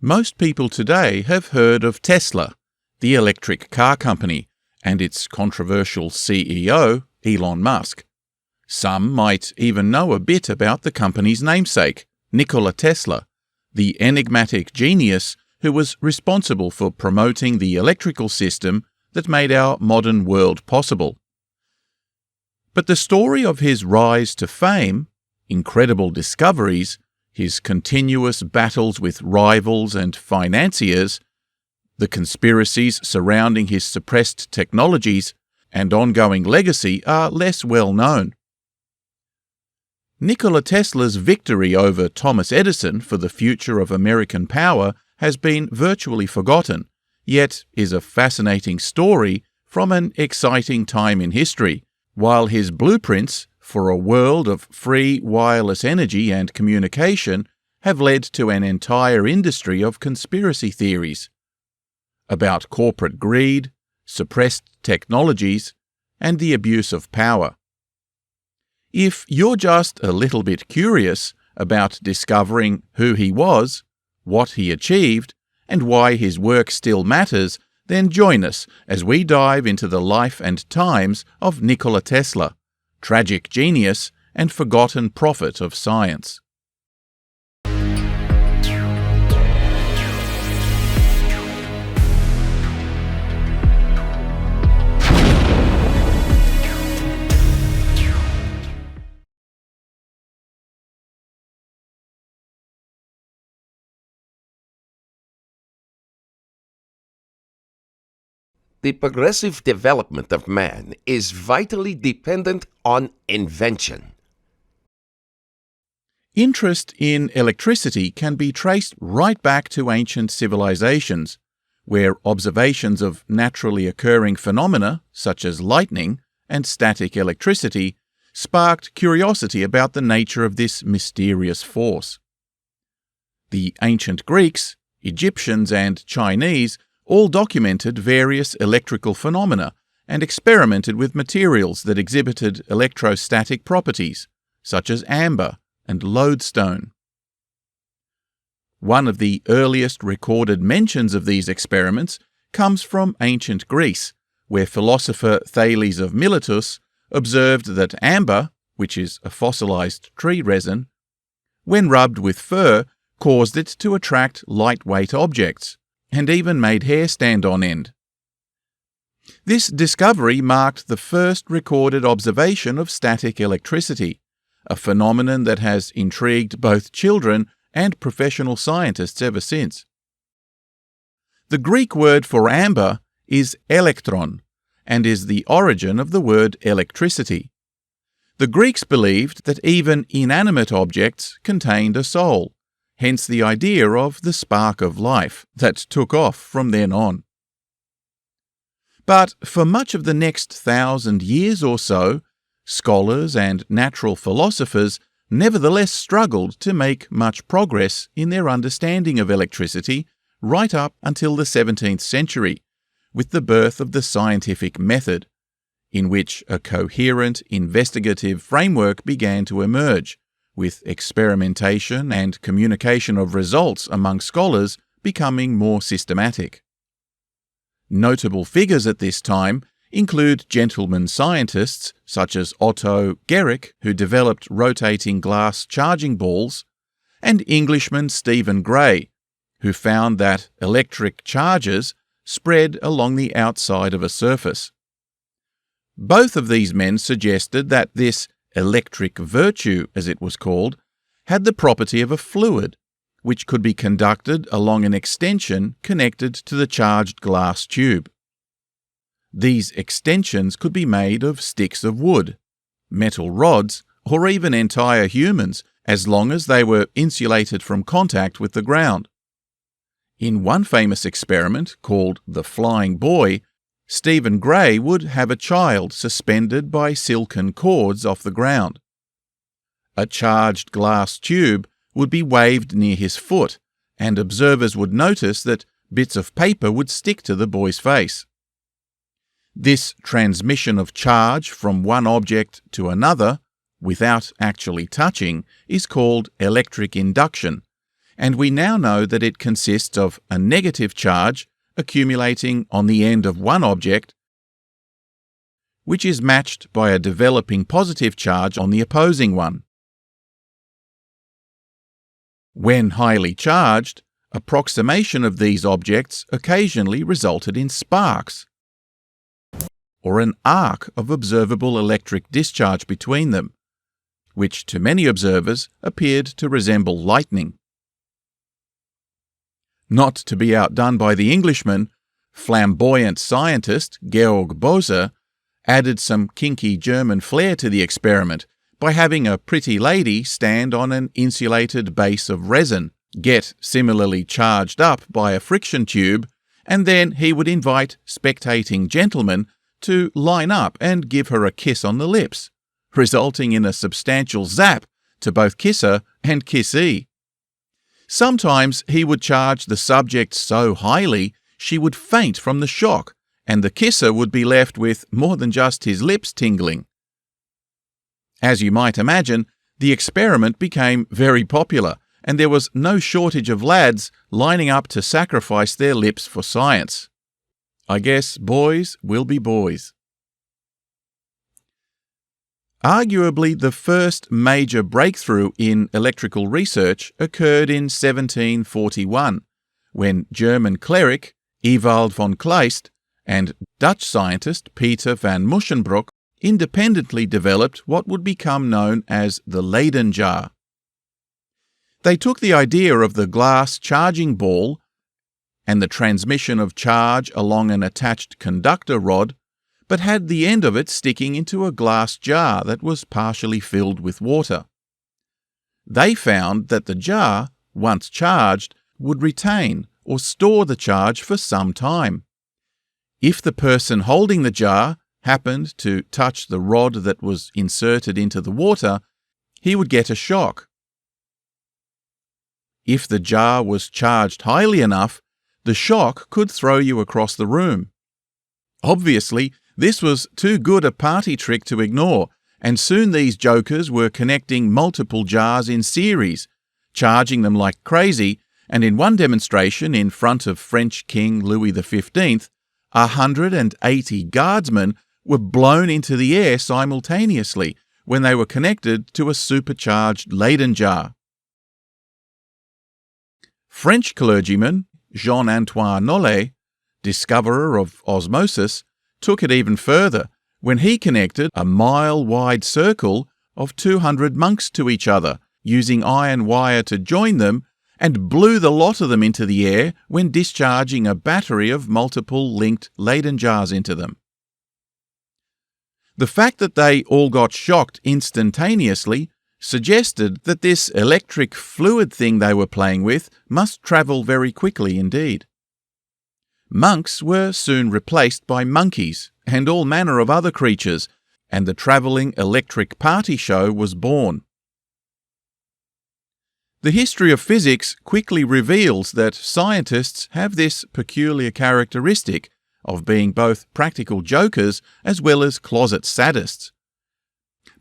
Most people today have heard of Tesla, the electric car company, and its controversial CEO, Elon Musk. Some might even know a bit about the company's namesake, Nikola Tesla, the enigmatic genius who was responsible for promoting the electrical system that made our modern world possible. But the story of his rise to fame, incredible discoveries, his continuous battles with rivals and financiers, the conspiracies surrounding his suppressed technologies, and ongoing legacy are less well known. Nikola Tesla's victory over Thomas Edison for the future of American power has been virtually forgotten, yet is a fascinating story from an exciting time in history, while his blueprints for a world of free wireless energy and communication have led to an entire industry of conspiracy theories about corporate greed, suppressed technologies, and the abuse of power. If you're just a little bit curious about discovering who he was, what he achieved, and why his work still matters, then join us as we dive into the life and times of Nikola Tesla, tragic genius and forgotten prophet of science. The progressive development of man is vitally dependent on invention. Interest in electricity can be traced right back to ancient civilizations, where observations of naturally occurring phenomena, such as lightning and static electricity, sparked curiosity about the nature of this mysterious force. The ancient Greeks, Egyptians, and Chinese all documented various electrical phenomena and experimented with materials that exhibited electrostatic properties, such as amber and lodestone. One of the earliest recorded mentions of these experiments comes from ancient Greece, where philosopher Thales of Miletus observed that amber, which is a fossilized tree resin, when rubbed with fur, caused it to attract lightweight objects, and even made hair stand on end. This discovery marked the first recorded observation of static electricity, a phenomenon that has intrigued both children and professional scientists ever since. The Greek word for amber is elektron, and is the origin of the word electricity. The Greeks believed that even inanimate objects contained a soul, hence the idea of the spark of life that took off from then on. But for much of the next 1,000 years or so, scholars and natural philosophers nevertheless struggled to make much progress in their understanding of electricity right up until the 17th century, with the birth of the scientific method, in which a coherent investigative framework began to emerge, with experimentation and communication of results among scholars becoming more systematic. Notable figures at this time include gentleman scientists such as Otto Guericke, who developed rotating glass charging balls, and Englishman Stephen Gray, who found that electric charges spread along the outside of a surface. Both of these men suggested that this electric virtue, as it was called, had the property of a fluid, which could be conducted along an extension connected to the charged glass tube. These extensions could be made of sticks of wood, metal rods, or even entire humans, as long as they were insulated from contact with the ground. In one famous experiment, called the Flying Boy, Stephen Gray would have a child suspended by silken cords off the ground. A charged glass tube would be waved near his foot, and observers would notice that bits of paper would stick to the boy's face. This transmission of charge from one object to another, without actually touching, is called electric induction, and we now know that it consists of a negative charge accumulating on the end of one object, which is matched by a developing positive charge on the opposing one. When highly charged, approximation of these objects occasionally resulted in sparks, or an arc of observable electric discharge between them, which to many observers appeared to resemble lightning. Not to be outdone by the Englishman, flamboyant scientist Georg Bose added some kinky German flair to the experiment by having a pretty lady stand on an insulated base of resin, get similarly charged up by a friction tube, and then he would invite spectating gentlemen to line up and give her a kiss on the lips, resulting in a substantial zap to both kisser and kissee. Sometimes he would charge the subject so highly she would faint from the shock, and the kisser would be left with more than just his lips tingling. As you might imagine, the experiment became very popular, and there was no shortage of lads lining up to sacrifice their lips for science. I guess boys will be boys. Arguably, the first major breakthrough in electrical research occurred in 1741, when German cleric Ewald von Kleist and Dutch scientist Peter van Musschenbroek independently developed what would become known as the Leyden jar. They took the idea of the glass charging ball and the transmission of charge along an attached conductor rod, but had the end of it sticking into a glass jar that was partially filled with water. They found that the jar, once charged, would retain or store the charge for some time. If the person holding the jar happened to touch the rod that was inserted into the water, he would get a shock. If the jar was charged highly enough, the shock could throw you across the room. Obviously, this was too good a party trick to ignore, and soon these jokers were connecting multiple jars in series, charging them like crazy, and in one demonstration in front of French King Louis XV, 180 guardsmen were blown into the air simultaneously when they were connected to a supercharged Leyden jar. French clergyman Jean-Antoine Nollet, discoverer of osmosis, took it even further when he connected a mile-wide circle of 200 monks to each other using iron wire to join them and blew the lot of them into the air when discharging a battery of multiple linked Leyden jars into them. The fact that they all got shocked instantaneously suggested that this electric fluid thing they were playing with must travel very quickly indeed. Monks were soon replaced by monkeys and all manner of other creatures, and the travelling electric party show was born. The history of physics quickly reveals that scientists have this peculiar characteristic of being both practical jokers as well as closet sadists.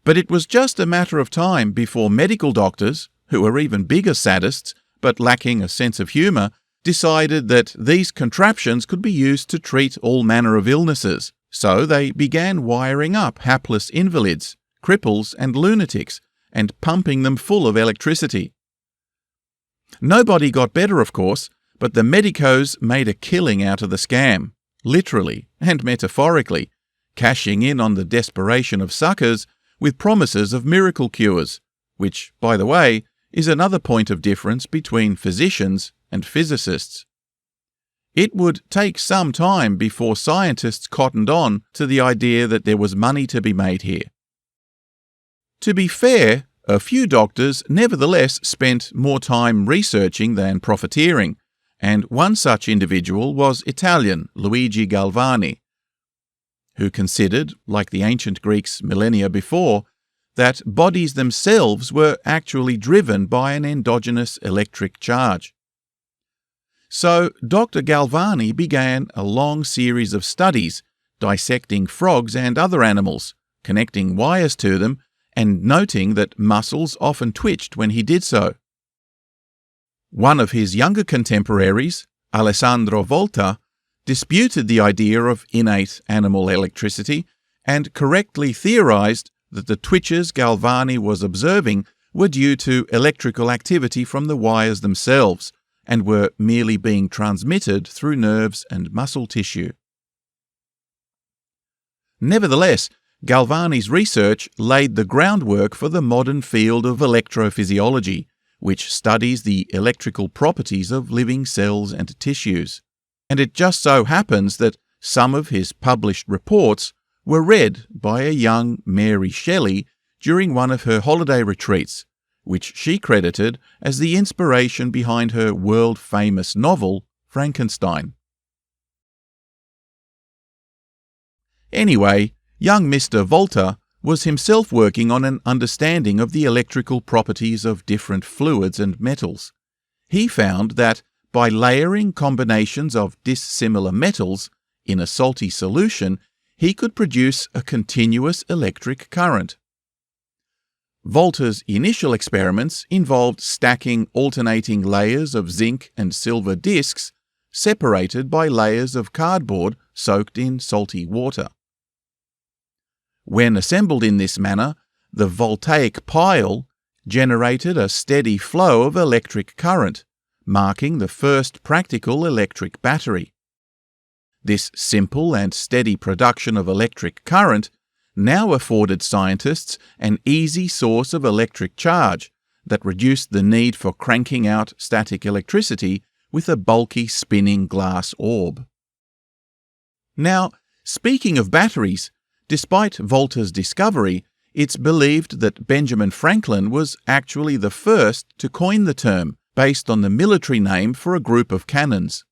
But it was just a matter of time before medical doctors, who were even bigger sadists but lacking a sense of humour, decided that these contraptions could be used to treat all manner of illnesses. So they began wiring up hapless invalids, cripples and lunatics, and pumping them full of electricity. Nobody got better, of course, but the medicos made a killing out of the scam, literally and metaphorically, cashing in on the desperation of suckers with promises of miracle cures, which, by the way, is another point of difference between physicians and physicists. It would take some time before scientists cottoned on to the idea that there was money to be made here. To be fair, a few doctors nevertheless spent more time researching than profiteering, and one such individual was Italian Luigi Galvani, who considered, like the ancient Greeks millennia before, that bodies themselves were actually driven by an endogenous electric charge. So Dr. Galvani began a long series of studies dissecting frogs and other animals, connecting wires to them, and noting that muscles often twitched when he did so. One of his younger contemporaries, Alessandro Volta, disputed the idea of innate animal electricity and correctly theorized that the twitches Galvani was observing were due to electrical activity from the wires themselves and were merely being transmitted through nerves and muscle tissue. Nevertheless, Galvani's research laid the groundwork for the modern field of electrophysiology, which studies the electrical properties of living cells and tissues. And it just so happens that some of his published reports were read by a young Mary Shelley during one of her holiday retreats, which she credited as the inspiration behind her world-famous novel, Frankenstein. Anyway, young Mr. Volta was himself working on an understanding of the electrical properties of different fluids and metals. He found that by layering combinations of dissimilar metals in a salty solution, he could produce a continuous electric current. Volta's initial experiments involved stacking alternating layers of zinc and silver discs separated by layers of cardboard soaked in salty water. When assembled in this manner, the voltaic pile generated a steady flow of electric current, marking the first practical electric battery. This simple and steady production of electric current now afforded scientists an easy source of electric charge that reduced the need for cranking out static electricity with a bulky spinning glass orb. Now, speaking of batteries, despite Volta's discovery, it's believed that Benjamin Franklin was actually the first to coin the term, based on the military name for a group of cannons.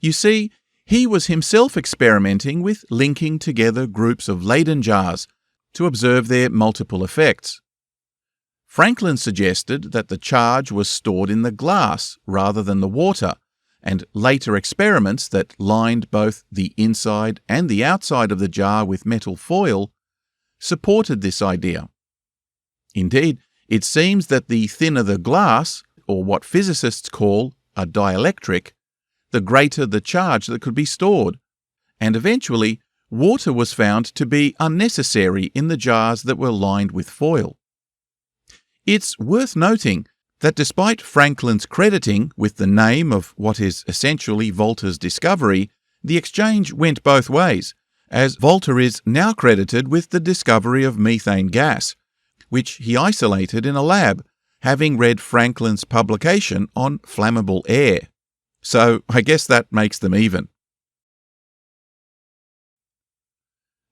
You see, he was himself experimenting with linking together groups of Leyden jars to observe their multiple effects. Franklin suggested that the charge was stored in the glass rather than the water, and later experiments that lined both the inside and the outside of the jar with metal foil supported this idea. Indeed, it seems that the thinner the glass, or what physicists call a dielectric, the greater the charge that could be stored, and eventually water was found to be unnecessary in the jars that were lined with foil. It's worth noting that despite Franklin's crediting with the name of what is essentially Volta's discovery, the exchange went both ways, as Volta is now credited with the discovery of methane gas, which he isolated in a lab, having read Franklin's publication on flammable air. So I guess that makes them even.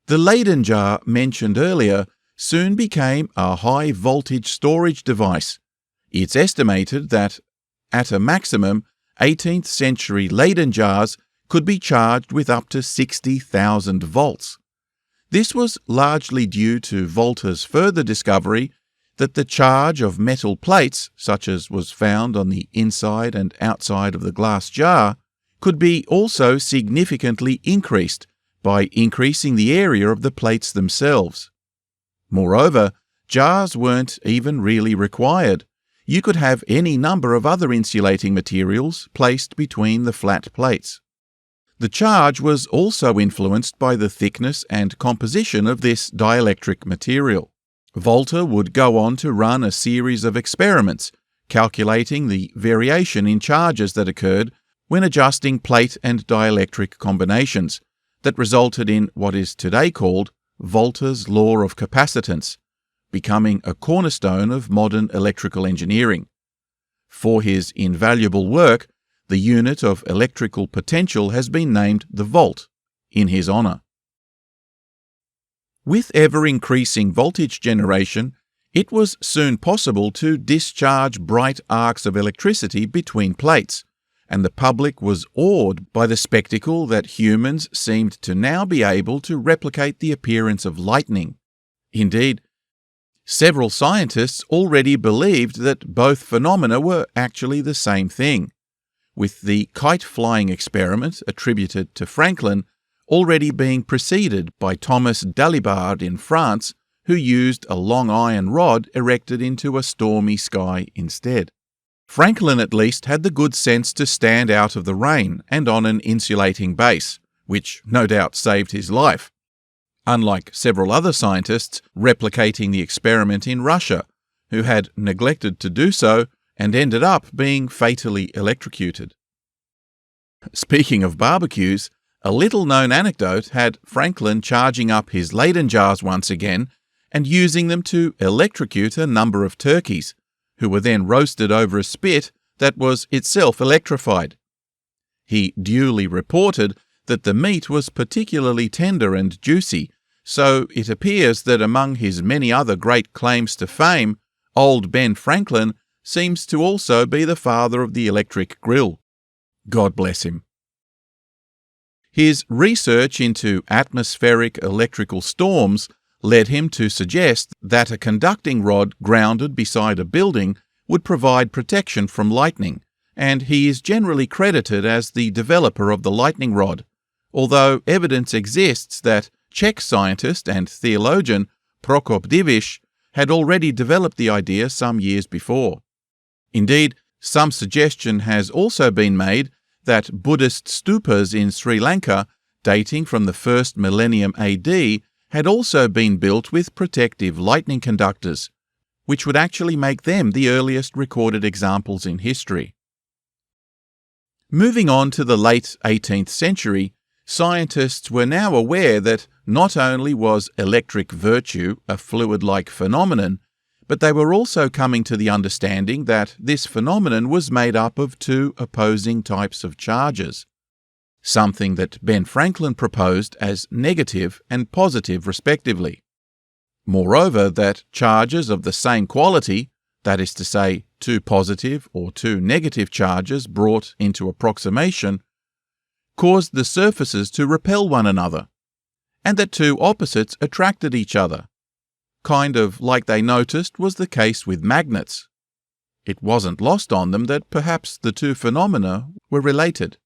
The Leyden jar mentioned earlier soon became a high-voltage storage device. It's estimated that, at a maximum, 18th century Leyden jars could be charged with up to 60,000 volts. This was largely due to Volta's further discovery that the charge of metal plates, such as was found on the inside and outside of the glass jar, could be also significantly increased by increasing the area of the plates themselves. Moreover, jars weren't even really required. You could have any number of other insulating materials placed between the flat plates. The charge was also influenced by the thickness and composition of this dielectric material. Volta would go on to run a series of experiments, calculating the variation in charges that occurred when adjusting plate and dielectric combinations, that resulted in what is today called Volta's law of capacitance, becoming a cornerstone of modern electrical engineering. For his invaluable work, the unit of electrical potential has been named the volt, in his honour. With ever-increasing voltage generation, it was soon possible to discharge bright arcs of electricity between plates, and the public was awed by the spectacle that humans seemed to now be able to replicate the appearance of lightning. Indeed, several scientists already believed that both phenomena were actually the same thing, with the kite-flying experiment attributed to Franklin already being preceded by Thomas Dalibard in France, who used a long iron rod erected into a stormy sky instead. Franklin at least had the good sense to stand out of the rain and on an insulating base, which no doubt saved his life, unlike several other scientists replicating the experiment in Russia, who had neglected to do so and ended up being fatally electrocuted. Speaking of barbecues, a little-known anecdote had Franklin charging up his Leyden jars once again and using them to electrocute a number of turkeys, who were then roasted over a spit that was itself electrified. He duly reported that the meat was particularly tender and juicy, so it appears that among his many other great claims to fame, old Ben Franklin seems to also be the father of the electric grill. God bless him. His research into atmospheric electrical storms led him to suggest that a conducting rod grounded beside a building would provide protection from lightning, and he is generally credited as the developer of the lightning rod, although evidence exists that Czech scientist and theologian Prokop Diviš had already developed the idea some years before. Indeed, some suggestion has also been made that Buddhist stupas in Sri Lanka, dating from the 1st millennium AD, had also been built with protective lightning conductors, which would actually make them the earliest recorded examples in history. Moving on to the late 18th century, scientists were now aware that not only was electric virtue a fluid-like phenomenon, but they were also coming to the understanding that this phenomenon was made up of two opposing types of charges, something that Ben Franklin proposed as negative and positive respectively. Moreover, that charges of the same quality, that is to say, two positive or two negative charges brought into approximation, caused the surfaces to repel one another, and that two opposites attracted each other, kind of like they noticed was the case with magnets. It wasn't lost on them that perhaps the two phenomena were related.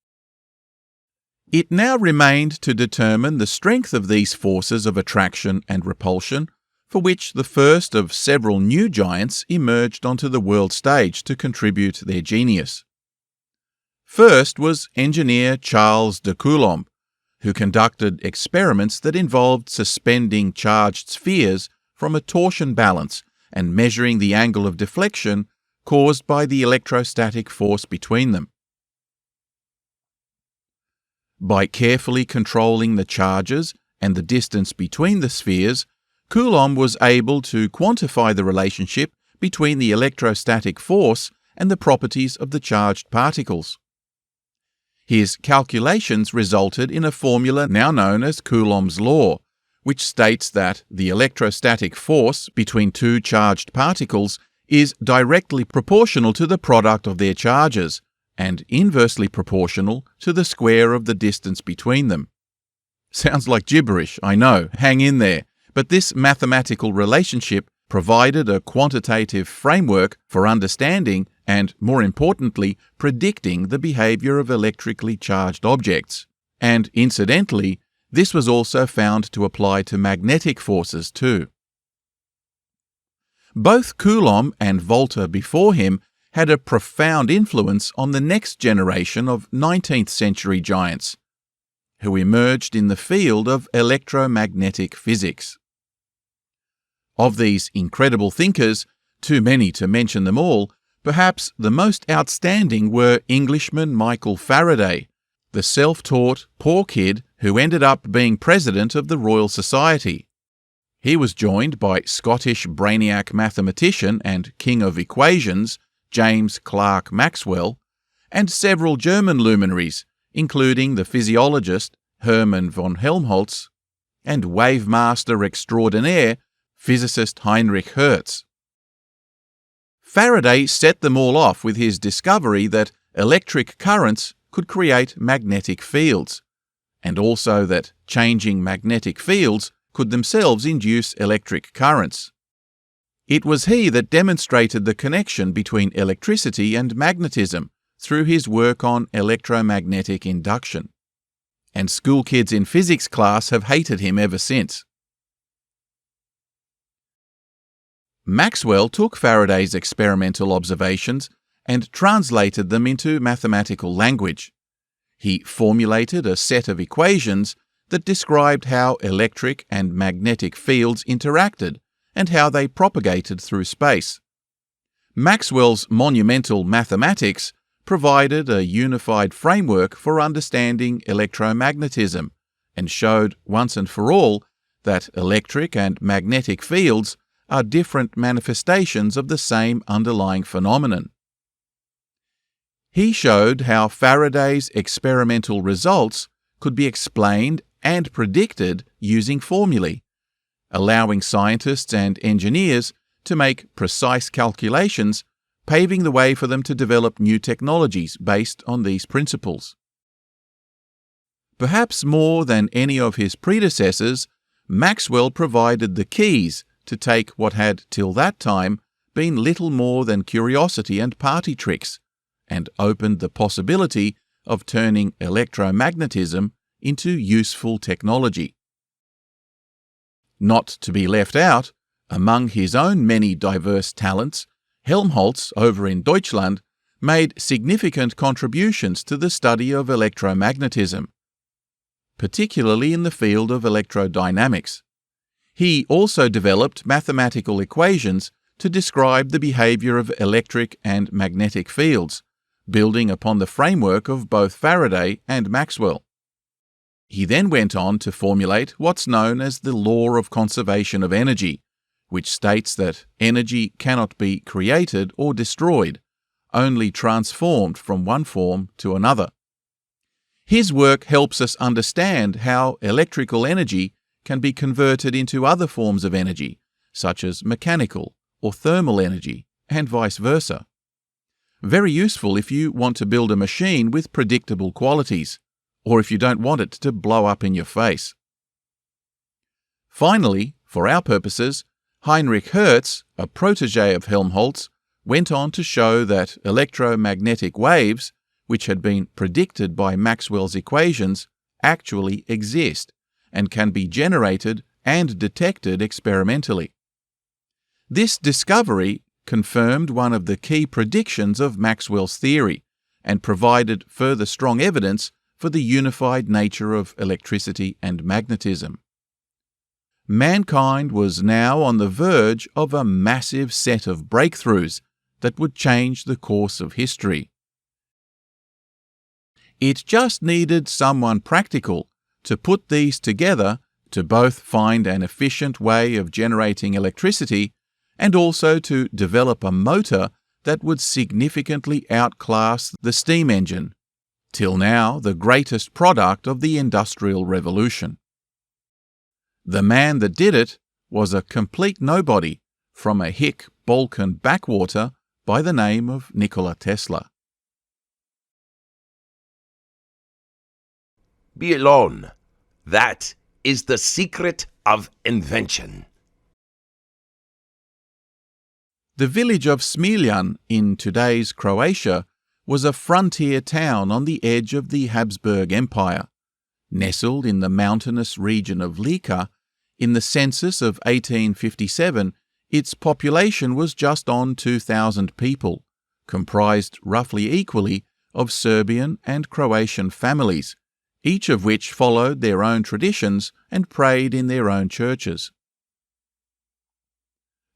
It now remained to determine the strength of these forces of attraction and repulsion, for which the first of several new giants emerged onto the world stage to contribute their genius. First was engineer Charles de Coulomb, who conducted experiments that involved suspending charged spheres from a torsion balance and measuring the angle of deflection caused by the electrostatic force between them. By carefully controlling the charges and the distance between the spheres, Coulomb was able to quantify the relationship between the electrostatic force and the properties of the charged particles. His calculations resulted in a formula now known as Coulomb's law, which states that the electrostatic force between two charged particles is directly proportional to the product of their charges and inversely proportional to the square of the distance between them. Sounds like gibberish, I know, hang in there, but this mathematical relationship provided a quantitative framework for understanding and, more importantly, predicting the behavior of electrically charged objects. And, incidentally, this was also found to apply to magnetic forces too. Both Coulomb and Volta before him had a profound influence on the next generation of 19th century giants, who emerged in the field of electromagnetic physics. Of these incredible thinkers, too many to mention them all, perhaps the most outstanding were Englishman Michael Faraday, the self-taught poor kid who ended up being president of the Royal Society. He was joined by Scottish brainiac mathematician and king of equations, James Clerk Maxwell, and several German luminaries, including the physiologist Hermann von Helmholtz and wavemaster extraordinaire, physicist Heinrich Hertz. Faraday set them all off with his discovery that electric currents could create magnetic fields, and also that changing magnetic fields could themselves induce electric currents. It was he that demonstrated the connection between electricity and magnetism through his work on electromagnetic induction. And school kids in physics class have hated him ever since. Maxwell took Faraday's experimental observations and translated them into mathematical language. He formulated a set of equations that described how electric and magnetic fields interacted and how they propagated through space. Maxwell's monumental mathematics provided a unified framework for understanding electromagnetism and showed once and for all that electric and magnetic fields are different manifestations of the same underlying phenomenon. He showed how Faraday's experimental results could be explained and predicted using formulae, allowing scientists and engineers to make precise calculations, paving the way for them to develop new technologies based on these principles. Perhaps more than any of his predecessors, Maxwell provided the keys to take what had till that time been little more than curiosity and party tricks, and opened the possibility of turning electromagnetism into useful technology. Not to be left out, among his own many diverse talents, Helmholtz over in Deutschland made significant contributions to the study of electromagnetism, particularly in the field of electrodynamics. He also developed mathematical equations to describe the behavior of electric and magnetic fields, building upon the framework of both Faraday and Maxwell. He then went on to formulate what's known as the law of conservation of energy, which states that energy cannot be created or destroyed, only transformed from one form to another. His work helps us understand how electrical energy can be converted into other forms of energy, such as mechanical or thermal energy, and vice versa. Very useful if you want to build a machine with predictable qualities, or if you don't want it to blow up in your face. Finally, for our purposes, Heinrich Hertz, a protege of Helmholtz, went on to show that electromagnetic waves, which had been predicted by Maxwell's equations, actually exist and can be generated and detected experimentally. This discovery confirmed one of the key predictions of Maxwell's theory and provided further strong evidence for the unified nature of electricity and magnetism. Mankind was now on the verge of a massive set of breakthroughs that would change the course of history. It just needed someone practical to put these together to both find an efficient way of generating electricity and also to develop a motor that would significantly outclass the steam engine, till now the greatest product of the Industrial Revolution. The man that did it was a complete nobody from a hick Balkan backwater by the name of Nikola Tesla. Be alone. That is the secret of invention. The village of Smiljan in today's Croatia was a frontier town on the edge of the Habsburg Empire. Nestled in the mountainous region of Lika, in the census of 1857, its population was just on 2,000 people, comprised roughly equally of Serbian and Croatian families, each of which followed their own traditions and prayed in their own churches.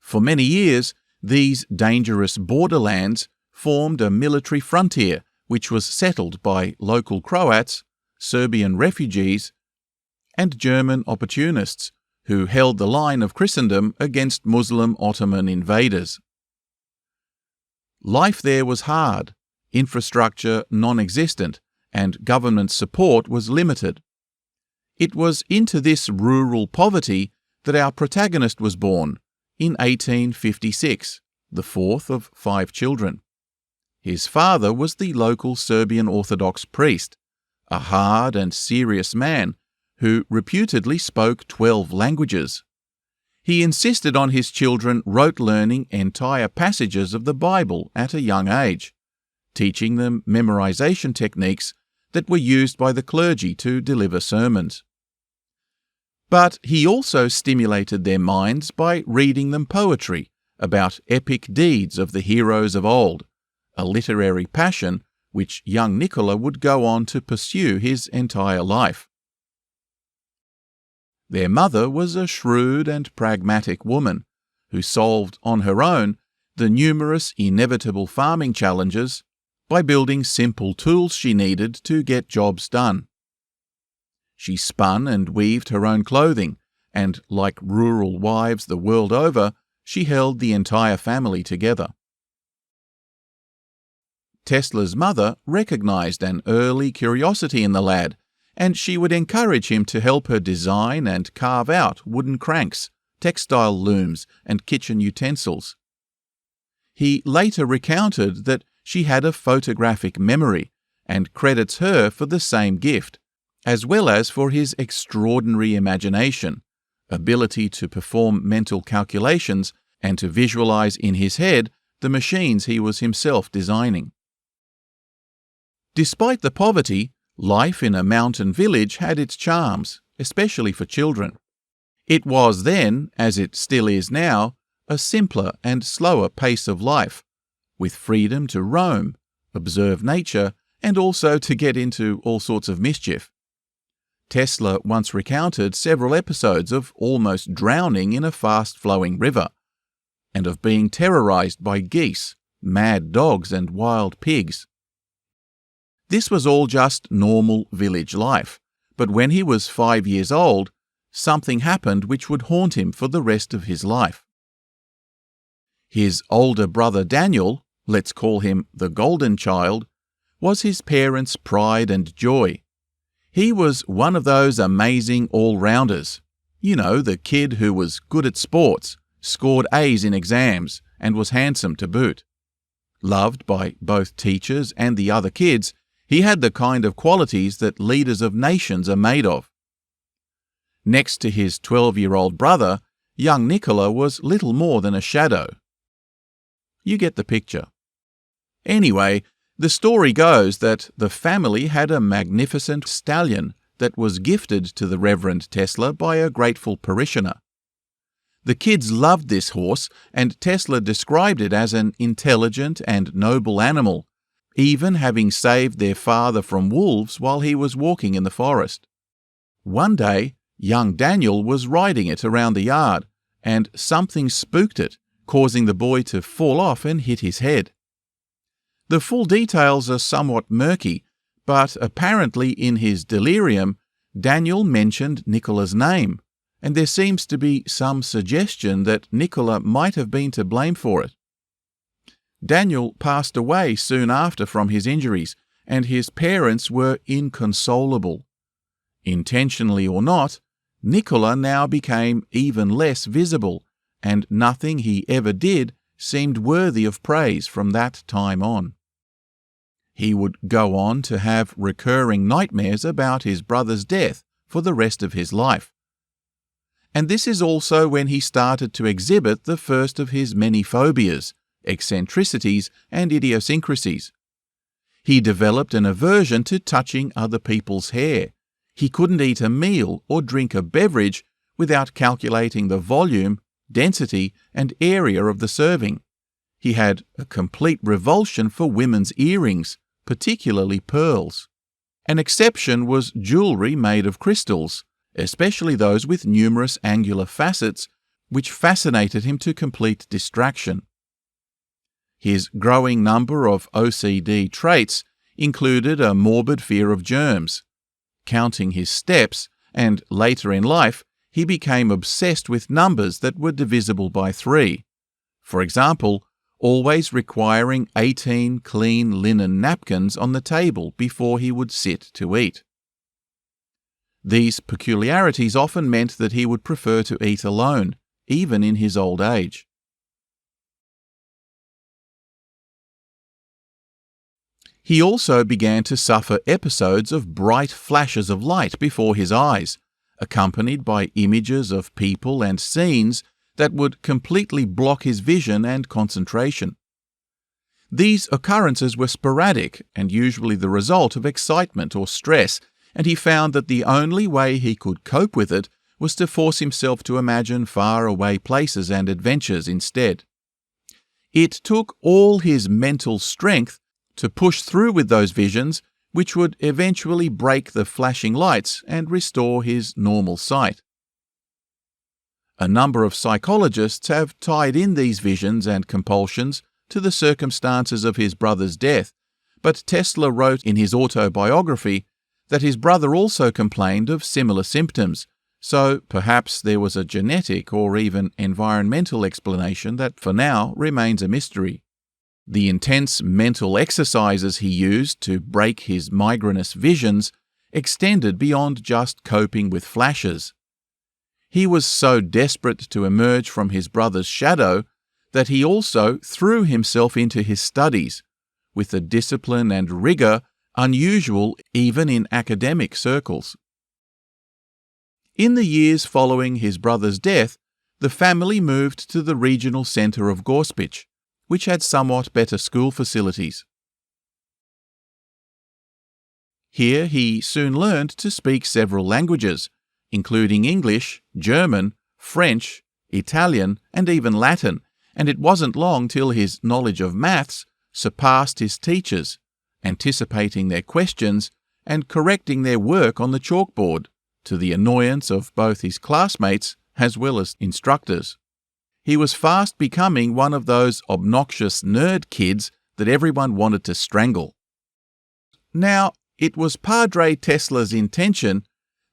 For many years, these dangerous borderlands formed a military frontier which was settled by local Croats, Serbian refugees, and German opportunists who held the line of Christendom against Muslim Ottoman invaders. Life there was hard, infrastructure non-existent, and government support was limited. It was into this rural poverty that our protagonist was born, in 1856, the fourth of 5 children. His father was the local Serbian Orthodox priest, a hard and serious man who reputedly spoke 12 languages. He insisted on his children rote learning entire passages of the Bible at a young age, teaching them memorization techniques that were used by the clergy to deliver sermons. But he also stimulated their minds by reading them poetry about epic deeds of the heroes of old, a literary passion which young Nikola would go on to pursue his entire life. Their mother was a shrewd and pragmatic woman who solved on her own the numerous inevitable farming challenges by building simple tools she needed to get jobs done. She spun and weaved her own clothing, and like rural wives the world over, she held the entire family together. Tesla's mother recognized an early curiosity in the lad, and she would encourage him to help her design and carve out wooden cranks, textile looms, and kitchen utensils. He later recounted that she had a photographic memory and credits her for the same gift, as well as for his extraordinary imagination, ability to perform mental calculations and to visualize in his head the machines he was himself designing. Despite the poverty, life in a mountain village had its charms, especially for children. It was then, as it still is now, a simpler and slower pace of life, with freedom to roam, observe nature, and also to get into all sorts of mischief. Tesla once recounted several episodes of almost drowning in a fast-flowing river, and of being terrorized by geese, mad dogs, and wild pigs. This was all just normal village life, but when he was 5 years old, something happened which would haunt him for the rest of his life. His older brother Daniel, let's call him the golden child, was his parents' pride and joy. He was one of those amazing all-rounders. You know, the kid who was good at sports, scored A's in exams, and was handsome to boot. Loved by both teachers and the other kids, he had the kind of qualities that leaders of nations are made of. Next to his 12-year-old brother, young Nikola was little more than a shadow. You get the picture. Anyway, the story goes that the family had a magnificent stallion that was gifted to the Reverend Tesla by a grateful parishioner. The kids loved this horse, and Tesla described it as an intelligent and noble animal, even having saved their father from wolves while he was walking in the forest. One day, young Daniel was riding it around the yard, and something spooked it, causing the boy to fall off and hit his head. The full details are somewhat murky, but apparently in his delirium, Daniel mentioned Nikola's name, and there seems to be some suggestion that Nikola might have been to blame for it. Daniel passed away soon after from his injuries, and his parents were inconsolable. Intentionally or not, Nikola now became even less visible, and nothing he ever did seemed worthy of praise from that time on. He would go on to have recurring nightmares about his brother's death for the rest of his life. And this is also when he started to exhibit the first of his many phobias, eccentricities, and idiosyncrasies. He developed an aversion to touching other people's hair. He couldn't eat a meal or drink a beverage without calculating the volume, density, and area of the serving. He had a complete revulsion for women's earrings, particularly pearls. An exception was jewelry made of crystals, especially those with numerous angular facets, which fascinated him to complete distraction. His growing number of OCD traits included a morbid fear of germs. Counting his steps, and later in life, he became obsessed with numbers that were divisible by 3. For example, always requiring 18 clean linen napkins on the table before he would sit to eat. These peculiarities often meant that he would prefer to eat alone, even in his old age. He also began to suffer episodes of bright flashes of light before his eyes, accompanied by images of people and scenes that would completely block his vision and concentration. These occurrences were sporadic and usually the result of excitement or stress, and he found that the only way he could cope with it was to force himself to imagine faraway places and adventures instead. It took all his mental strength to push through with those visions, which would eventually break the flashing lights and restore his normal sight. A number of psychologists have tied in these visions and compulsions to the circumstances of his brother's death, but Tesla wrote in his autobiography that his brother also complained of similar symptoms, so perhaps there was a genetic or even environmental explanation that for now remains a mystery. The intense mental exercises he used to break his migrainous visions extended beyond just coping with flashes. He was so desperate to emerge from his brother's shadow that he also threw himself into his studies, with a discipline and rigour unusual even in academic circles. In the years following his brother's death, the family moved to the regional centre of Gorspic, which had somewhat better school facilities. Here he soon learned to speak several languages, including English, German, French, Italian, and even Latin, and it wasn't long till his knowledge of maths surpassed his teachers, anticipating their questions and correcting their work on the chalkboard, to the annoyance of both his classmates as well as instructors. He was fast becoming one of those obnoxious nerd kids that everyone wanted to strangle. Now, it was Padre Tesla's intention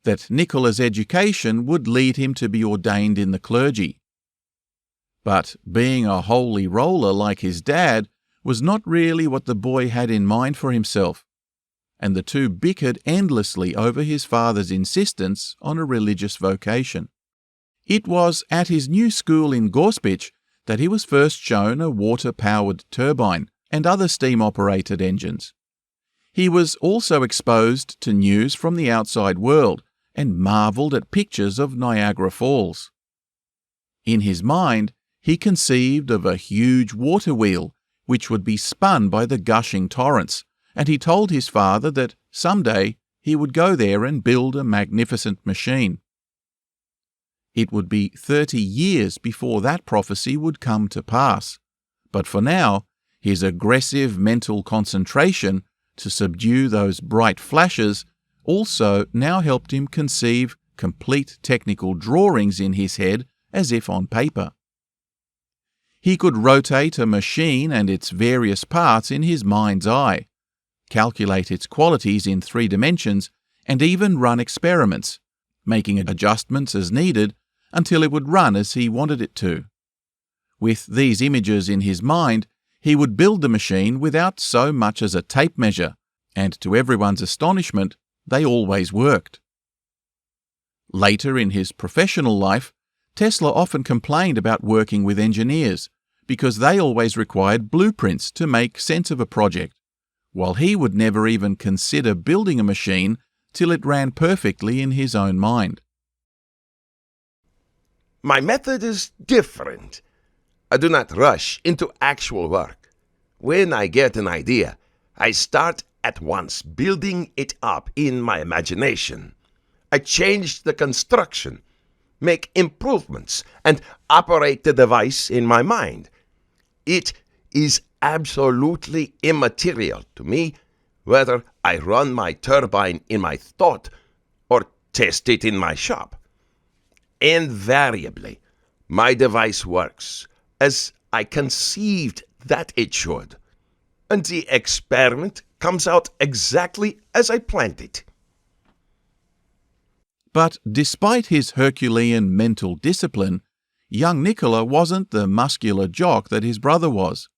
that Nikola's education would lead him to be ordained in the clergy. But being a holy roller like his dad was not really what the boy had in mind for himself, and the two bickered endlessly over his father's insistence on a religious vocation. It was at his new school in Gorspic that he was first shown a water-powered turbine and other steam-operated engines. He was also exposed to news from the outside world and marvelled at pictures of Niagara Falls. In his mind, he conceived of a huge water wheel which would be spun by the gushing torrents, and he told his father that someday he would go there and build a magnificent machine. It would be 30 years before that prophecy would come to pass, but for now, his aggressive mental concentration to subdue those bright flashes also now helped him conceive complete technical drawings in his head as if on paper. He could rotate a machine and its various parts in his mind's eye, calculate its qualities in 3 dimensions, and even run experiments, making adjustments as needed until it would run as he wanted it to. With these images in his mind, he would build the machine without so much as a tape measure, and to everyone's astonishment, they always worked. Later in his professional life, Tesla often complained about working with engineers because they always required blueprints to make sense of a project, while he would never even consider building a machine till it ran perfectly in his own mind. My method is different. I do not rush into actual work. When I get an idea, I start at once building it up in my imagination. I change the construction, make improvements, and operate the device in my mind. It is absolutely immaterial to me whether I run my turbine in my thought or test it in my shop. Invariably, my device works as I conceived that it should, and the experiment comes out exactly as I planned it. But despite his Herculean mental discipline, young Nikola wasn't the muscular jock that his brother was.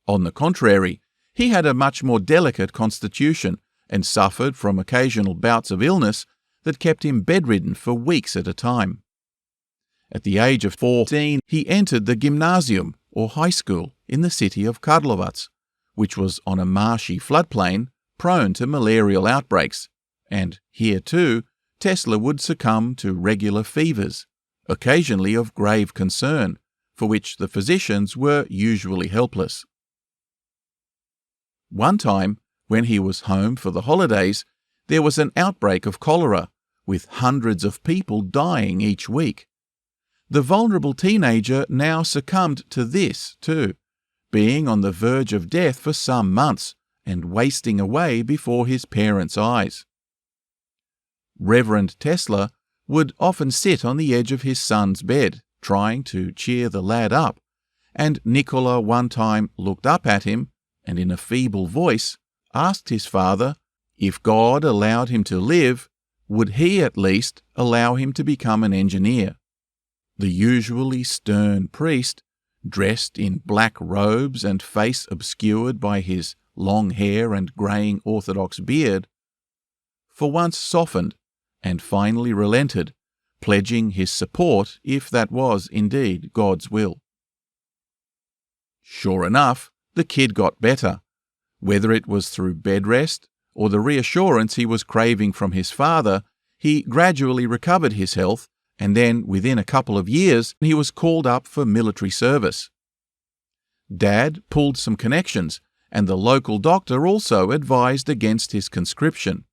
On the contrary, he had a much more delicate constitution and suffered from occasional bouts of illness that kept him bedridden for weeks at a time. At the age of 14, he entered the gymnasium, or high school, in the city of Karlovac, which was on a marshy floodplain prone to malarial outbreaks, and here too, Tesla would succumb to regular fevers, occasionally of grave concern, for which the physicians were usually helpless. One time, when he was home for the holidays, there was an outbreak of cholera, with hundreds of people dying each week. The vulnerable teenager now succumbed to this too, being on the verge of death for some months and wasting away before his parents' eyes. Reverend Tesla would often sit on the edge of his son's bed, trying to cheer the lad up, and Nikola one time looked up at him and in a feeble voice asked his father if God allowed him to live, would he at least allow him to become an engineer? The usually stern priest, dressed in black robes and face obscured by his long hair and greying Orthodox beard, for once softened and finally relented, pledging his support if that was indeed God's will. Sure enough, the kid got better, whether it was through bed rest or the reassurance he was craving from his father. He gradually recovered his health, and then within a couple of years he was called up for military service. Dad pulled some connections, and the local doctor also advised against his conscription.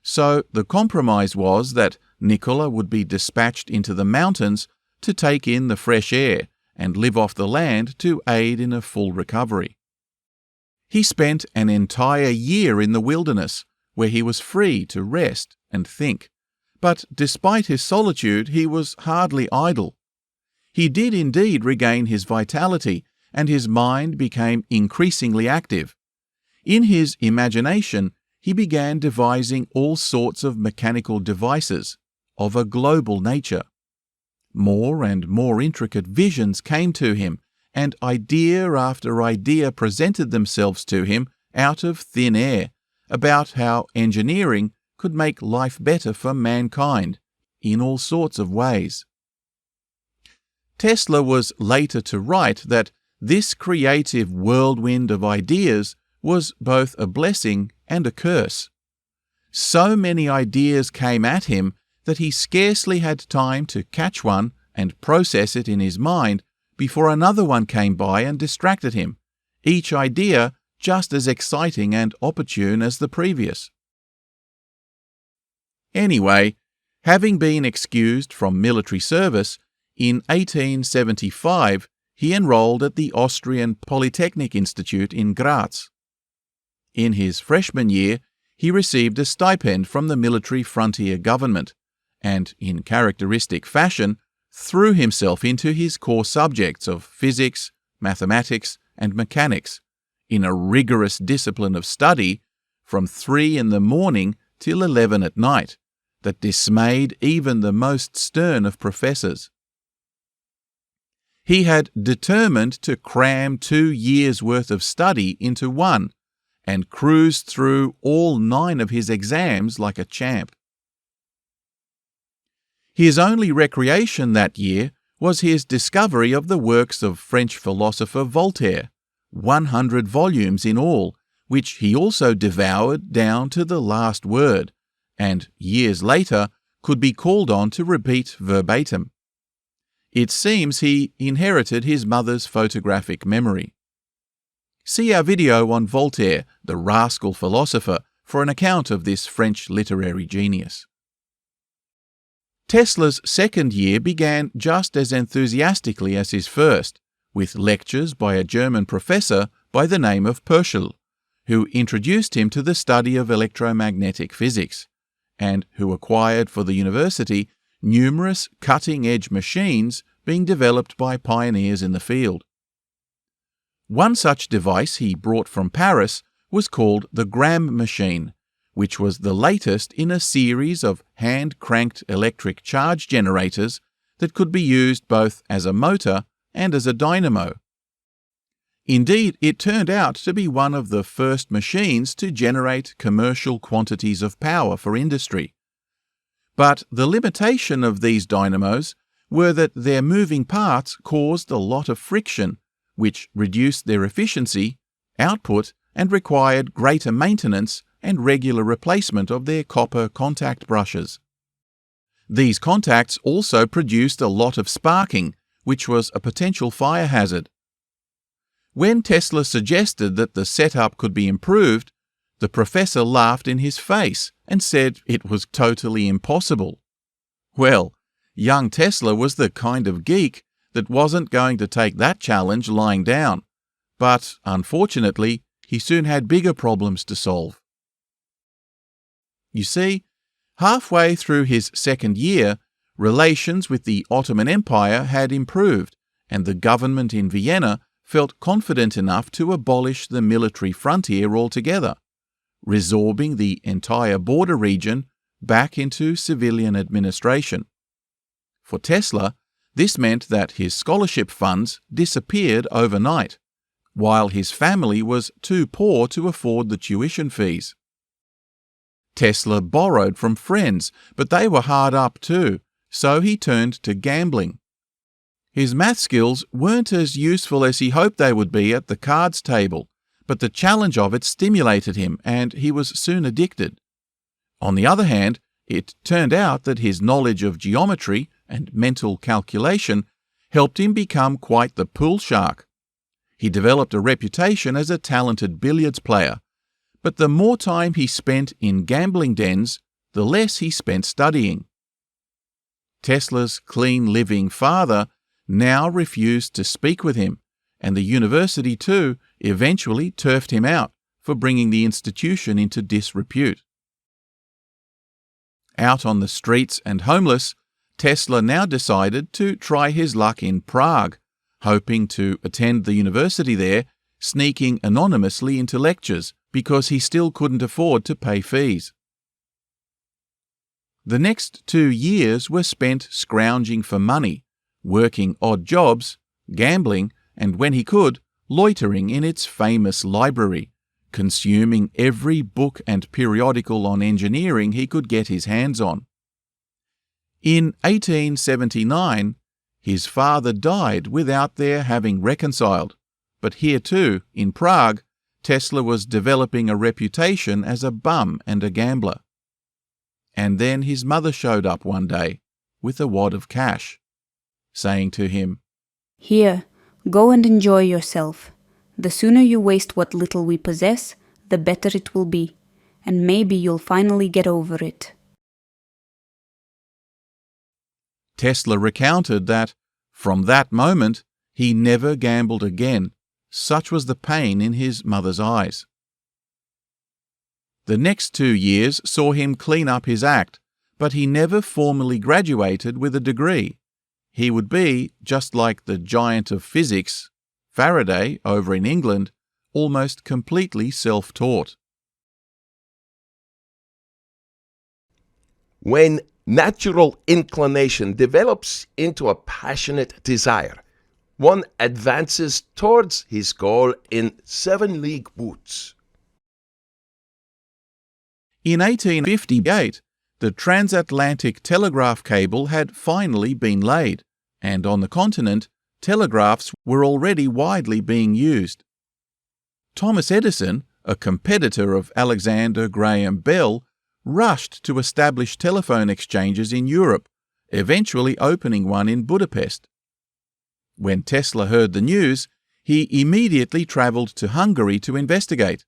So the compromise was that Nikola would be dispatched into the mountains to take in the fresh air and live off the land to aid in a full recovery. He spent an entire year in the wilderness, where he was free to rest and think. But despite his solitude, he was hardly idle. He did indeed regain his vitality, and his mind became increasingly active. In his imagination, he began devising all sorts of mechanical devices of a global nature. More and more intricate visions came to him, and idea after idea presented themselves to him out of thin air about how engineering could make life better for mankind in all sorts of ways. Tesla was later to write that this creative whirlwind of ideas was both a blessing and a curse. So many ideas came at him that he scarcely had time to catch one and process it in his mind before another one came by and distracted him, each idea just as exciting and opportune as the previous. Anyway, having been excused from military service, in 1875 he enrolled at the Austrian Polytechnic Institute in Graz. In his freshman year, he received a stipend from the military frontier government, and, in characteristic fashion, threw himself into his core subjects of physics, mathematics, and mechanics, in a rigorous discipline of study from 3 in the morning till 11 at night, that dismayed even the most stern of professors. He had determined to cram 2 years' worth of study into one, and cruised through all 9 of his exams like a champ. His only recreation that year was his discovery of the works of French philosopher Voltaire, 100 volumes in all, which he also devoured down to the last word, and years later could be called on to repeat verbatim. It seems he inherited his mother's photographic memory. See our video on Voltaire, the rascal philosopher, for an account of this French literary genius. Tesla's second year began just as enthusiastically as his first, with lectures by a German professor by the name of Purcell, who introduced him to the study of electromagnetic physics, and who acquired for the university numerous cutting-edge machines being developed by pioneers in the field. One such device he brought from Paris was called the Gramme machine, which was the latest in a series of hand-cranked electric charge generators that could be used both as a motor and as a dynamo. Indeed, it turned out to be one of the first machines to generate commercial quantities of power for industry. But the limitation of these dynamos were that their moving parts caused a lot of friction, which reduced their efficiency, output, and required greater maintenance and regular replacement of their copper contact brushes. These contacts also produced a lot of sparking, which was a potential fire hazard. When Tesla suggested that the setup could be improved, the professor laughed in his face and said it was totally impossible. Well, young Tesla was the kind of geek that wasn't going to take that challenge lying down, but unfortunately, he soon had bigger problems to solve. You see, halfway through his second year, relations with the Ottoman Empire had improved, and the government in Vienna felt confident enough to abolish the military frontier altogether, resorbing the entire border region back into civilian administration. For Tesla, this meant that his scholarship funds disappeared overnight, while his family was too poor to afford the tuition fees. Tesla borrowed from friends, but they were hard up too, so he turned to gambling. His math skills weren't as useful as he hoped they would be at the cards table, but the challenge of it stimulated him, and he was soon addicted. On the other hand, it turned out that his knowledge of geometry and mental calculation helped him become quite the pool shark. He developed a reputation as a talented billiards player, but the more time he spent in gambling dens, the less he spent studying. Tesla's clean-living father now refused to speak with him, and the university too eventually turfed him out for bringing the institution into disrepute. Out on the streets and homeless, Tesla now decided to try his luck in Prague, hoping to attend the university there, sneaking anonymously into lectures because he still couldn't afford to pay fees. The next 2 years were spent scrounging for money, working odd jobs, gambling, and when he could, loitering in its famous library, consuming every book and periodical on engineering he could get his hands on. In 1879, his father died without their having reconciled, but here too, in Prague, Tesla was developing a reputation as a bum and a gambler. And then his mother showed up one day with a wad of cash, saying to him, "Here, go and enjoy yourself. The sooner you waste what little we possess, the better it will be, and maybe you'll finally get over it." Tesla recounted that, from that moment, he never gambled again. Such was the pain in his mother's eyes. The next 2 years saw him clean up his act, but he never formally graduated with a degree. He would be, just like the giant of physics, Faraday, over in England, almost completely self-taught. When natural inclination develops into a passionate desire, one advances towards his goal in 7 league boots. In 1858, the transatlantic telegraph cable had finally been laid, and on the continent, telegraphs were already widely being used. Thomas Edison, a competitor of Alexander Graham Bell, rushed to establish telephone exchanges in Europe, eventually opening one in Budapest. When Tesla heard the news, he immediately travelled to Hungary to investigate.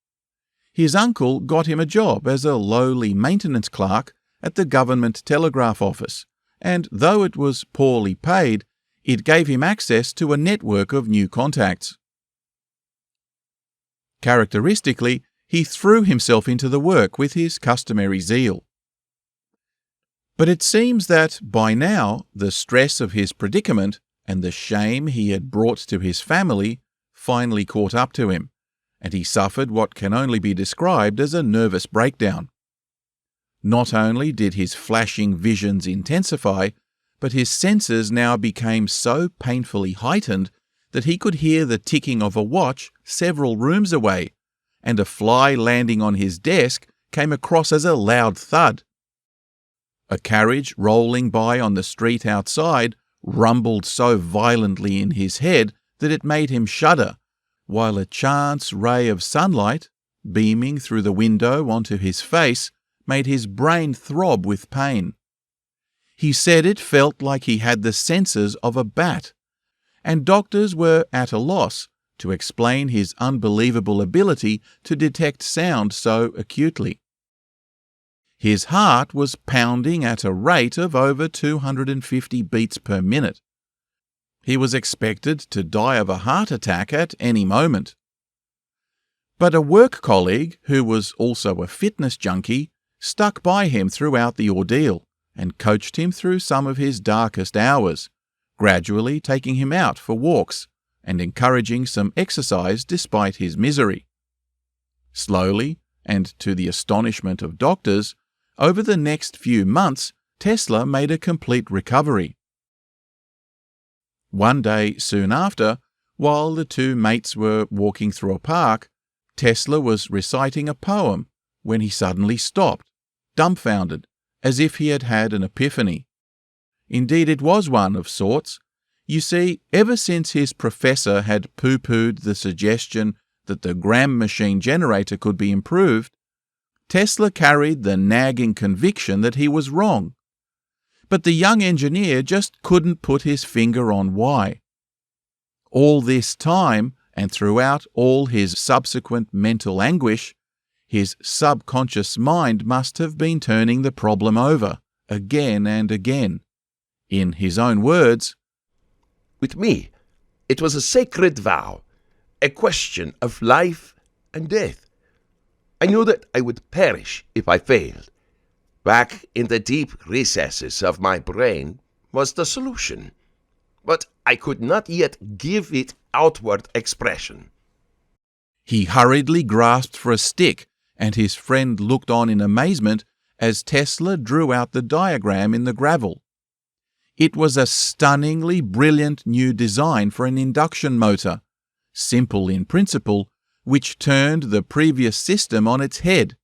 His uncle got him a job as a lowly maintenance clerk at the government telegraph office, and though it was poorly paid, it gave him access to a network of new contacts. Characteristically, he threw himself into the work with his customary zeal. But it seems that by now the stress of his predicament and the shame he had brought to his family finally caught up to him, and he suffered what can only be described as a nervous breakdown. Not only did his flashing visions intensify, but his senses now became so painfully heightened that he could hear the ticking of a watch several rooms away, and a fly landing on his desk came across as a loud thud. A carriage rolling by on the street outside rumbled so violently in his head that it made him shudder, while a chance ray of sunlight, beaming through the window onto his face, made his brain throb with pain. He said it felt like he had the senses of a bat, and doctors were at a loss to explain his unbelievable ability to detect sound so acutely. His heart was pounding at a rate of over 250 beats per minute. He was expected to die of a heart attack at any moment. But a work colleague, who was also a fitness junkie, stuck by him throughout the ordeal and coached him through some of his darkest hours, gradually taking him out for walks and encouraging some exercise despite his misery. Slowly, and to the astonishment of doctors, over the next few months, Tesla made a complete recovery. One day soon after, while the two mates were walking through a park, Tesla was reciting a poem when he suddenly stopped, dumbfounded, as if he had had an epiphany. Indeed, it was one of sorts. You see, ever since his professor had pooh-poohed the suggestion that the Gramme machine generator could be improved, Tesla carried the nagging conviction that he was wrong. But the young engineer just couldn't put his finger on why. All this time, and throughout all his subsequent mental anguish, his subconscious mind must have been turning the problem over, again and again. In his own words, With me, it was a sacred vow, a question of life and death. I knew that I would perish if I failed. Back in the deep recesses of my brain was the solution, but I could not yet give it outward expression. He hurriedly grasped for a stick, and his friend looked on in amazement as Tesla drew out the diagram in the gravel. It was a stunningly brilliant new design for an induction motor, simple in principle, which turned the previous system on its head.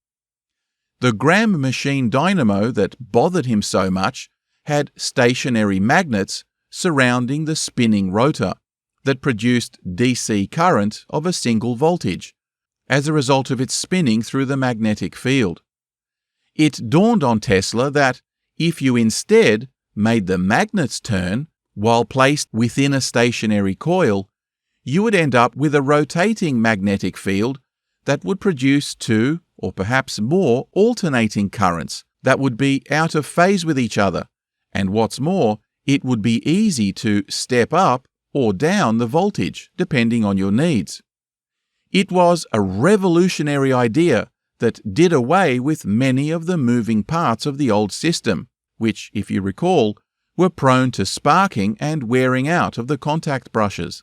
The Gramme machine dynamo that bothered him so much had stationary magnets surrounding the spinning rotor that produced DC current of a single voltage as a result of its spinning through the magnetic field. It dawned on Tesla that if you instead made the magnets turn while placed within a stationary coil, you would end up with a rotating magnetic field that would produce two or perhaps more alternating currents that would be out of phase with each other, and what's more, it would be easy to step up or down the voltage depending on your needs. It was a revolutionary idea that did away with many of the moving parts of the old system, which, if you recall, were prone to sparking and wearing out of the contact brushes.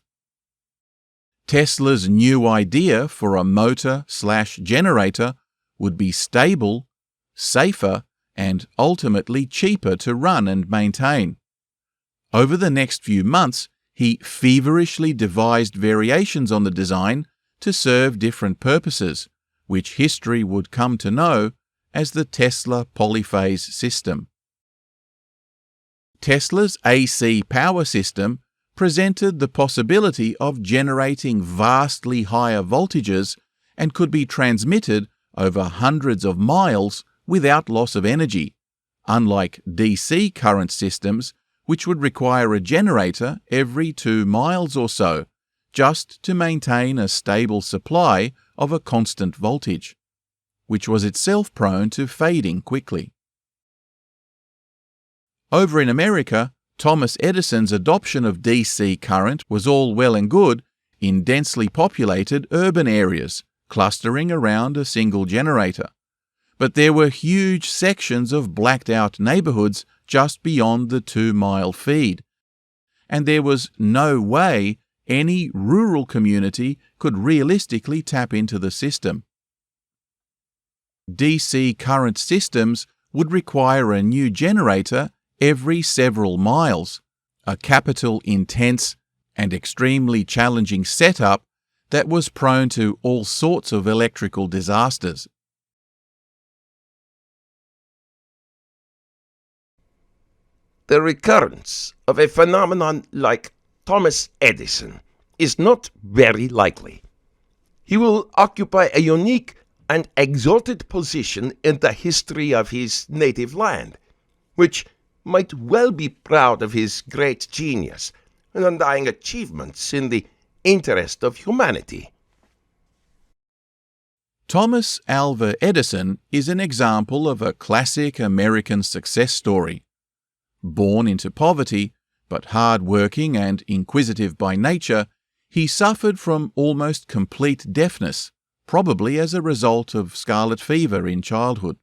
Tesla's new idea for a motor/generator would be stable, safer, and ultimately cheaper to run and maintain. Over the next few months, he feverishly devised variations on the design to serve different purposes, which history would come to know as the Tesla polyphase system. Tesla's AC power system presented the possibility of generating vastly higher voltages and could be transmitted over hundreds of miles without loss of energy, unlike DC current systems which would require a generator every 2 miles or so just to maintain a stable supply of a constant voltage, which was itself prone to fading quickly. Over in America, Thomas Edison's adoption of DC current was all well and good in densely populated urban areas, clustering around a single generator. But there were huge sections of blacked-out neighborhoods just beyond the 2-mile feed, and there was no way any rural community could realistically tap into the system. DC current systems would require a new generator every several miles, a capital-intense and extremely challenging setup that was prone to all sorts of electrical disasters. The recurrence of a phenomenon like Thomas Edison is not very likely. He will occupy a unique and exalted position in the history of his native land, which might well be proud of his great genius and undying achievements in the interest of humanity. Thomas Alva Edison is an example of a classic American success story. Born into poverty, but hard-working and inquisitive by nature, he suffered from almost complete deafness, probably as a result of scarlet fever in childhood.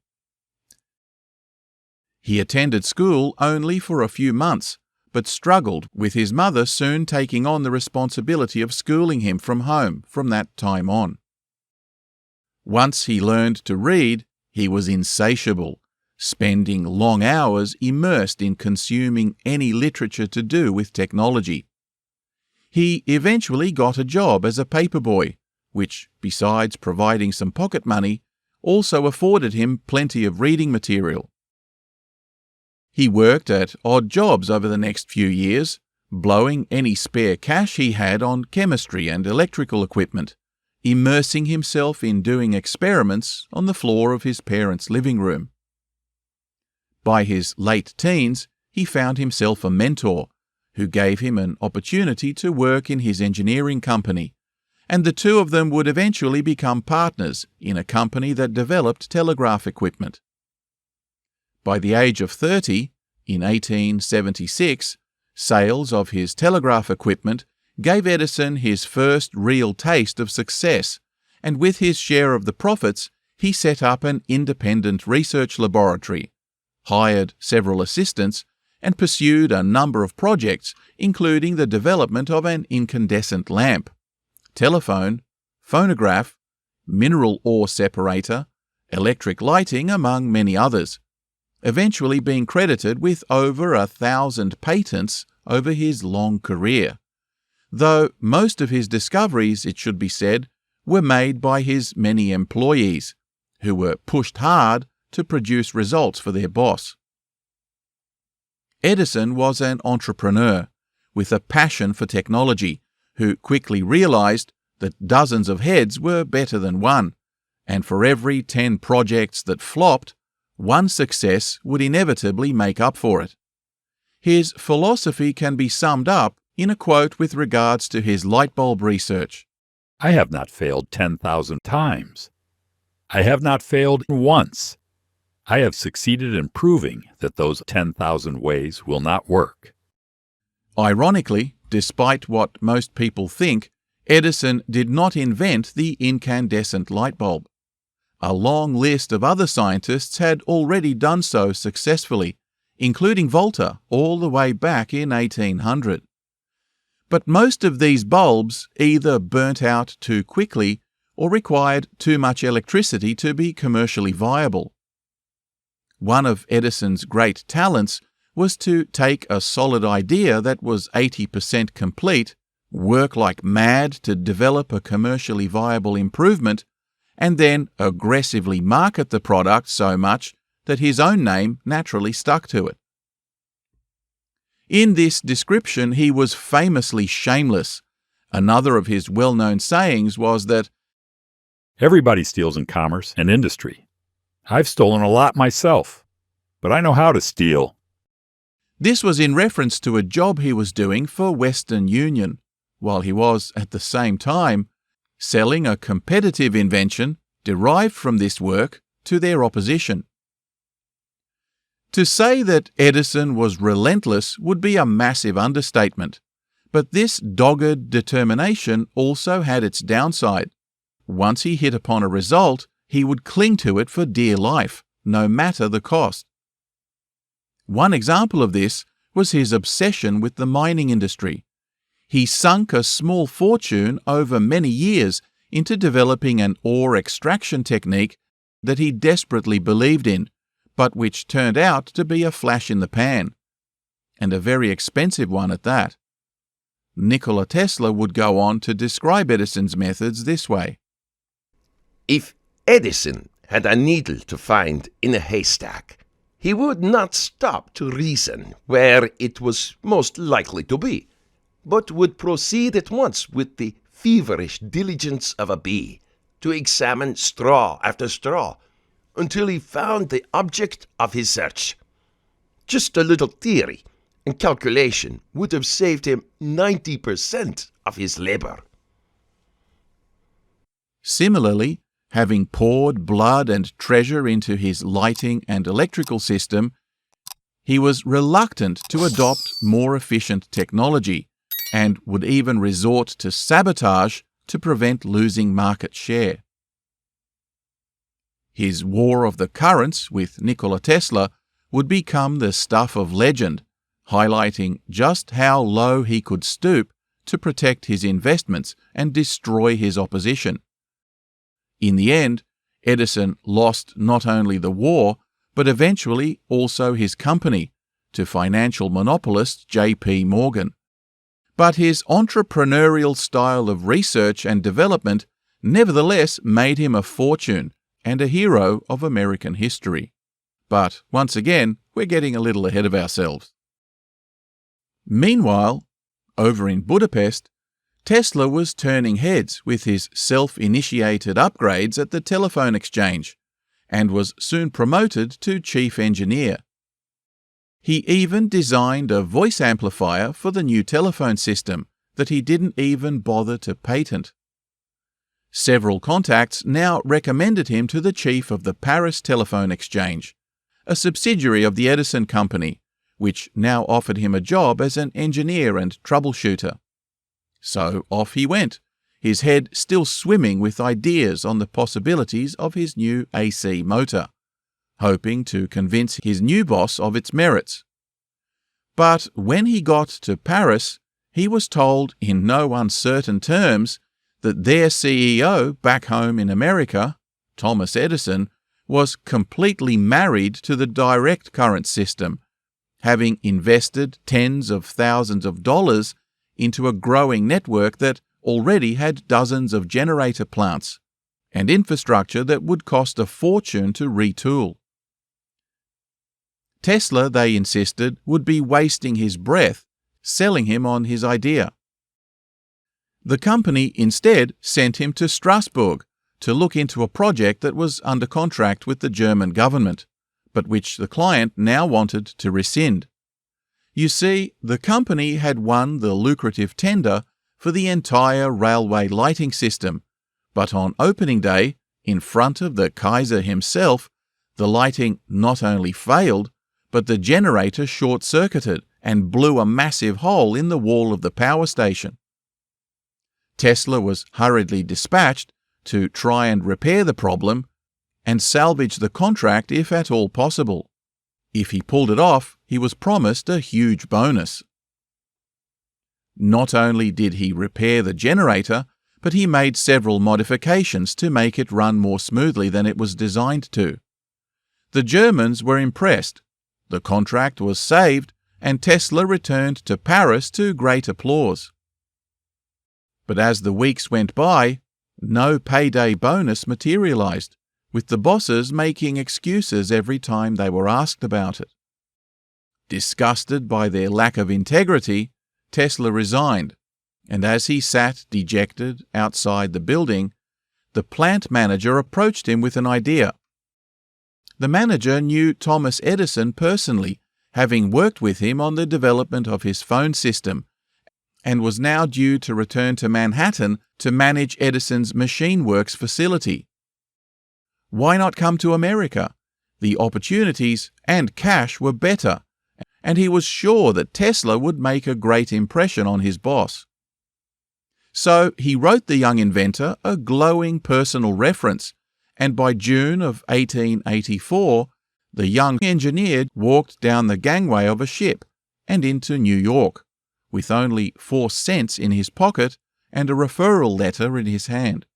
He attended school only for a few months, but struggled with his mother soon taking on the responsibility of schooling him from home from that time on. Once he learned to read, he was insatiable, spending long hours immersed in consuming any literature to do with technology. He eventually got a job as a paperboy, which, besides providing some pocket money, also afforded him plenty of reading material. He worked at odd jobs over the next few years, blowing any spare cash he had on chemistry and electrical equipment, immersing himself in doing experiments on the floor of his parents' living room. By his late teens, he found himself a mentor who gave him an opportunity to work in his engineering company, and the two of them would eventually become partners in a company that developed telegraph equipment. By the age of 30, in 1876, sales of his telegraph equipment gave Edison his first real taste of success, and with his share of the profits, he set up an independent research laboratory, hired several assistants, and pursued a number of projects, including the development of an incandescent lamp, telephone, phonograph, mineral ore separator, electric lighting, among many others, eventually being credited with over 1,000 patents over his long career, though most of his discoveries, it should be said, were made by his many employees, who were pushed hard to produce results for their boss. Edison was an entrepreneur with a passion for technology, who quickly realized that dozens of heads were better than one, and for every 10 projects that flopped, one success would inevitably make up for it. His philosophy can be summed up in a quote with regards to his light bulb research. I have not failed 10,000 times. I have not failed once. I have succeeded in proving that those 10,000 ways will not work. Ironically, despite what most people think, Edison did not invent the incandescent light bulb. A long list of other scientists had already done so successfully, including Volta all the way back in 1800. But most of these bulbs either burnt out too quickly or required too much electricity to be commercially viable. One of Edison's great talents was to take a solid idea that was 80% complete, work like mad to develop a commercially viable improvement, and then aggressively market the product so much that his own name naturally stuck to it. In this description, he was famously shameless. Another of his well-known sayings was that, "Everybody steals in commerce and industry. I've stolen a lot myself, but I know how to steal." This was in reference to a job he was doing for Western Union, while he was, at the same time, selling a competitive invention derived from this work to their opposition. To say that Edison was relentless would be a massive understatement, but this dogged determination also had its downside. Once he hit upon a result, he would cling to it for dear life, no matter the cost. One example of this was his obsession with the mining industry. He sunk a small fortune over many years into developing an ore extraction technique that he desperately believed in, but which turned out to be a flash in the pan, and a very expensive one at that. Nikola Tesla would go on to describe Edison's methods this way. If Edison had a needle to find in a haystack, he would not stop to reason where it was most likely to be, but would proceed at once with the feverish diligence of a bee to examine straw after straw until he found the object of his search. Just a little theory and calculation would have saved him 90% of his labor. Similarly, having poured blood and treasure into his lighting and electrical system, he was reluctant to adopt more efficient technology and would even resort to sabotage to prevent losing market share. His War of the Currents with Nikola Tesla would become the stuff of legend, highlighting just how low he could stoop to protect his investments and destroy his opposition. In the end, Edison lost not only the war, but eventually also his company to financial monopolist J.P. Morgan. But his entrepreneurial style of research and development nevertheless made him a fortune and a hero of American history. But once again, we're getting a little ahead of ourselves. Meanwhile, over in Budapest, Tesla was turning heads with his self-initiated upgrades at the telephone exchange and was soon promoted to chief engineer. He even designed a voice amplifier for the new telephone system that he didn't even bother to patent. Several contacts now recommended him to the chief of the Paris Telephone Exchange, a subsidiary of the Edison Company, which now offered him a job as an engineer and troubleshooter. So off he went, his head still swimming with ideas on the possibilities of his new AC motor, hoping to convince his new boss of its merits. But when he got to Paris, he was told in no uncertain terms that their CEO back home in America, Thomas Edison, was completely married to the direct current system, having invested tens of thousands of dollars into a growing network that already had dozens of generator plants and infrastructure that would cost a fortune to retool. Tesla, they insisted, would be wasting his breath selling him on his idea. The company instead sent him to Strasbourg to look into a project that was under contract with the German government, but which the client now wanted to rescind. You see, the company had won the lucrative tender for the entire railway lighting system, but on opening day, in front of the Kaiser himself, the lighting not only failed, but the generator short-circuited and blew a massive hole in the wall of the power station. Tesla was hurriedly dispatched to try and repair the problem and salvage the contract if at all possible. If he pulled it off, he was promised a huge bonus. Not only did he repair the generator, but he made several modifications to make it run more smoothly than it was designed to. The Germans were impressed, the contract was saved, and Tesla returned to Paris to great applause. But as the weeks went by, no payday bonus materialized, with the bosses making excuses every time they were asked about it. Disgusted by their lack of integrity, Tesla resigned, and as he sat dejected outside the building, the plant manager approached him with an idea. The manager knew Thomas Edison personally, having worked with him on the development of his phone system, and was now due to return to Manhattan to manage Edison's Machine Works facility. Why not come to America? The opportunities and cash were better, and he was sure that Tesla would make a great impression on his boss. So he wrote the young inventor a glowing personal reference, and by June of 1884, the young engineer walked down the gangway of a ship and into New York, with only 4 cents in his pocket and a referral letter in his hand.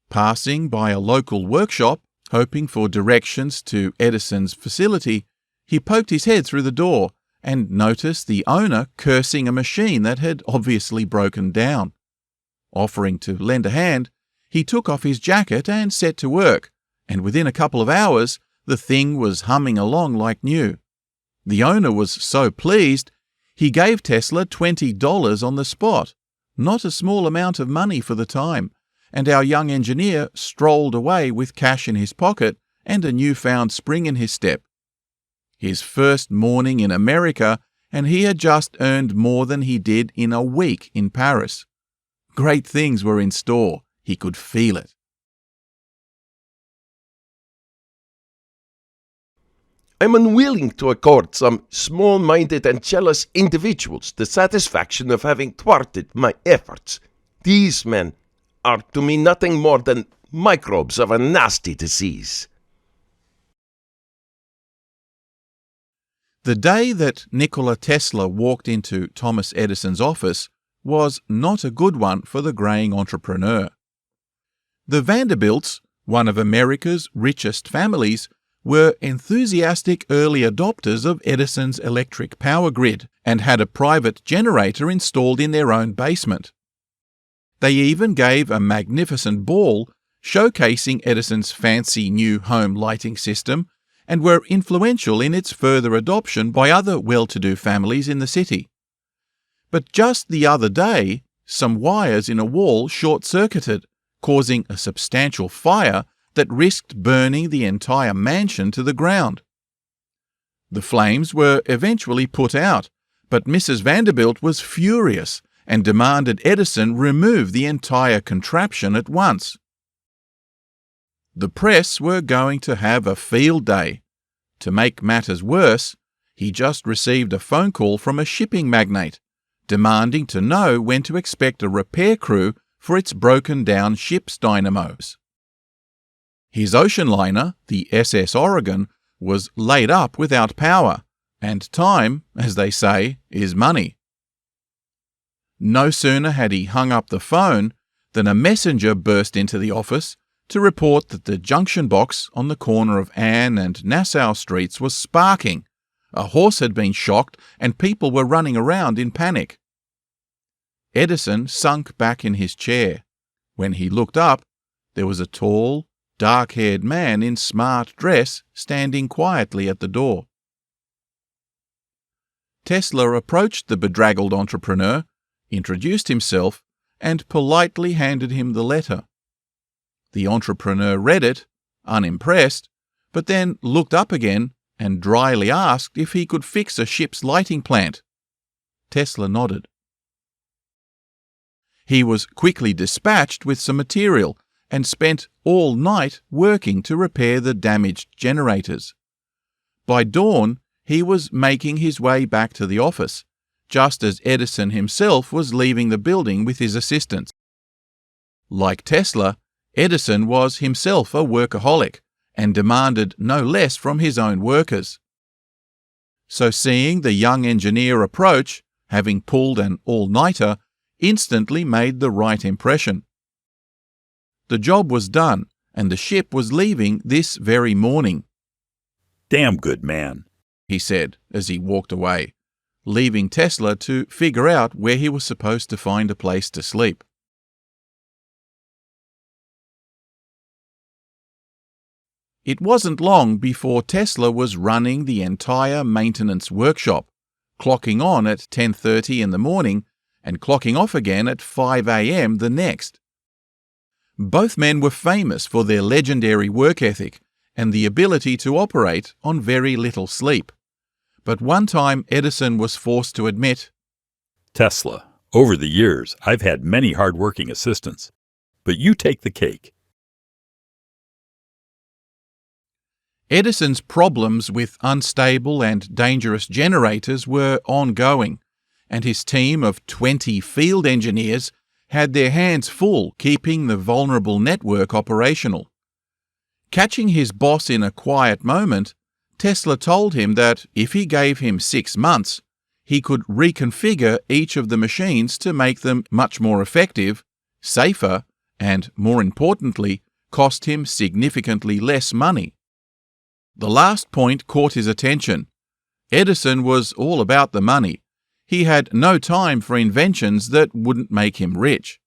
Passing by a local workshop, hoping for directions to Edison's facility, he poked his head through the door and noticed the owner cursing a machine that had obviously broken down. Offering to lend a hand, he took off his jacket and set to work, and within a couple of hours, the thing was humming along like new. The owner was so pleased, he gave Tesla $20 on the spot, not a small amount of money for the time, and our young engineer strolled away with cash in his pocket and a newfound spring in his step. His first morning in America, and he had just earned more than he did in a week in Paris. Great things were in store. He could feel it. I'm unwilling to accord some small-minded and jealous individuals the satisfaction of having thwarted my efforts. These men are to me nothing more than microbes of a nasty disease. The day that Nikola Tesla walked into Thomas Edison's office was not a good one for the greying entrepreneur. The Vanderbilts, one of America's richest families, were enthusiastic early adopters of Edison's electric power grid and had a private generator installed in their own basement. They even gave a magnificent ball showcasing Edison's fancy new home lighting system and were influential in its further adoption by other well-to-do families in the city. But just the other day, some wires in a wall short-circuited, causing a substantial fire that risked burning the entire mansion to the ground. The flames were eventually put out, but Mrs. Vanderbilt was furious and demanded Edison remove the entire contraption at once. The press were going to have a field day. To make matters worse, he just received a phone call from a shipping magnate, demanding to know when to expect a repair crew for its broken-down ship's dynamos. His ocean liner, the SS Oregon, was laid up without power, and time, as they say, is money. No sooner had he hung up the phone than a messenger burst into the office to report that the junction box on the corner of Ann and Nassau Streets was sparking. A horse had been shocked and people were running around in panic. Edison sunk back in his chair. When he looked up, there was a tall, dark-haired man in smart dress standing quietly at the door. Tesla approached the bedraggled entrepreneur, introduced himself, and politely handed him the letter. The entrepreneur read it, unimpressed, but then looked up again and dryly asked if he could fix a ship's lighting plant. Tesla nodded. He was quickly dispatched with some material and spent all night working to repair the damaged generators. By dawn, he was making his way back to the office, just as Edison himself was leaving the building with his assistants. Like Tesla, Edison was himself a workaholic and demanded no less from his own workers. So seeing the young engineer approach, having pulled an all-nighter, instantly made the right impression. The job was done, and the ship was leaving this very morning. "Damn good man," he said as he walked away, leaving Tesla to figure out where he was supposed to find a place to sleep. It wasn't long before Tesla was running the entire maintenance workshop, clocking on at 10:30 in the morning and clocking off again at 5 a.m. the next. Both men were famous for their legendary work ethic and the ability to operate on very little sleep. But one time Edison was forced to admit, "Tesla, over the years, I've had many hard-working assistants, but you take the cake." Edison's problems with unstable and dangerous generators were ongoing, and his team of 20 field engineers had their hands full keeping the vulnerable network operational. Catching his boss in a quiet moment, Tesla told him that if he gave him 6 months, he could reconfigure each of the machines to make them much more effective, safer, and, more importantly, cost him significantly less money. The last point caught his attention. Edison was all about the money. He had no time for inventions that wouldn't make him rich.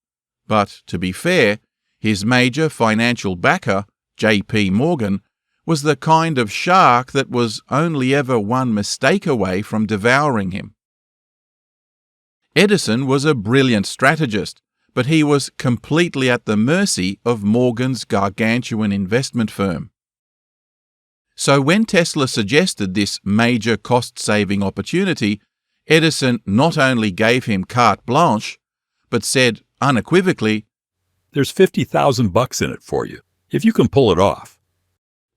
But, to be fair, his major financial backer, J.P. Morgan, was the kind of shark that was only ever one mistake away from devouring him. Edison was a brilliant strategist, but he was completely at the mercy of Morgan's gargantuan investment firm. So when Tesla suggested this major cost-saving opportunity, Edison not only gave him carte blanche, but said unequivocally, "There's $50,000 in it for you, if you can pull it off."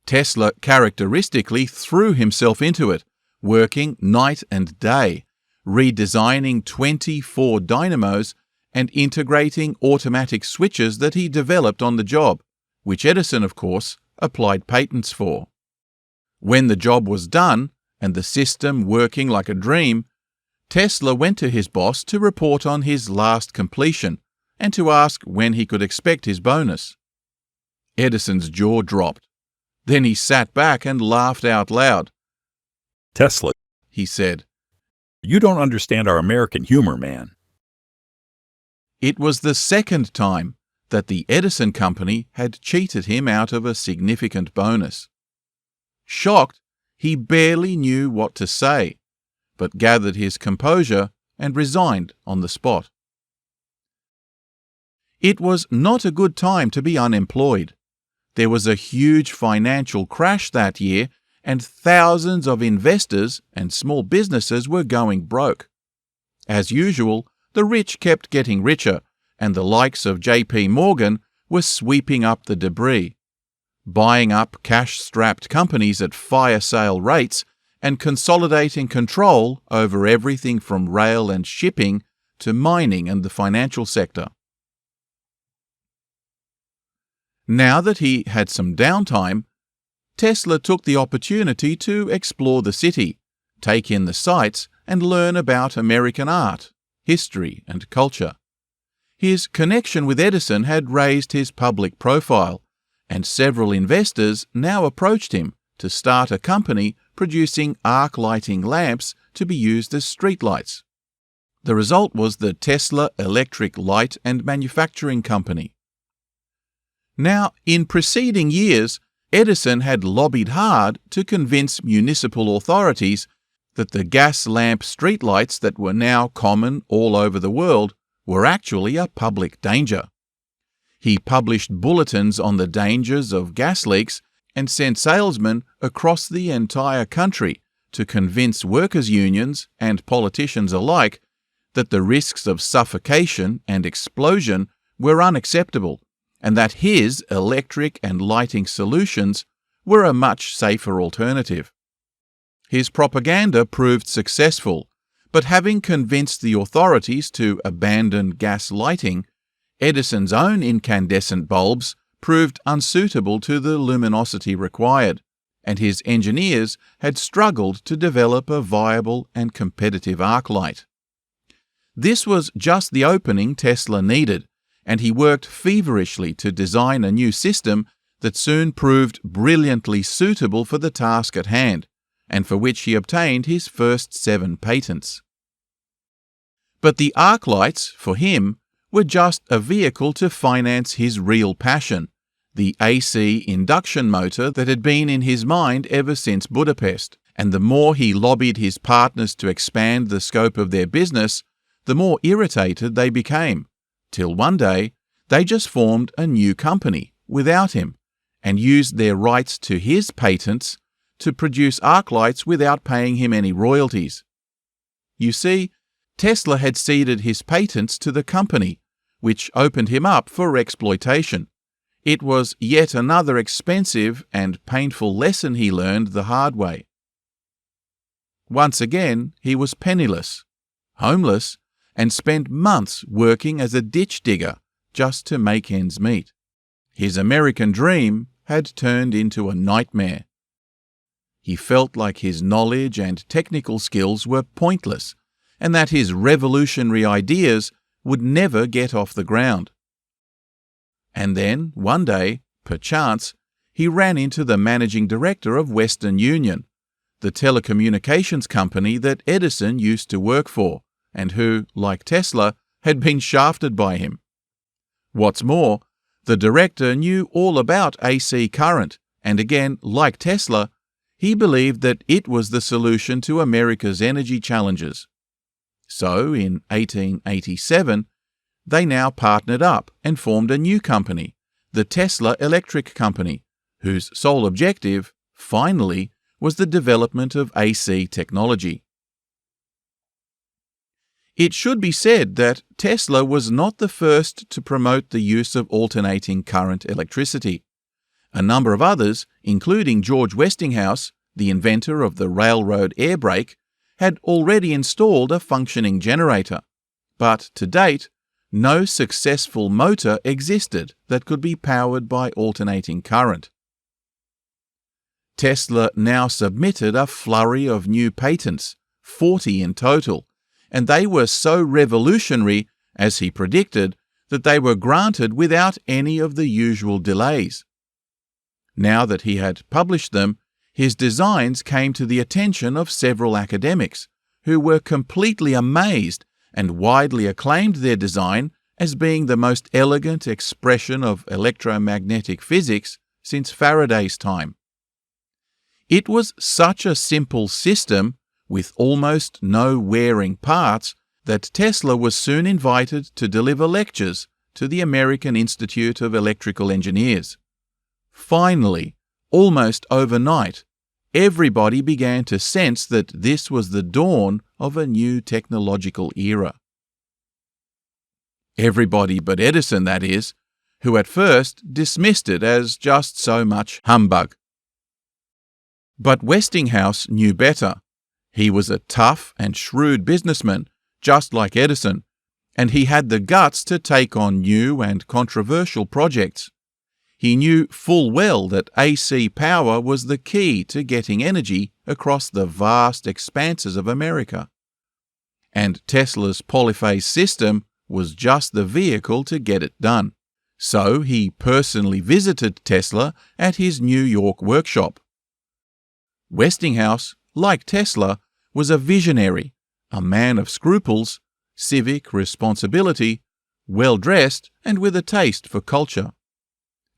Tesla characteristically threw himself into it, working night and day, redesigning 24 dynamos and integrating automatic switches that he developed on the job, which Edison, of course, applied patents for. When the job was done and the system working like a dream, Tesla went to his boss to report on his last completion and to ask when he could expect his bonus. Edison's jaw dropped. Then he sat back and laughed out loud. "Tesla," he said. "You don't understand our American humor, man." It was the second time that the Edison company had cheated him out of a significant bonus. Shocked, he barely knew what to say, but gathered his composure and resigned on the spot. It was not a good time to be unemployed. There was a huge financial crash that year, and thousands of investors and small businesses were going broke. As usual, the rich kept getting richer, and the likes of J.P. Morgan were sweeping up the debris, buying up cash-strapped companies at fire-sale rates and consolidating control over everything from rail and shipping to mining and the financial sector. Now that he had some downtime, Tesla took the opportunity to explore the city, take in the sights, and learn about American art, history, and culture. His connection with Edison had raised his public profile, and several investors now approached him to start a company producing arc lighting lamps to be used as streetlights. The result was the Tesla Electric Light and Manufacturing Company. Now, in preceding years, Edison had lobbied hard to convince municipal authorities that the gas lamp streetlights that were now common all over the world were actually a public danger. He published bulletins on the dangers of gas leaks and sent salesmen across the entire country to convince workers' unions and politicians alike that the risks of suffocation and explosion were unacceptable, and that his electric and lighting solutions were a much safer alternative. His propaganda proved successful, but having convinced the authorities to abandon gas lighting, Edison's own incandescent bulbs proved unsuitable to the luminosity required, and his engineers had struggled to develop a viable and competitive arc light. This was just the opening Tesla needed, and he worked feverishly to design a new system that soon proved brilliantly suitable for the task at hand, and for which he obtained his first 7 patents. But the arc lights, for him, were just a vehicle to finance his real passion, the AC induction motor that had been in his mind ever since Budapest, and the more he lobbied his partners to expand the scope of their business, the more irritated they became, till one day they just formed a new company without him and used their rights to his patents to produce arc lights without paying him any royalties. You see, Tesla had ceded his patents to the company, which opened him up for exploitation. It was yet another expensive and painful lesson he learned the hard way. Once again, he was penniless, homeless, and spent months working as a ditch digger just to make ends meet. His American dream had turned into a nightmare. He felt like his knowledge and technical skills were pointless, and that his revolutionary ideas would never get off the ground. And then, one day, perchance, he ran into the managing director of Western Union, the telecommunications company that Edison used to work for, and who, like Tesla, had been shafted by him. What's more, the director knew all about AC current, and again, like Tesla, he believed that it was the solution to America's energy challenges. So, in 1887, they now partnered up and formed a new company, the Tesla Electric Company, whose sole objective, finally, was the development of AC technology. It should be said that Tesla was not the first to promote the use of alternating current electricity. A number of others, including George Westinghouse, the inventor of the railroad air brake, had already installed a functioning generator. But to date, no successful motor existed that could be powered by alternating current. Tesla now submitted a flurry of new patents, 40 in total, and they were so revolutionary, as he predicted, that they were granted without any of the usual delays. Now that he had published them, his designs came to the attention of several academics, who were completely amazed and widely acclaimed their design as being the most elegant expression of electromagnetic physics since Faraday's time. It was such a simple system, with almost no wearing parts, that Tesla was soon invited to deliver lectures to the American Institute of Electrical Engineers. Finally, almost overnight, everybody began to sense that this was the dawn of a new technological era. Everybody but Edison, that is, who at first dismissed it as just so much humbug. But Westinghouse knew better. He was a tough and shrewd businessman, just like Edison, and he had the guts to take on new and controversial projects. He knew full well that AC power was the key to getting energy across the vast expanses of America. And Tesla's polyphase system was just the vehicle to get it done. So he personally visited Tesla at his New York workshop. Westinghouse, like Tesla, was a visionary, a man of scruples, civic responsibility, well-dressed and with a taste for culture.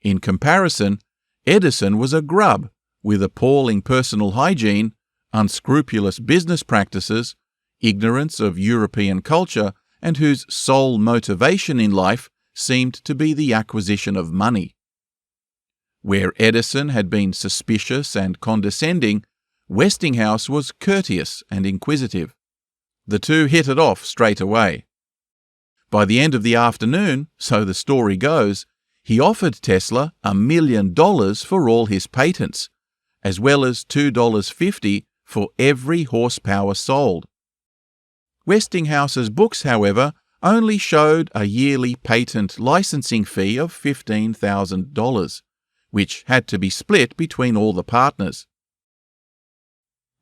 In comparison, Edison was a grub with appalling personal hygiene, unscrupulous business practices, ignorance of European culture, and whose sole motivation in life seemed to be the acquisition of money. Where Edison had been suspicious and condescending, Westinghouse was courteous and inquisitive. The two hit it off straight away. By the end of the afternoon, so the story goes, he offered Tesla $1 million for all his patents, as well as $2.50 for every horsepower sold. Westinghouse's books, however, only showed a yearly patent licensing fee of $15,000, which had to be split between all the partners.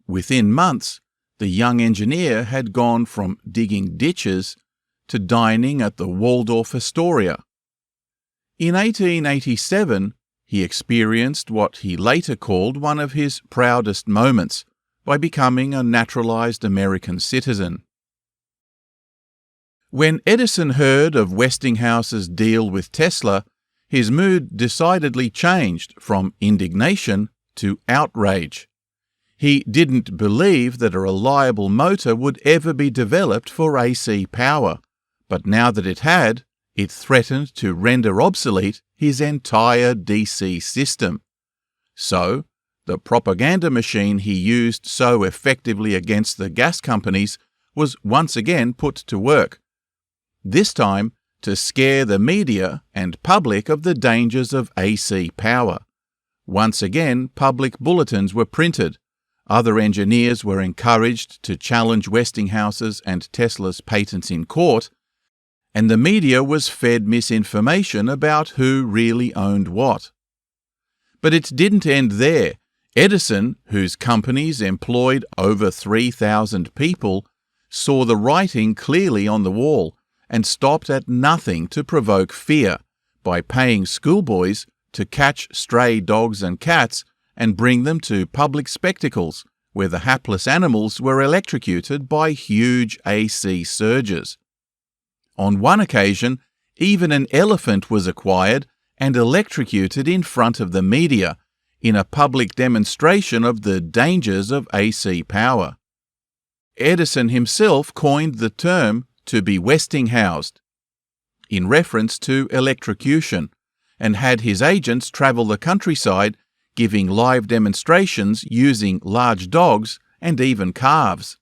Within months, the young engineer had gone from digging ditches to dining at the Waldorf Astoria. In 1887, he experienced what he later called one of his proudest moments by becoming a naturalized American citizen. When Edison heard of Westinghouse's deal with Tesla, his mood decidedly changed from indignation to outrage. He didn't believe that a reliable motor would ever be developed for AC power, but now that it had, it threatened to render obsolete his entire DC system. So, the propaganda machine he used so effectively against the gas companies was once again put to work, this time to scare the media and public of the dangers of AC power. Once again, public bulletins were printed. Other engineers were encouraged to challenge Westinghouse's and Tesla's patents in court, and the media was fed misinformation about who really owned what. But it didn't end there. Edison, whose companies employed over 3,000 people, saw the writing clearly on the wall and stopped at nothing to provoke fear by paying schoolboys to catch stray dogs and cats and bring them to public spectacles where the hapless animals were electrocuted by huge AC surges. On one occasion, even an elephant was acquired and electrocuted in front of the media in a public demonstration of the dangers of AC power. Edison himself coined the term to be Westinghoused, in reference to electrocution, and had his agents travel the countryside giving live demonstrations using large dogs and even calves.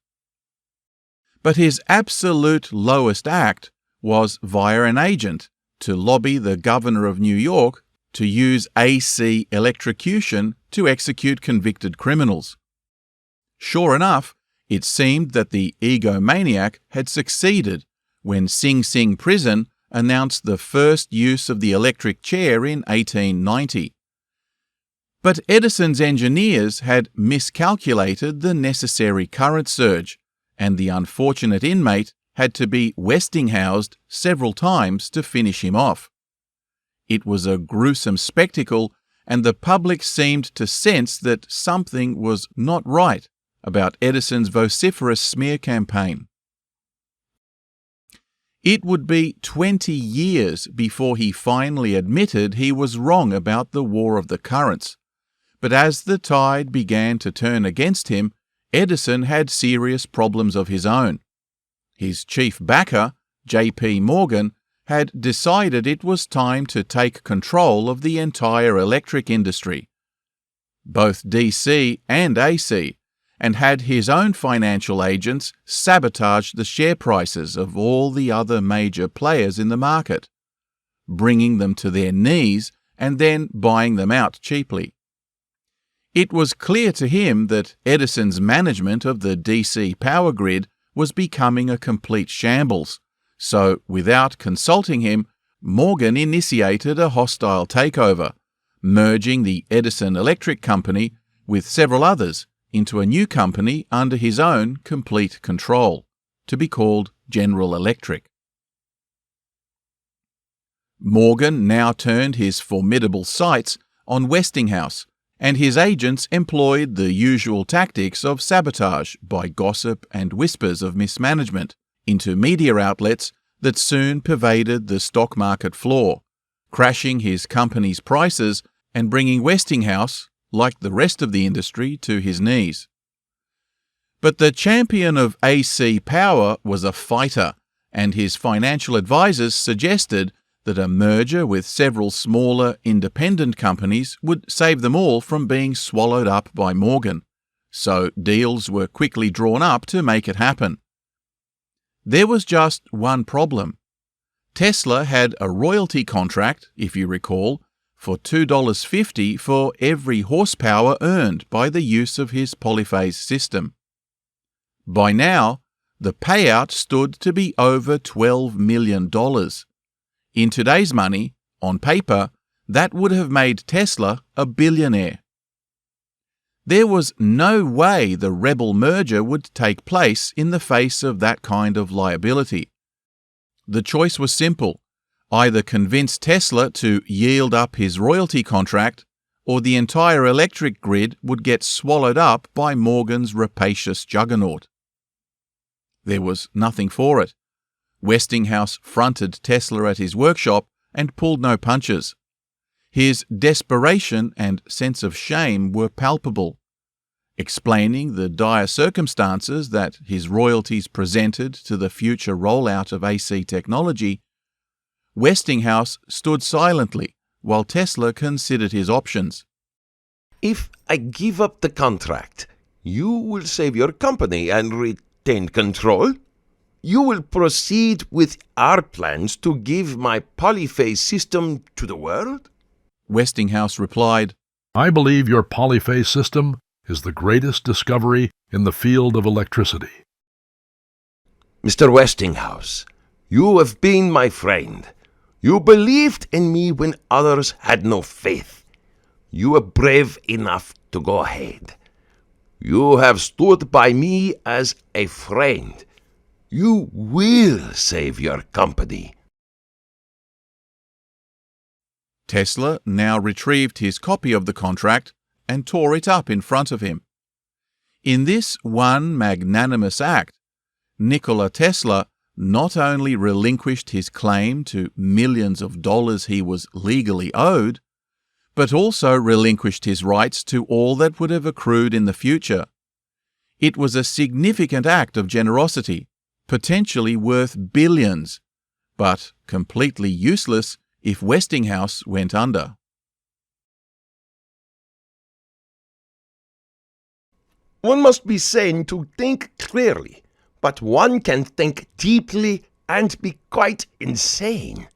But his absolute lowest act was via an agent to lobby the governor of New York to use AC electrocution to execute convicted criminals. Sure enough, it seemed that the egomaniac had succeeded when Sing Sing Prison announced the first use of the electric chair in 1890. But Edison's engineers had miscalculated the necessary current surge, and the unfortunate inmate had to be Westinghoused several times to finish him off. It was a gruesome spectacle, and the public seemed to sense that something was not right about Edison's vociferous smear campaign. It would be 20 years before he finally admitted he was wrong about the War of the Currents. But as the tide began to turn against him, Edison had serious problems of his own. His chief backer, J.P. Morgan, had decided it was time to take control of the entire electric industry, both DC and AC, and had his own financial agents sabotage the share prices of all the other major players in the market, bringing them to their knees and then buying them out cheaply. It was clear to him that Edison's management of the DC power grid was becoming a complete shambles, so without consulting him, Morgan initiated a hostile takeover, merging the Edison Electric Company with several others into a new company under his own complete control, to be called General Electric. Morgan now turned his formidable sights on Westinghouse, and his agents employed the usual tactics of sabotage by gossip and whispers of mismanagement into media outlets that soon pervaded the stock market floor, crashing his company's prices and bringing Westinghouse, like the rest of the industry, to his knees. But the champion of AC power was a fighter, and his financial advisors suggested that a merger with several smaller independent companies would save them all from being swallowed up by Morgan, so deals were quickly drawn up to make it happen. There was just one problem. Tesla had a royalty contract, if you recall, for $2.50 for every horsepower earned by the use of his polyphase system. By now, the payout stood to be over $12 million. In today's money, on paper, that would have made Tesla a billionaire. There was no way the rebel merger would take place in the face of that kind of liability. The choice was simple: either convince Tesla to yield up his royalty contract, or the entire electric grid would get swallowed up by Morgan's rapacious juggernaut. There was nothing for it. Westinghouse fronted Tesla at his workshop and pulled no punches. His desperation and sense of shame were palpable. Explaining the dire circumstances that his royalties presented to the future rollout of AC technology, Westinghouse stood silently while Tesla considered his options. If I give up the contract, you will save your company and retain control. You will proceed with our plans to give my polyphase system to the world? Westinghouse replied, I believe your polyphase system is the greatest discovery in the field of electricity. Mr. Westinghouse, you have been my friend. You believed in me when others had no faith. You were brave enough to go ahead. You have stood by me as a friend. You will save your company. Tesla now retrieved his copy of the contract and tore it up in front of him. In this one magnanimous act, Nikola Tesla not only relinquished his claim to millions of dollars he was legally owed, but also relinquished his rights to all that would have accrued in the future. It was a significant act of generosity, potentially worth billions, but completely useless if Westinghouse went under. One must be sane to think clearly, but one can think deeply and be quite insane.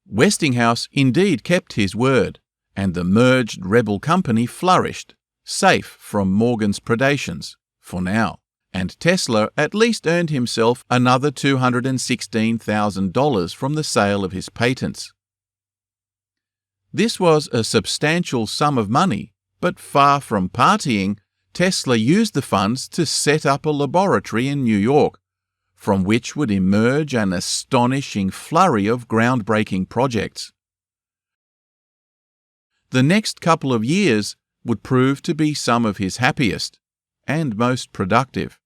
Westinghouse indeed kept his word, and the merged rebel company flourished, safe from Morgan's predations, for now, and Tesla at least earned himself another $216,000 from the sale of his patents. This was a substantial sum of money, but far from partying, Tesla used the funds to set up a laboratory in New York, from which would emerge an astonishing flurry of groundbreaking projects. The next couple of years would prove to be some of his happiest and most productive.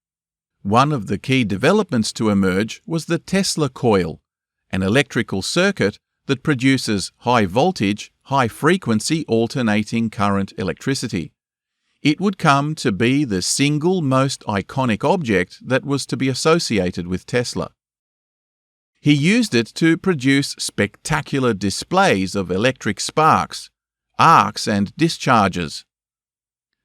One of the key developments to emerge was the Tesla coil, an electrical circuit that produces high voltage, high frequency alternating current electricity. It would come to be the single most iconic object that was to be associated with Tesla. He used it to produce spectacular displays of electric sparks, arcs and discharges,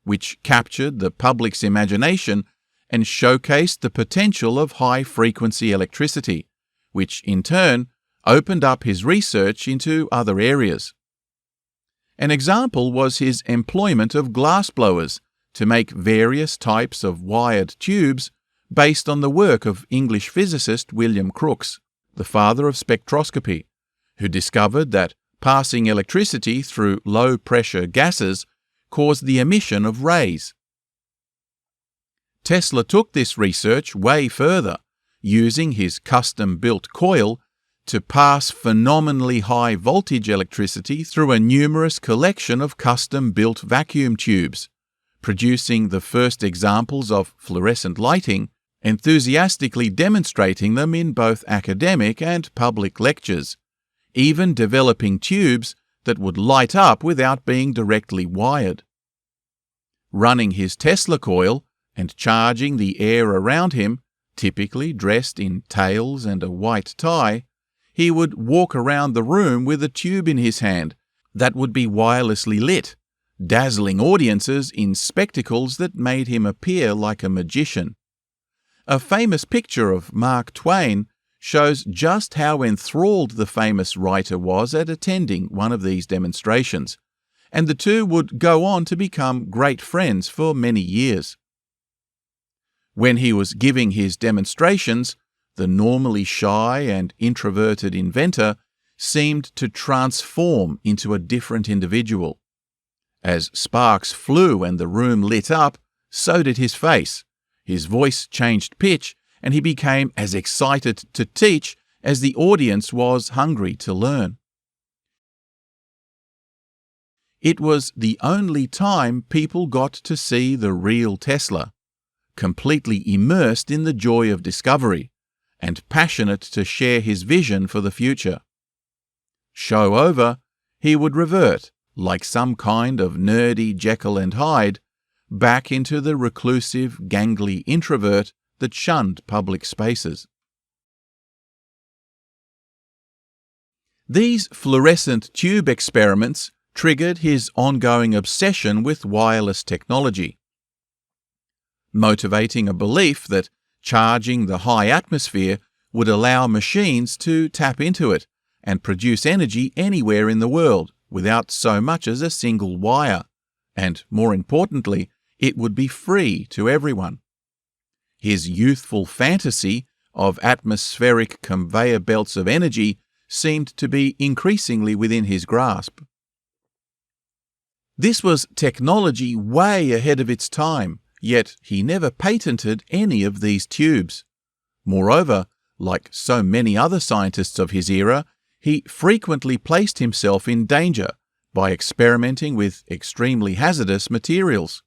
which captured the public's imagination and showcased the potential of high-frequency electricity, which in turn opened up his research into other areas. An example was his employment of glassblowers to make various types of wired tubes based on the work of English physicist William Crookes, the father of spectroscopy, who discovered that passing electricity through low-pressure gases caused the emission of rays. Tesla took this research way further, using his custom-built coil to pass phenomenally high voltage electricity through a numerous collection of custom-built vacuum tubes, producing the first examples of fluorescent lighting, enthusiastically demonstrating them in both academic and public lectures, even developing tubes that would light up without being directly wired. Running his Tesla coil and charging the air around him, typically dressed in tails and a white tie, he would walk around the room with a tube in his hand that would be wirelessly lit, dazzling audiences in spectacles that made him appear like a magician. A famous picture of Mark Twain shows just how enthralled the famous writer was at attending one of these demonstrations, and the two would go on to become great friends for many years. When he was giving his demonstrations, the normally shy and introverted inventor seemed to transform into a different individual. As sparks flew and the room lit up, so did his face. His voice changed pitch, and he became as excited to teach as the audience was hungry to learn. It was the only time people got to see the real Tesla, completely immersed in the joy of discovery, and passionate to share his vision for the future. Show over, he would revert, like some kind of nerdy Jekyll and Hyde, back into the reclusive, gangly introvert that shunned public spaces. These fluorescent tube experiments triggered his ongoing obsession with wireless technology, motivating a belief that charging the high atmosphere would allow machines to tap into it and produce energy anywhere in the world without so much as a single wire, and, more importantly, it would be free to everyone. His youthful fantasy of atmospheric conveyor belts of energy seemed to be increasingly within his grasp. This was technology way ahead of its time, yet he never patented any of these tubes. Moreover, like so many other scientists of his era, he frequently placed himself in danger by experimenting with extremely hazardous materials.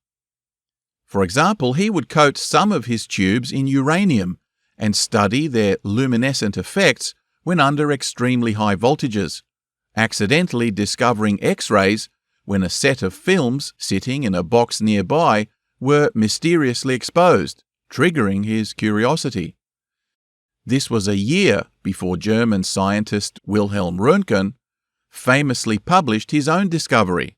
For example, he would coat some of his tubes in uranium and study their luminescent effects when under extremely high voltages, accidentally discovering X-rays when a set of films sitting in a box nearby were mysteriously exposed, triggering his curiosity. This was a year before German scientist Wilhelm Röntgen famously published his own discovery.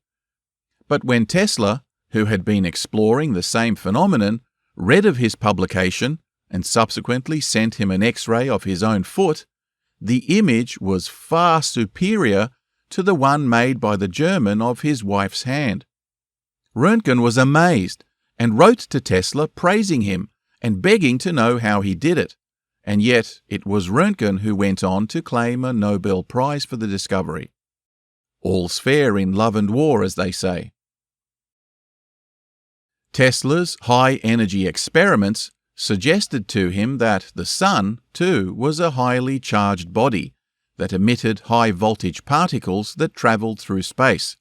But when Tesla, who had been exploring the same phenomenon, read of his publication and subsequently sent him an X-ray of his own foot, the image was far superior to the one made by the German of his wife's hand. Röntgen was amazed and wrote to Tesla praising him and begging to know how he did it. And yet it was Röntgen who went on to claim a Nobel Prize for the discovery. All's fair in love and war, as they say. Tesla's high-energy experiments suggested to him that the Sun, too, was a highly charged body that emitted high-voltage particles that travelled through space,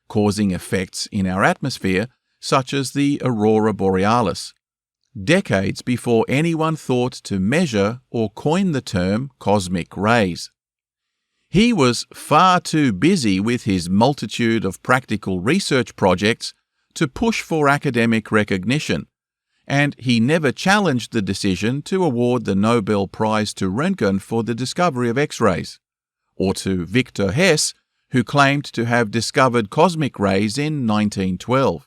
causing effects in our atmosphere such as the aurora borealis, decades before anyone thought to measure or coin the term cosmic rays. He was far too busy with his multitude of practical research projects to push for academic recognition, and he never challenged the decision to award the Nobel Prize to Röntgen for the discovery of X-rays, or to Victor Hess, who claimed to have discovered cosmic rays in 1912.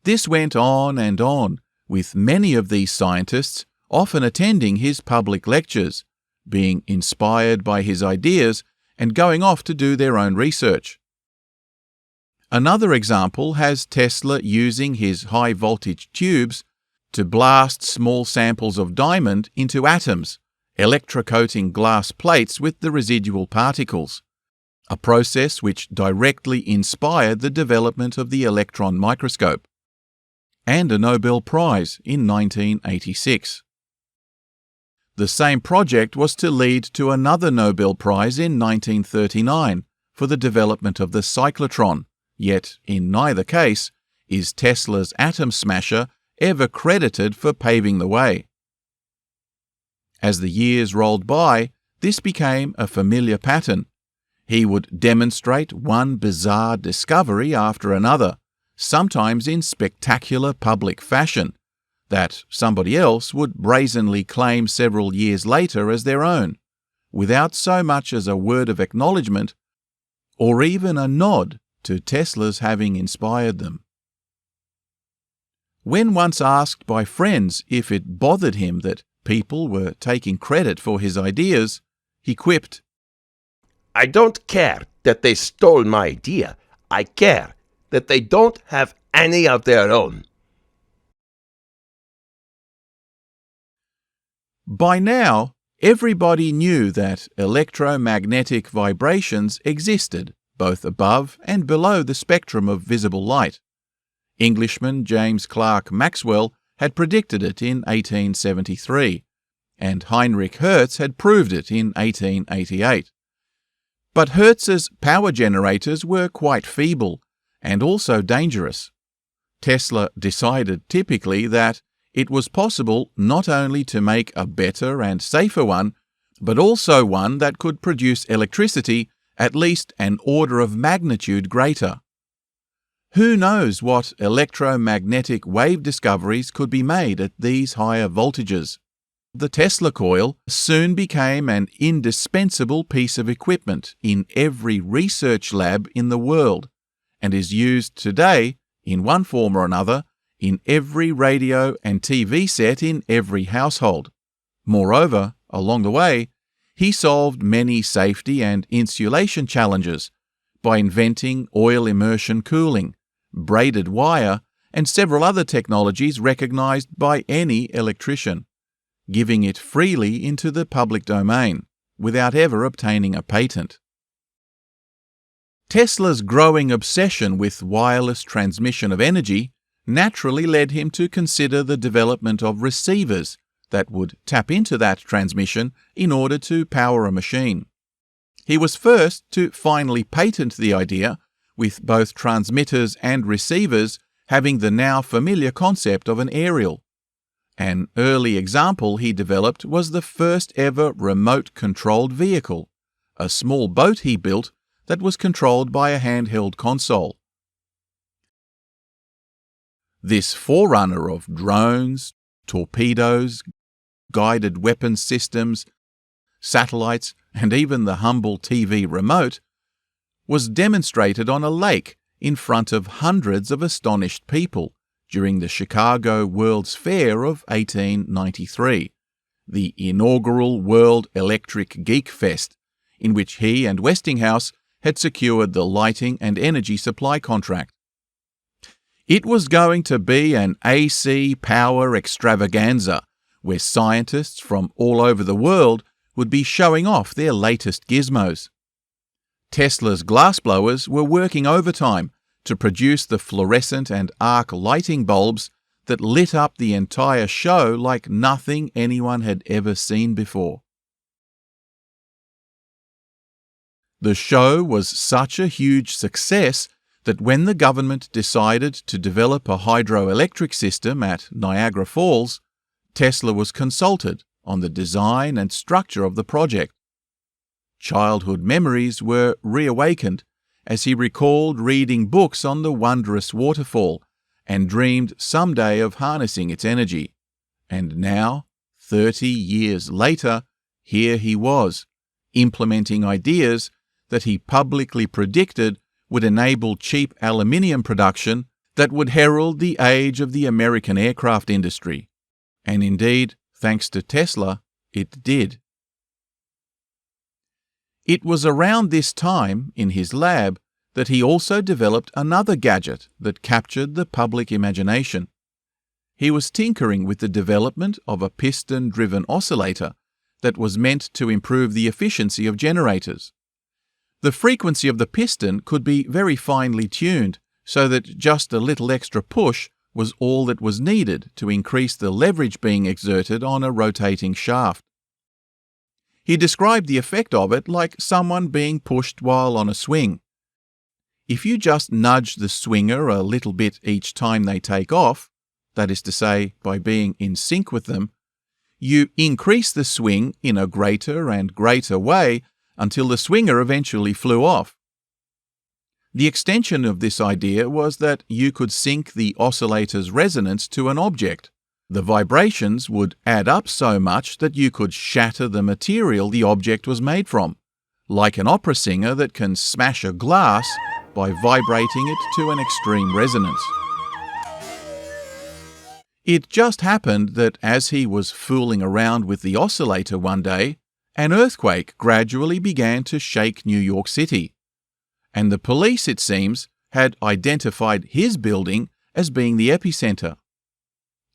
This went on, with many of these scientists often attending his public lectures, being inspired by his ideas and going off to do their own research. Another example has Tesla using his high-voltage tubes to blast small samples of diamond into atoms, electrocoating glass plates with the residual particles, a process which directly inspired the development of the electron microscope, and a Nobel Prize in 1986. The same project was to lead to another Nobel Prize in 1939 for the development of the cyclotron, yet in neither case is Tesla's atom smasher ever credited for paving the way. As the years rolled by, this became a familiar pattern. He would demonstrate one bizarre discovery after another, sometimes in spectacular public fashion, that somebody else would brazenly claim several years later as their own, without so much as a word of acknowledgement or even a nod to Tesla's having inspired them. When once asked by friends if it bothered him that people were taking credit for his ideas, he quipped, "I don't care that they stole my idea. I care that they don't have any of their own." By now, everybody knew that electromagnetic vibrations existed both above and below the spectrum of visible light. Englishman James Clerk Maxwell had predicted it in 1873, and Heinrich Hertz had proved it in 1888. But Hertz's power generators were quite feeble and also dangerous. Tesla decided typically that it was possible not only to make a better and safer one, but also one that could produce electricity at least an order of magnitude greater. Who knows what electromagnetic wave discoveries could be made at these higher voltages? The Tesla coil soon became an indispensable piece of equipment in every research lab in the world, and is used today, in one form or another, in every radio and TV set in every household. Moreover, along the way, he solved many safety and insulation challenges by inventing oil immersion cooling, braided wire, and several other technologies recognized by any electrician, giving it freely into the public domain without ever obtaining a patent. Tesla's growing obsession with wireless transmission of energy naturally led him to consider the development of receivers that would tap into that transmission in order to power a machine. He was first to finally patent the idea, with both transmitters and receivers having the now familiar concept of an aerial. An early example he developed was the first ever remote-controlled vehicle, a small boat he built that was controlled by a handheld console. This forerunner of drones, torpedoes, guided weapons systems, satellites, and even the humble TV remote, was demonstrated on a lake in front of hundreds of astonished people during the Chicago World's Fair of 1893, the inaugural World Electric Geek Fest, in which he and Westinghouse had secured the lighting and energy supply contract. It was going to be an AC power extravaganza, where scientists from all over the world would be showing off their latest gizmos. Tesla's glassblowers were working overtime to produce the fluorescent and arc lighting bulbs that lit up the entire show like nothing anyone had ever seen before. The show was such a huge success that when the government decided to develop a hydroelectric system at Niagara Falls, Tesla was consulted on the design and structure of the project. Childhood memories were reawakened as he recalled reading books on the wondrous waterfall and dreamed someday of harnessing its energy. And now, 30 years later, here he was, implementing ideas that he publicly predicted would enable cheap aluminium production that would herald the age of the American aircraft industry. And indeed, thanks to Tesla, it did. It was around this time, in his lab, that he also developed another gadget that captured the public imagination. He was tinkering with the development of a piston-driven oscillator that was meant to improve the efficiency of generators. The frequency of the piston could be very finely tuned so that just a little extra push was all that was needed to increase the leverage being exerted on a rotating shaft. He described the effect of it like someone being pushed while on a swing. If you just nudge the swinger a little bit each time they take off, that is to say, by being in sync with them, you increase the swing in a greater and greater way until the swinger eventually flew off. The extension of this idea was that you could sync the oscillator's resonance to an object. The vibrations would add up so much that you could shatter the material the object was made from, like an opera singer that can smash a glass by vibrating it to an extreme resonance. It just happened that as he was fooling around with the oscillator one day, an earthquake gradually began to shake New York City. And the police, it seems, had identified his building as being the epicenter.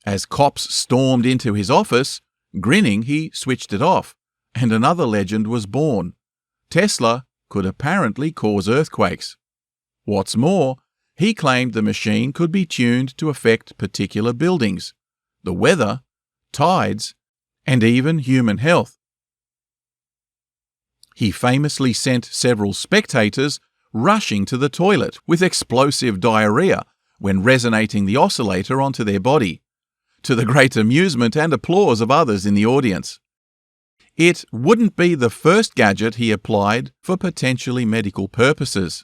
As cops stormed into his office, grinning, he switched it off, and another legend was born. Tesla could apparently cause earthquakes. What's more, he claimed the machine could be tuned to affect particular buildings, the weather, tides, and even human health. He famously sent several spectators rushing to the toilet with explosive diarrhea when resonating the oscillator onto their body, to the great amusement and applause of others in the audience. It wouldn't be the first gadget he applied for potentially medical purposes.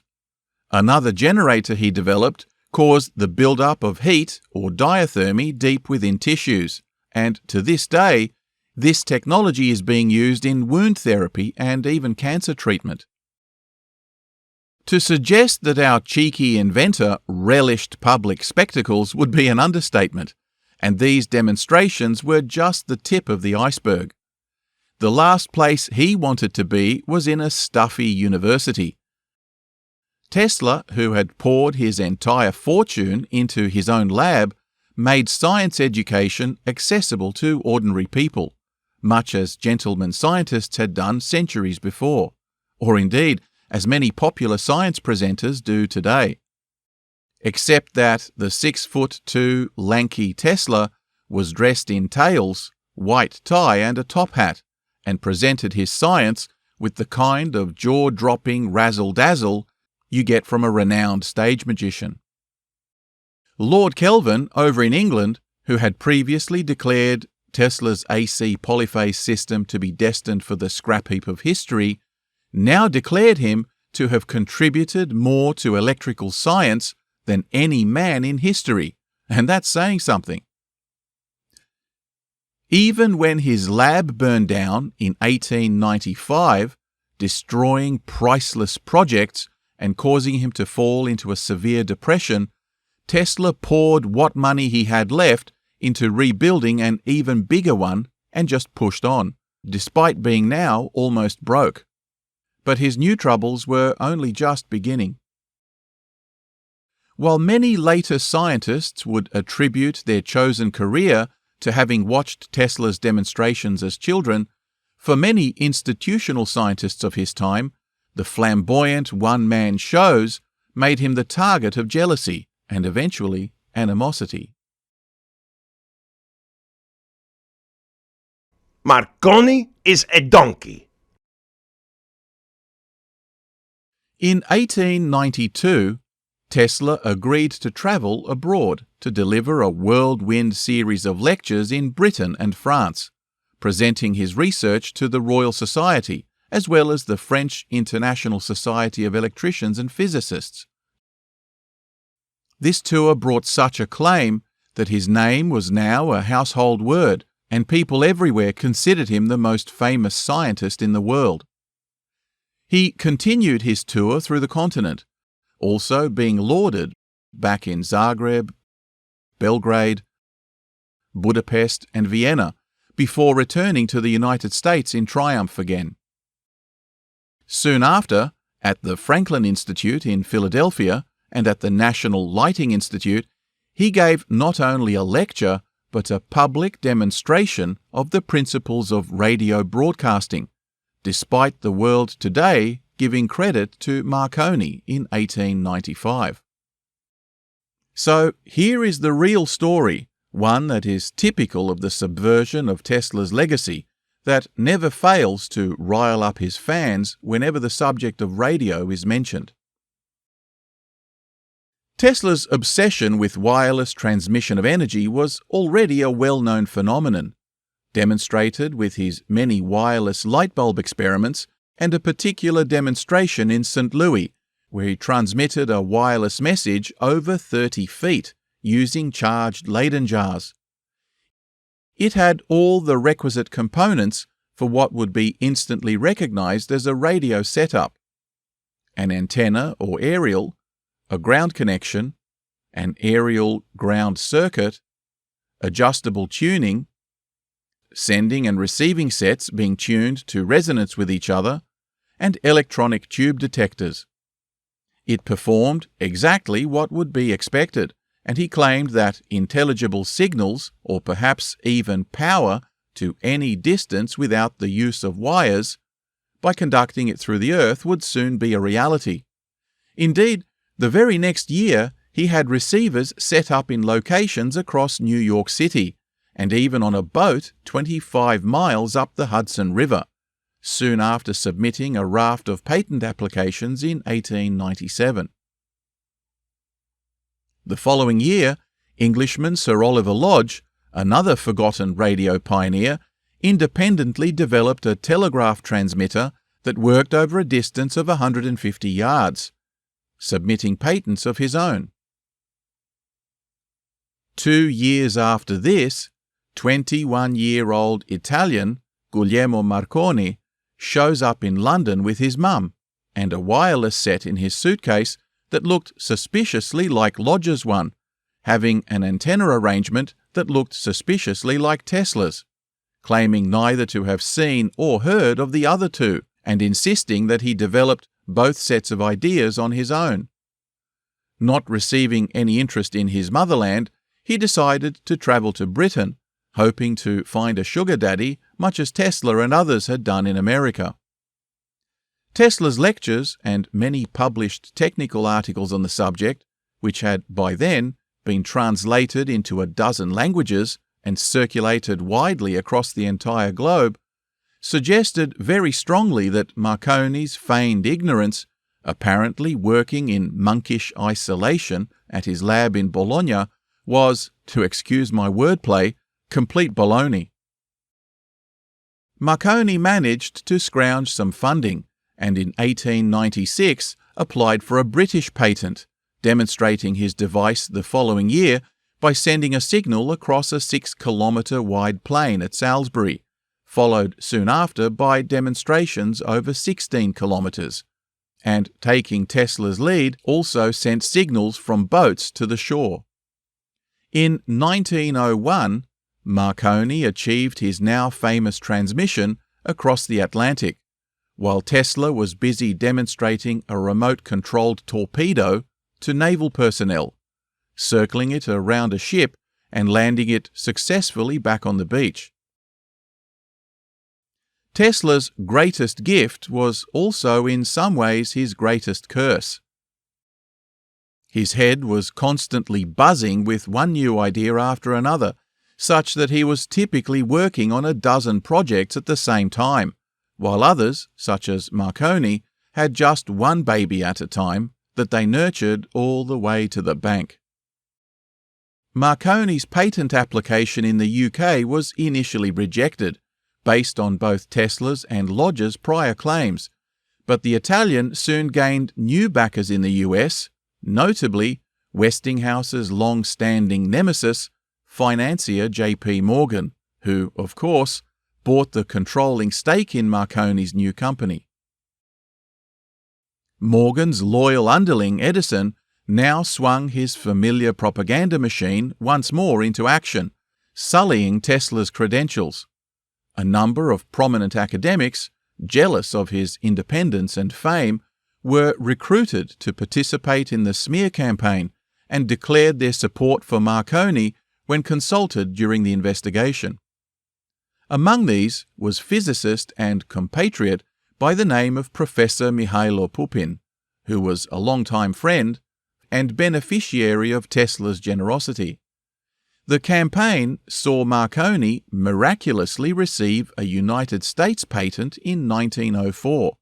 Another generator he developed caused the build-up of heat or diathermy deep within tissues, and to this day, this technology is being used in wound therapy and even cancer treatment. To suggest that our cheeky inventor relished public spectacles would be an understatement, and these demonstrations were just the tip of the iceberg. The last place he wanted to be was in a stuffy university. Tesla, who had poured his entire fortune into his own lab, made science education accessible to ordinary people, much as gentlemen scientists had done centuries before, or indeed as many popular science presenters do today. Except that the 6'2" lanky Tesla was dressed in tails, white tie and a top hat, and presented his science with the kind of jaw-dropping razzle-dazzle you get from a renowned stage magician. Lord Kelvin, over in England, who had previously declared Tesla's AC polyphase system to be destined for the scrap heap of history, now declared him to have contributed more to electrical science than any man in history, and that's saying something. Even when his lab burned down in 1895, destroying priceless projects and causing him to fall into a severe depression, Tesla poured what money he had left into rebuilding an even bigger one and just pushed on, despite being now almost broke. But his new troubles were only just beginning. while many later scientists would attribute their chosen career to having watched Tesla's demonstrations as children, for many institutional scientists of his time, the flamboyant one-man shows made him the target of jealousy and eventually animosity. Marconi is a donkey. In 1892, Tesla agreed to travel abroad to deliver a whirlwind series of lectures in Britain and France, presenting his research to the Royal Society as well as the French International Society of Electricians and Physicists. This tour brought such acclaim that his name was now a household word, and people everywhere considered him the most famous scientist in the world. He continued his tour through the continent, also being lauded back in Zagreb, Belgrade, Budapest, and Vienna, before returning to the United States in triumph again. Soon after, at the Franklin Institute in Philadelphia and at the National Lighting Institute, he gave not only a lecture but a public demonstration of the principles of radio broadcasting, despite the world today giving credit to Marconi in 1895. So here is the real story, one that is typical of the subversion of Tesla's legacy, that never fails to rile up his fans whenever the subject of radio is mentioned. Tesla's obsession with wireless transmission of energy was already a well-known phenomenon, demonstrated with his many wireless light bulb experiments and a particular demonstration in St. Louis, where he transmitted a wireless message over 30 feet using charged Leyden jars. It had all the requisite components for what would be instantly recognized as a radio setup: an antenna or aerial, a ground connection, an aerial ground circuit, adjustable tuning, sending and receiving sets being tuned to resonance with each other, and electronic tube detectors. It performed exactly what would be expected, and he claimed that intelligible signals, or perhaps even power, to any distance without the use of wires, by conducting it through the earth, would soon be a reality. Indeed, the very next year he had receivers set up in locations across New York City, and even on a boat 25 miles up the Hudson River, soon after submitting a raft of patent applications in 1897. The following year, Englishman Sir Oliver Lodge, another forgotten radio pioneer, independently developed a telegraph transmitter that worked over a distance of 150 yards, submitting patents of his own. 2 years after this, 21-year-old Italian Guglielmo Marconi shows up in London with his mum and a wireless set in his suitcase that looked suspiciously like Lodge's one, having an antenna arrangement that looked suspiciously like Tesla's, claiming neither to have seen or heard of the other two, and insisting that he developed both sets of ideas on his own. Not receiving any interest in his motherland, he decided to travel to Britain, hoping to find a sugar daddy, much as Tesla and others had done in America. Tesla's lectures and many published technical articles on the subject, which had by then been translated into a dozen languages and circulated widely across the entire globe, suggested very strongly that Marconi's feigned ignorance, apparently working in monkish isolation at his lab in Bologna, was, to excuse my wordplay, complete baloney. Marconi managed to scrounge some funding, and in 1896 applied for a British patent, demonstrating his device the following year by sending a signal across a 6-kilometre wide plain at Salisbury, followed soon after by demonstrations over 16 kilometres, and taking Tesla's lead also sent signals from boats to the shore. In 1901, Marconi achieved his now famous transmission across the Atlantic, while Tesla was busy demonstrating a remote-controlled torpedo, to naval personnel, circling it around a ship and landing it successfully back on the beach. Tesla's greatest gift was also in some ways his greatest curse. His head was constantly buzzing with one new idea after another, such that he was typically working on a dozen projects at the same time, while others, such as Marconi, had just one baby at a time that they nurtured all the way to the bank. Marconi's patent application in the UK was initially rejected, based on both Tesla's and Lodge's prior claims, but the Italian soon gained new backers in the US, notably Westinghouse's long-standing nemesis, financier J.P. Morgan, who, of course, bought the controlling stake in Marconi's new company. Morgan's loyal underling, Edison, now swung his familiar propaganda machine once more into action, sullying Tesla's credentials. A number of prominent academics, jealous of his independence and fame, were recruited to participate in the smear campaign and declared their support for Marconi when consulted during the investigation. Among these was physicist and compatriot by the name of Professor Mihailo Pupin, who was a longtime friend and beneficiary of Tesla's generosity. The campaign saw Marconi miraculously receive a United States patent in 1904,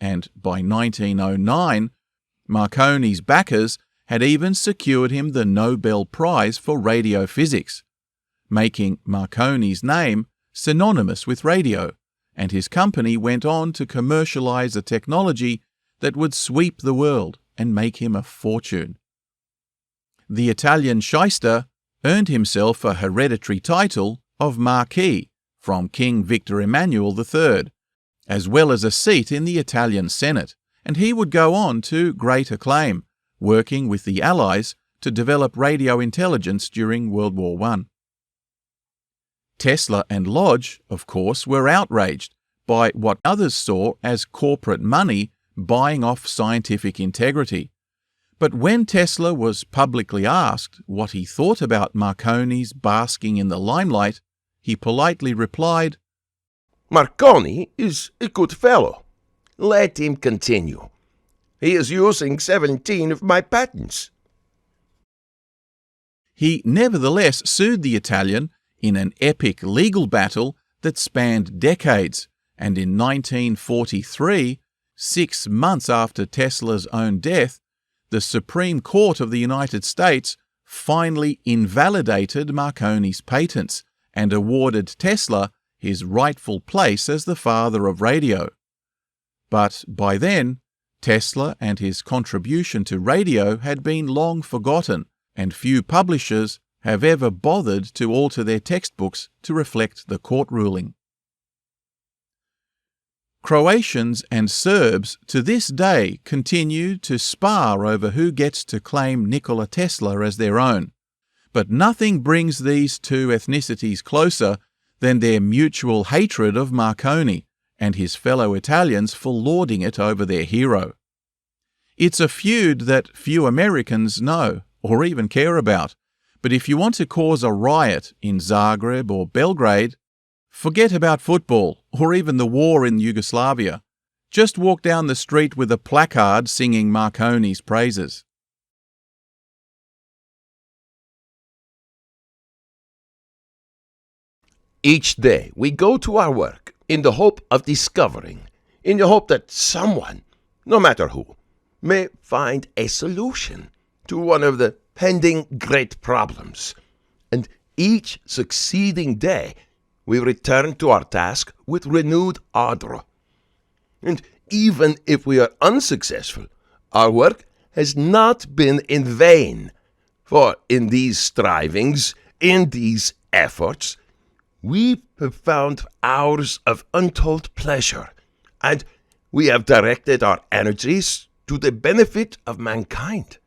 and by 1909, Marconi's backers had even secured him the Nobel Prize for Radio Physics, making Marconi's name synonymous with radio, and his company went on to commercialize a technology that would sweep the world and make him a fortune. The Italian shyster earned himself a hereditary title of Marquis from King Victor Emmanuel III, as well as a seat in the Italian Senate, and he would go on to great acclaim, working with the Allies to develop radio intelligence during World War I. Tesla and Lodge, of course, were outraged by what others saw as corporate money buying off scientific integrity. But when Tesla was publicly asked what he thought about Marconi's basking in the limelight, he politely replied, "Marconi is a good fellow. Let him continue. He is using 17 of my patents." He nevertheless sued the Italian in an epic legal battle that spanned decades, and in 1943, 6 months after Tesla's own death, the Supreme Court of the United States finally invalidated Marconi's patents and awarded Tesla his rightful place as the father of radio. But by then, Tesla and his contribution to radio had been long forgotten, and few publishers have ever bothered to alter their textbooks to reflect the court ruling. Croatians and Serbs to this day continue to spar over who gets to claim Nikola Tesla as their own, but nothing brings these two ethnicities closer than their mutual hatred of Marconi and his fellow Italians for lording it over their hero. It's a feud that few Americans know or even care about, but if you want to cause a riot in Zagreb or Belgrade, forget about football or even the war in Yugoslavia. Just walk down the street with a placard singing Marconi's praises. Each day we go to our work in the hope of discovering, in the hope that someone, no matter who, may find a solution to one of the pending great problems. And each succeeding day we return to our task with renewed ardor. And even if we are unsuccessful, our work has not been in vain. For in these strivings, in these efforts, we have found hours of untold pleasure, and we have directed our energies to the benefit of mankind.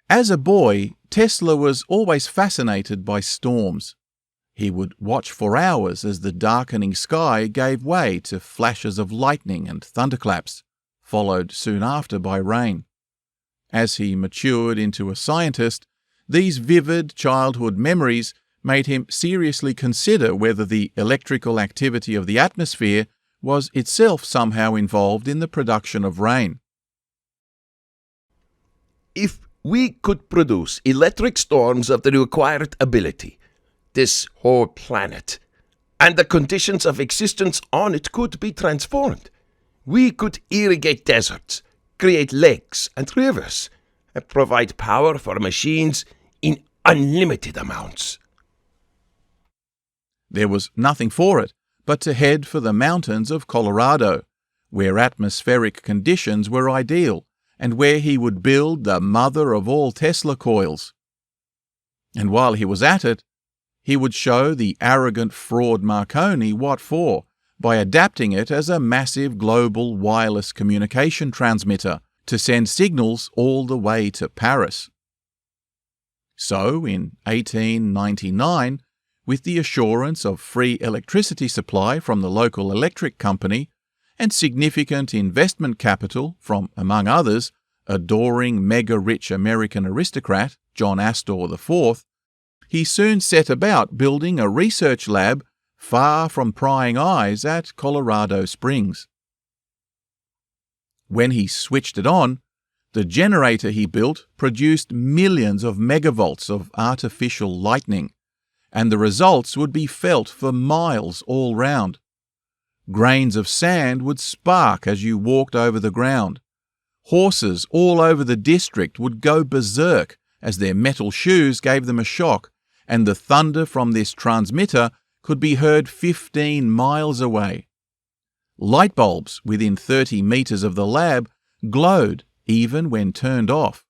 As a boy, Tesla was always fascinated by storms. He would watch for hours as the darkening sky gave way to flashes of lightning and thunderclaps, followed soon after by rain. As he matured into a scientist, these vivid childhood memories made him seriously consider whether the electrical activity of the atmosphere was itself somehow involved in the production of rain. If we could produce electric storms of the required ability, this whole planet and the conditions of existence on it could be transformed. We could irrigate deserts, create lakes and rivers, and provide power for machines in unlimited amounts. There was nothing for it but to head for the mountains of Colorado, where atmospheric conditions were ideal, and where he would build the mother of all Tesla coils. And while he was at it, he would show the arrogant fraud Marconi what for by adapting it as a massive global wireless communication transmitter to send signals all the way to Paris. So, in 1899, with the assurance of free electricity supply from the local electric company and significant investment capital from, among others, adoring mega-rich American aristocrat John Astor IV, he soon set about building a research lab far from prying eyes at Colorado Springs. When he switched it on, the generator he built produced millions of megavolts of artificial lightning, and the results would be felt for miles all round. Grains of sand would spark as you walked over the ground. Horses all over the district would go berserk as their metal shoes gave them a shock, and the thunder from this transmitter could be heard 15 miles away. Light bulbs within 30 meters of the lab glowed even when turned off.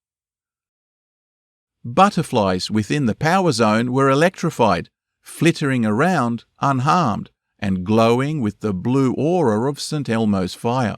Butterflies within the power zone were electrified, flittering around unharmed and glowing with the blue aura of St. Elmo's fire.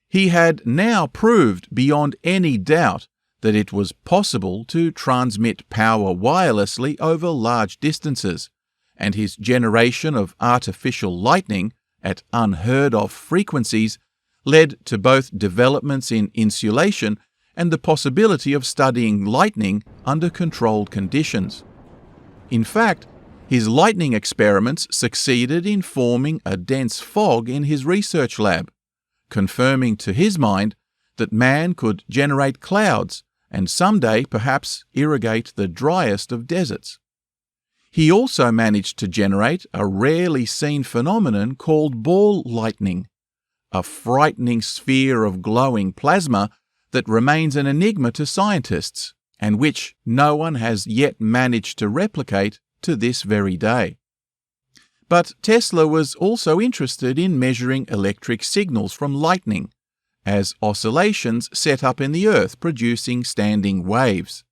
He had now proved beyond any doubt that it was possible to transmit power wirelessly over large distances, and his generation of artificial lightning at unheard-of frequencies led to both developments in insulation and the possibility of studying lightning under controlled conditions. In fact, his lightning experiments succeeded in forming a dense fog in his research lab, confirming to his mind that man could generate clouds and someday perhaps irrigate the driest of deserts. He also managed to generate a rarely seen phenomenon called ball lightning, a frightening sphere of glowing plasma that remains an enigma to scientists and which no one has yet managed to replicate to this very day. But Tesla was also interested in measuring electric signals from lightning, as oscillations set up in the Earth producing standing waves.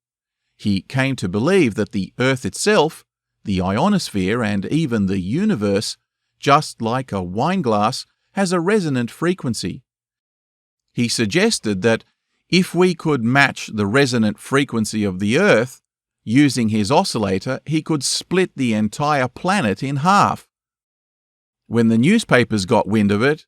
He came to believe that the Earth itself, the ionosphere, and even the universe, just like a wine glass, has a resonant frequency. He suggested that if we could match the resonant frequency of the Earth, using his oscillator, he could split the entire planet in half. When the newspapers got wind of it,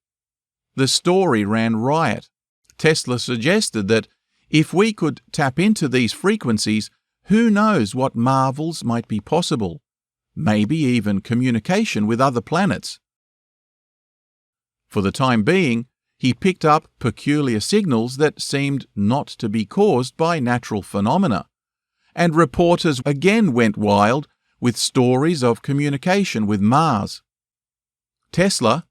the story ran riot. Tesla suggested that if we could tap into these frequencies, who knows what marvels might be possible, maybe even communication with other planets. For the time being, he picked up peculiar signals that seemed not to be caused by natural phenomena, and reporters again went wild with stories of communication with Mars. Tesla,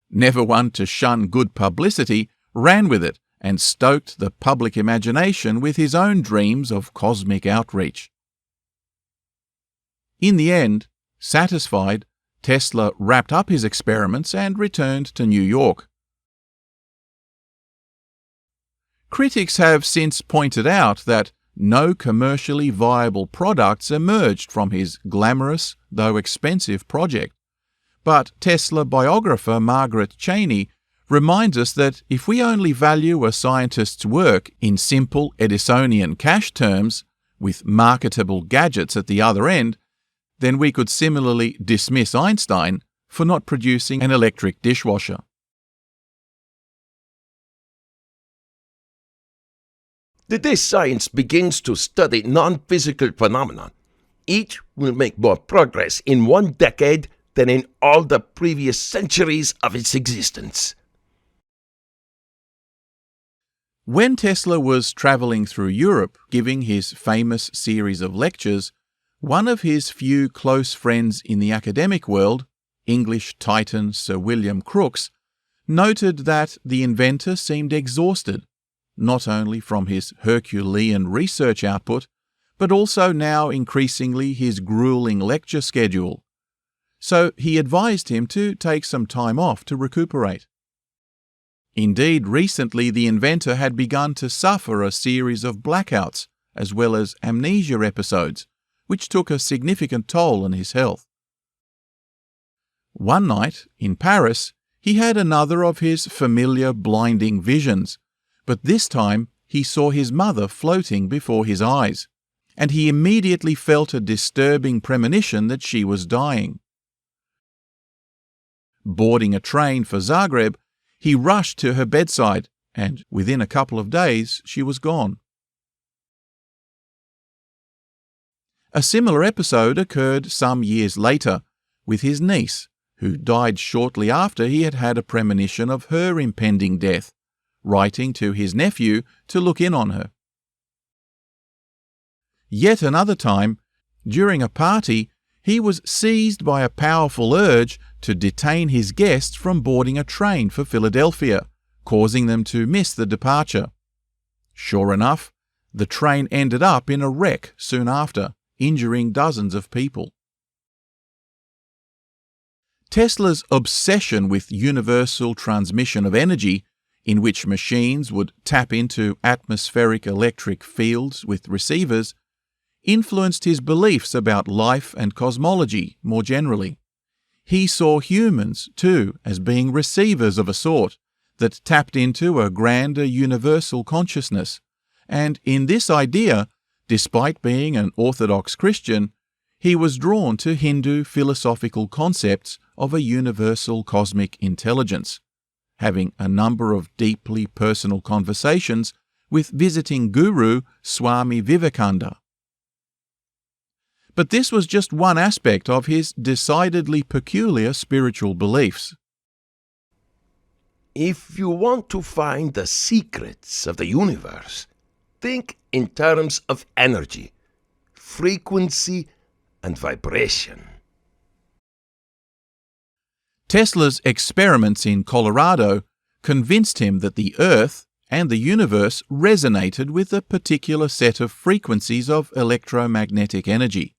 never one to shun good publicity, ran with it and stoked the public imagination with his own dreams of cosmic outreach. In the end, satisfied, Tesla wrapped up his experiments and returned to New York. Critics have since pointed out that no commercially viable products emerged from his glamorous, though expensive, project. But Tesla biographer Margaret Cheney reminds us that if we only value a scientist's work in simple Edisonian cash terms, with marketable gadgets at the other end, then we could similarly dismiss Einstein for not producing an electric dishwasher. The day science begins to study non-physical phenomena, each will make more progress in one decade than in all the previous centuries of its existence. When Tesla was travelling through Europe giving his famous series of lectures, one of his few close friends in the academic world, English titan Sir William Crookes, noted that the inventor seemed exhausted, not only from his Herculean research output, but also now increasingly his grueling lecture schedule. So he advised him to take some time off to recuperate. Indeed, recently the inventor had begun to suffer a series of blackouts as well as amnesia episodes, which took a significant toll on his health. One night, in Paris, he had another of his familiar blinding visions, but this time he saw his mother floating before his eyes, and he immediately felt a disturbing premonition that she was dying. Boarding a train for Zagreb, he rushed to her bedside, and within a couple of days she was gone. A similar episode occurred some years later with his niece, who died shortly after he had had a premonition of her impending death, writing to his nephew to look in on her. Yet another time, during a party, he was seized by a powerful urge to detain his guests from boarding a train for Philadelphia, causing them to miss the departure. Sure enough, the train ended up in a wreck soon after, injuring dozens of people. Tesla's obsession with universal transmission of energy, in which machines would tap into atmospheric electric fields with receivers, influenced his beliefs about life and cosmology more generally. He saw humans, too, as being receivers of a sort that tapped into a grander universal consciousness, and in this idea, despite being an Orthodox Christian, he was drawn to Hindu philosophical concepts of a universal cosmic intelligence, having a number of deeply personal conversations with visiting guru Swami Vivekananda. But this was just one aspect of his decidedly peculiar spiritual beliefs. If you want to find the secrets of the universe, think in terms of energy, frequency, and vibration. Tesla's experiments in Colorado convinced him that the Earth and the universe resonated with a particular set of frequencies of electromagnetic energy.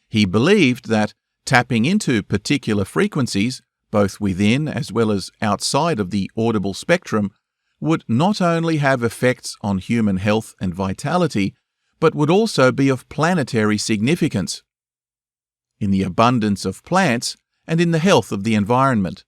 He believed that tapping into particular frequencies, both within as well as outside of the audible spectrum, would not only have effects on human health and vitality, but would also be of planetary significance, in the abundance of plants and in the health of the environment.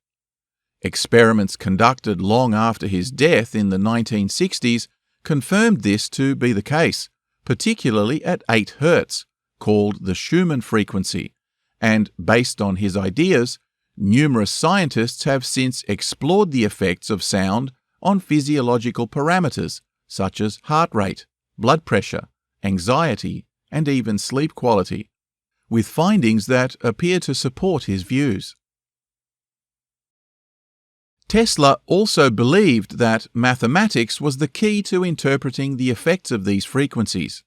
Experiments conducted long after his death in the 1960s confirmed this to be the case, particularly at 8 Hz, called the Schumann frequency, and based on his ideas, numerous scientists have since explored the effects of sound on physiological parameters such as heart rate, blood pressure, anxiety, and even sleep quality, with findings that appear to support his views. Tesla also believed that mathematics was the key to interpreting the effects of these frequencies.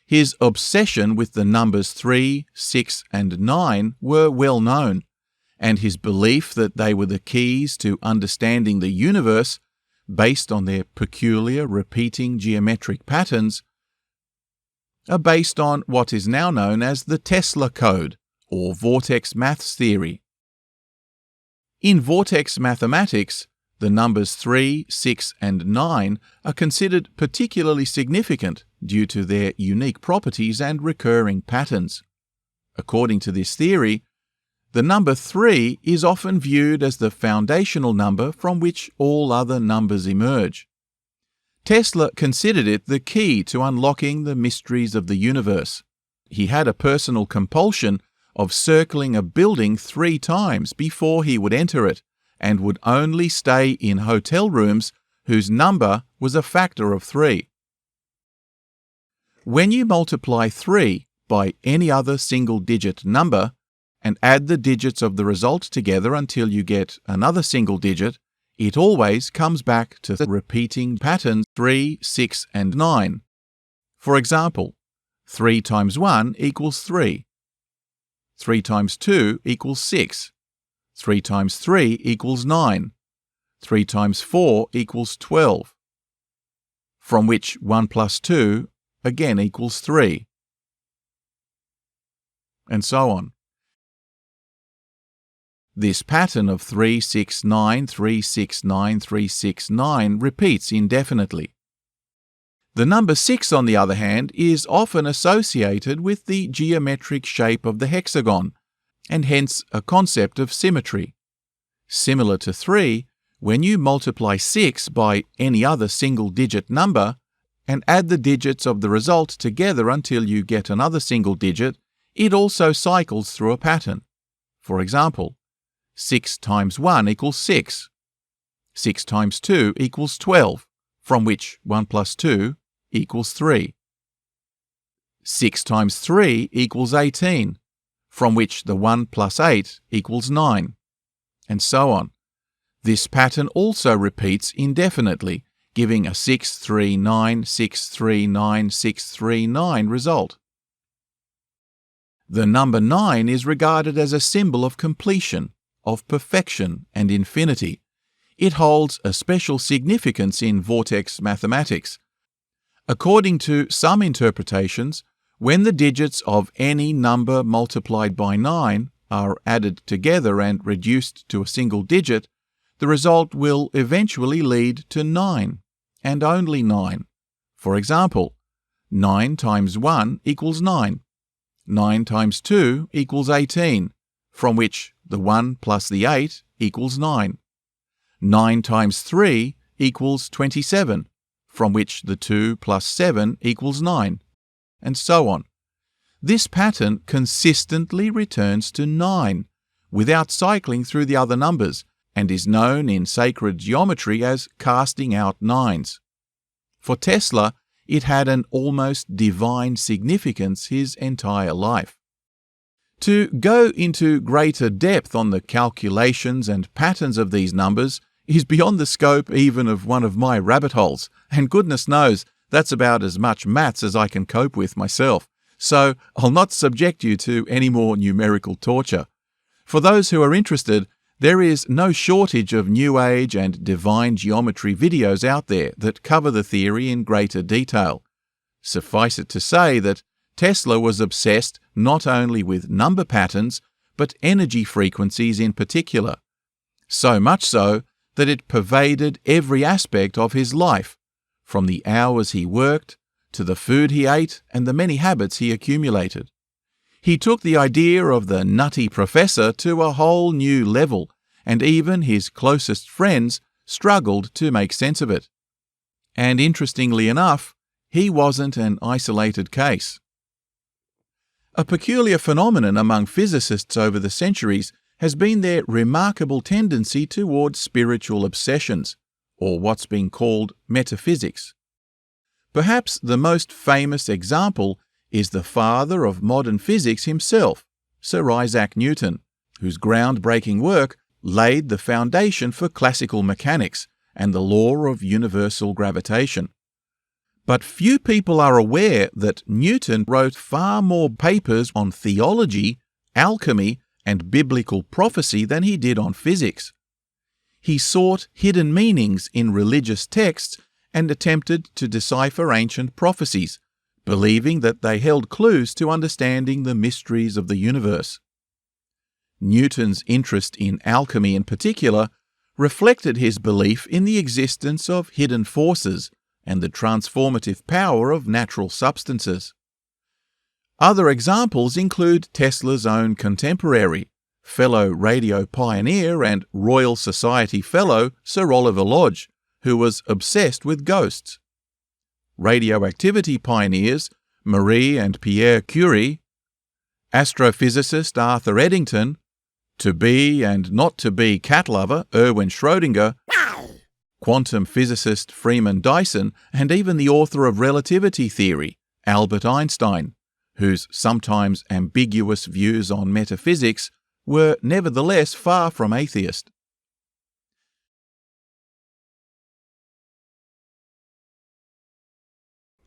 His obsession with the numbers 3, 6, and 9 were well known, and his belief that they were the keys to understanding the universe, based on their peculiar repeating geometric patterns, are based on what is now known as the Tesla code, or vortex maths theory. In vortex mathematics, the numbers 3, 6, and 9 are considered particularly significant due to their unique properties and recurring patterns. According to this theory, the number 3 is often viewed as the foundational number from which all other numbers emerge. Tesla considered it the key to unlocking the mysteries of the universe. He had a personal compulsion of circling a building 3 times before he would enter it, and would only stay in hotel rooms whose number was a factor of 3. When you multiply 3 by any other single-digit number and add the digits of the result together until you get another single digit, it always comes back to the repeating pattern 3, 6, and 9. For example, 3 times 1 equals 3. 3 times 2 equals 6. 3 times 3 equals 9. 3 times 4 equals 12. From which 1 plus 2 again equals 3. And so on. This pattern of 3, 6, 9, 3, 6, 9, 3, 6, 9 repeats indefinitely. The number 6, on the other hand, is often associated with the geometric shape of the hexagon, and hence a concept of symmetry. Similar to 3, when you multiply 6 by any other single-digit number and add the digits of the result together until you get another single digit, it also cycles through a pattern. For example, 6 times 1 equals 6. 6 times 2 equals 12, from which 1 plus 2 equals 3. 6 times 3 equals 18, from which the 1 plus 8 equals 9, and so on. This pattern also repeats indefinitely, giving a 6, 3, 9, 6, 3, 9, 6, 3, 9 result. The number 9 is regarded as a symbol of completion, of perfection and infinity. It holds a special significance in vortex mathematics. According to some interpretations, when the digits of any number multiplied by 9 are added together and reduced to a single digit, the result will eventually lead to 9, and only 9. For example, 9 times 1 equals 9. 9 times 2 equals 18, from which the 1 plus the 8 equals 9. 9 times 3 equals 27, from which the 2 plus 7 equals 9, and so on. This pattern consistently returns to 9, without cycling through the other numbers, and is known in sacred geometry as casting out nines. For Tesla, it had an almost divine significance his entire life. To go into greater depth on the calculations and patterns of these numbers is beyond the scope even of one of my rabbit holes, and goodness knows that's about as much maths as I can cope with myself, so I'll not subject you to any more numerical torture. For those who are interested, there is no shortage of New Age and divine geometry videos out there that cover the theory in greater detail. Suffice it to say that Tesla was obsessed not only with number patterns, but energy frequencies in particular. So much so that it pervaded every aspect of his life, from the hours he worked, to the food he ate, and the many habits he accumulated. He took the idea of the nutty professor to a whole new level, and even his closest friends struggled to make sense of it. And interestingly enough, he wasn't an isolated case. A peculiar phenomenon among physicists over the centuries has been their remarkable tendency towards spiritual obsessions, or what's been called metaphysics. Perhaps the most famous example is the father of modern physics himself, Sir Isaac Newton, whose groundbreaking work laid the foundation for classical mechanics and the law of universal gravitation. But few people are aware that Newton wrote far more papers on theology, alchemy, and biblical prophecy than he did on physics. He sought hidden meanings in religious texts and attempted to decipher ancient prophecies, believing that they held clues to understanding the mysteries of the universe. Newton's interest in alchemy in particular reflected his belief in the existence of hidden forces and the transformative power of natural substances. Other examples include Tesla's own contemporary, fellow radio pioneer and Royal Society fellow Sir Oliver Lodge, who was obsessed with ghosts. Radioactivity pioneers Marie and Pierre Curie, astrophysicist Arthur Eddington, to-be and not-to-be cat lover Erwin Schrödinger, quantum physicist Freeman Dyson, and even the author of relativity theory, Albert Einstein, whose sometimes ambiguous views on metaphysics were nevertheless far from atheist.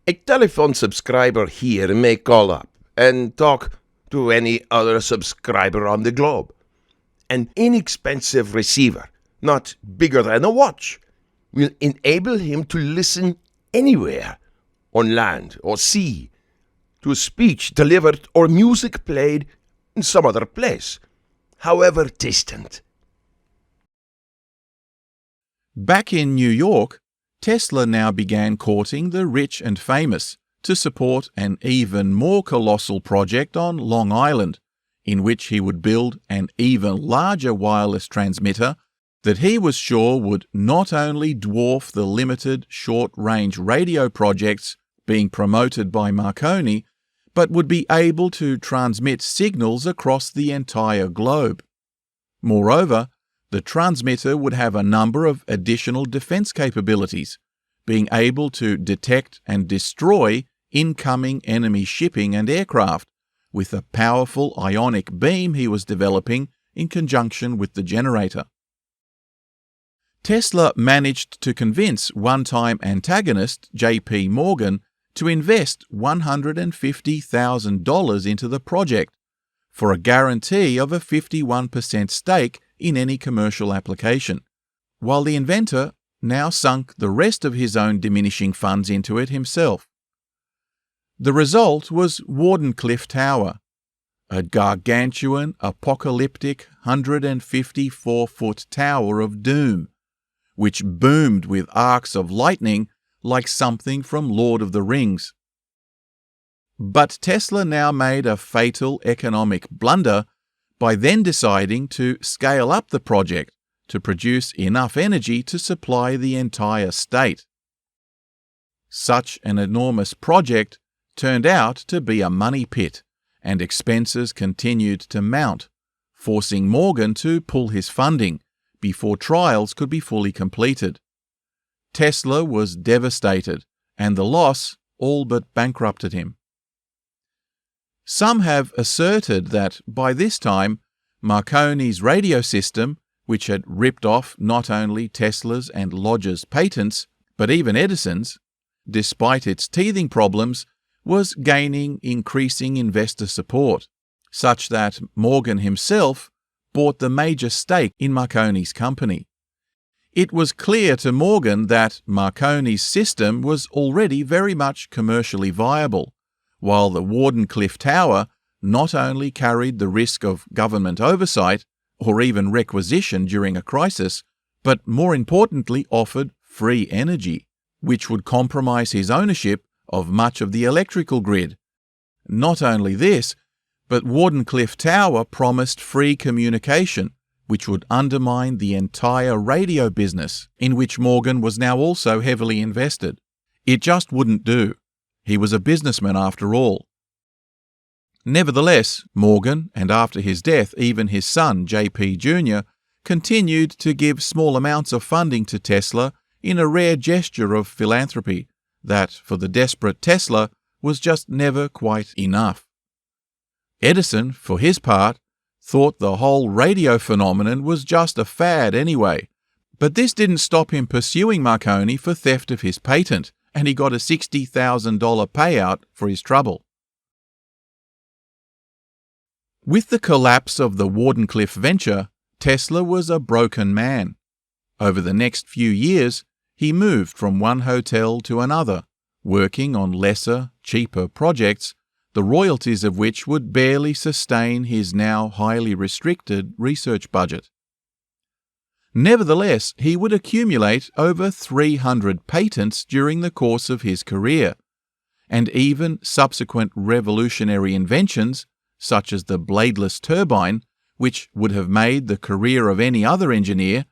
A telephone subscriber here may call up and talk to any other subscriber on the globe. An inexpensive receiver, not bigger than a watch, will enable him to listen anywhere, on land or sea, to speech delivered or music played in some other place, however distant. Back in New York, Tesla now began courting the rich and famous to support an even more colossal project on Long Island, in which he would build an even larger wireless transmitter that he was sure would not only dwarf the limited short-range radio projects being promoted by Marconi, but would be able to transmit signals across the entire globe. Moreover, the transmitter would have a number of additional defense capabilities, being able to detect and destroy incoming enemy shipping and aircraft with a powerful ionic beam he was developing in conjunction with the generator. Tesla managed to convince one-time antagonist J.P. Morgan to invest $150,000 into the project for a guarantee of a 51% stake in any commercial application, while the inventor now sunk the rest of his own diminishing funds into it himself. The result was Wardenclyffe Tower, a gargantuan, apocalyptic 154-foot tower of doom, which boomed with arcs of lightning like something from Lord of the Rings. But Tesla now made a fatal economic blunder by then deciding to scale up the project to produce enough energy to supply the entire state. Such an enormous project turned out to be a money pit, and expenses continued to mount, forcing Morgan to pull his funding before trials could be fully completed. Tesla was devastated, and the loss all but bankrupted him. Some have asserted that by this time, Marconi's radio system, which had ripped off not only Tesla's and Lodge's patents, but even Edison's, despite its teething problems, was gaining increasing investor support, such that Morgan himself bought the major stake in Marconi's company. It was clear to Morgan that Marconi's system was already very much commercially viable, while the Wardenclyffe Tower not only carried the risk of government oversight or even requisition during a crisis, but more importantly offered free energy, which would compromise his ownership of much of the electrical grid. Not only this, but Wardenclyffe Tower promised free communication, which would undermine the entire radio business, in which Morgan was now also heavily invested. It just wouldn't do. He was a businessman after all. Nevertheless, Morgan, and after his death even his son J.P. Jr., continued to give small amounts of funding to Tesla in a rare gesture of philanthropy that, for the desperate Tesla, was just never quite enough. Edison, for his part, thought the whole radio phenomenon was just a fad anyway, but this didn't stop him pursuing Marconi for theft of his patent, and he got a $60,000 payout for his trouble. With the collapse of the Wardenclyffe venture, Tesla was a broken man. Over the next few years, he moved from one hotel to another, working on lesser, cheaper projects, the royalties of which would barely sustain his now highly restricted research budget. Nevertheless, he would accumulate over 300 patents during the course of his career, and even subsequent revolutionary inventions, such as the bladeless turbine, which would have made the career of any other engineer,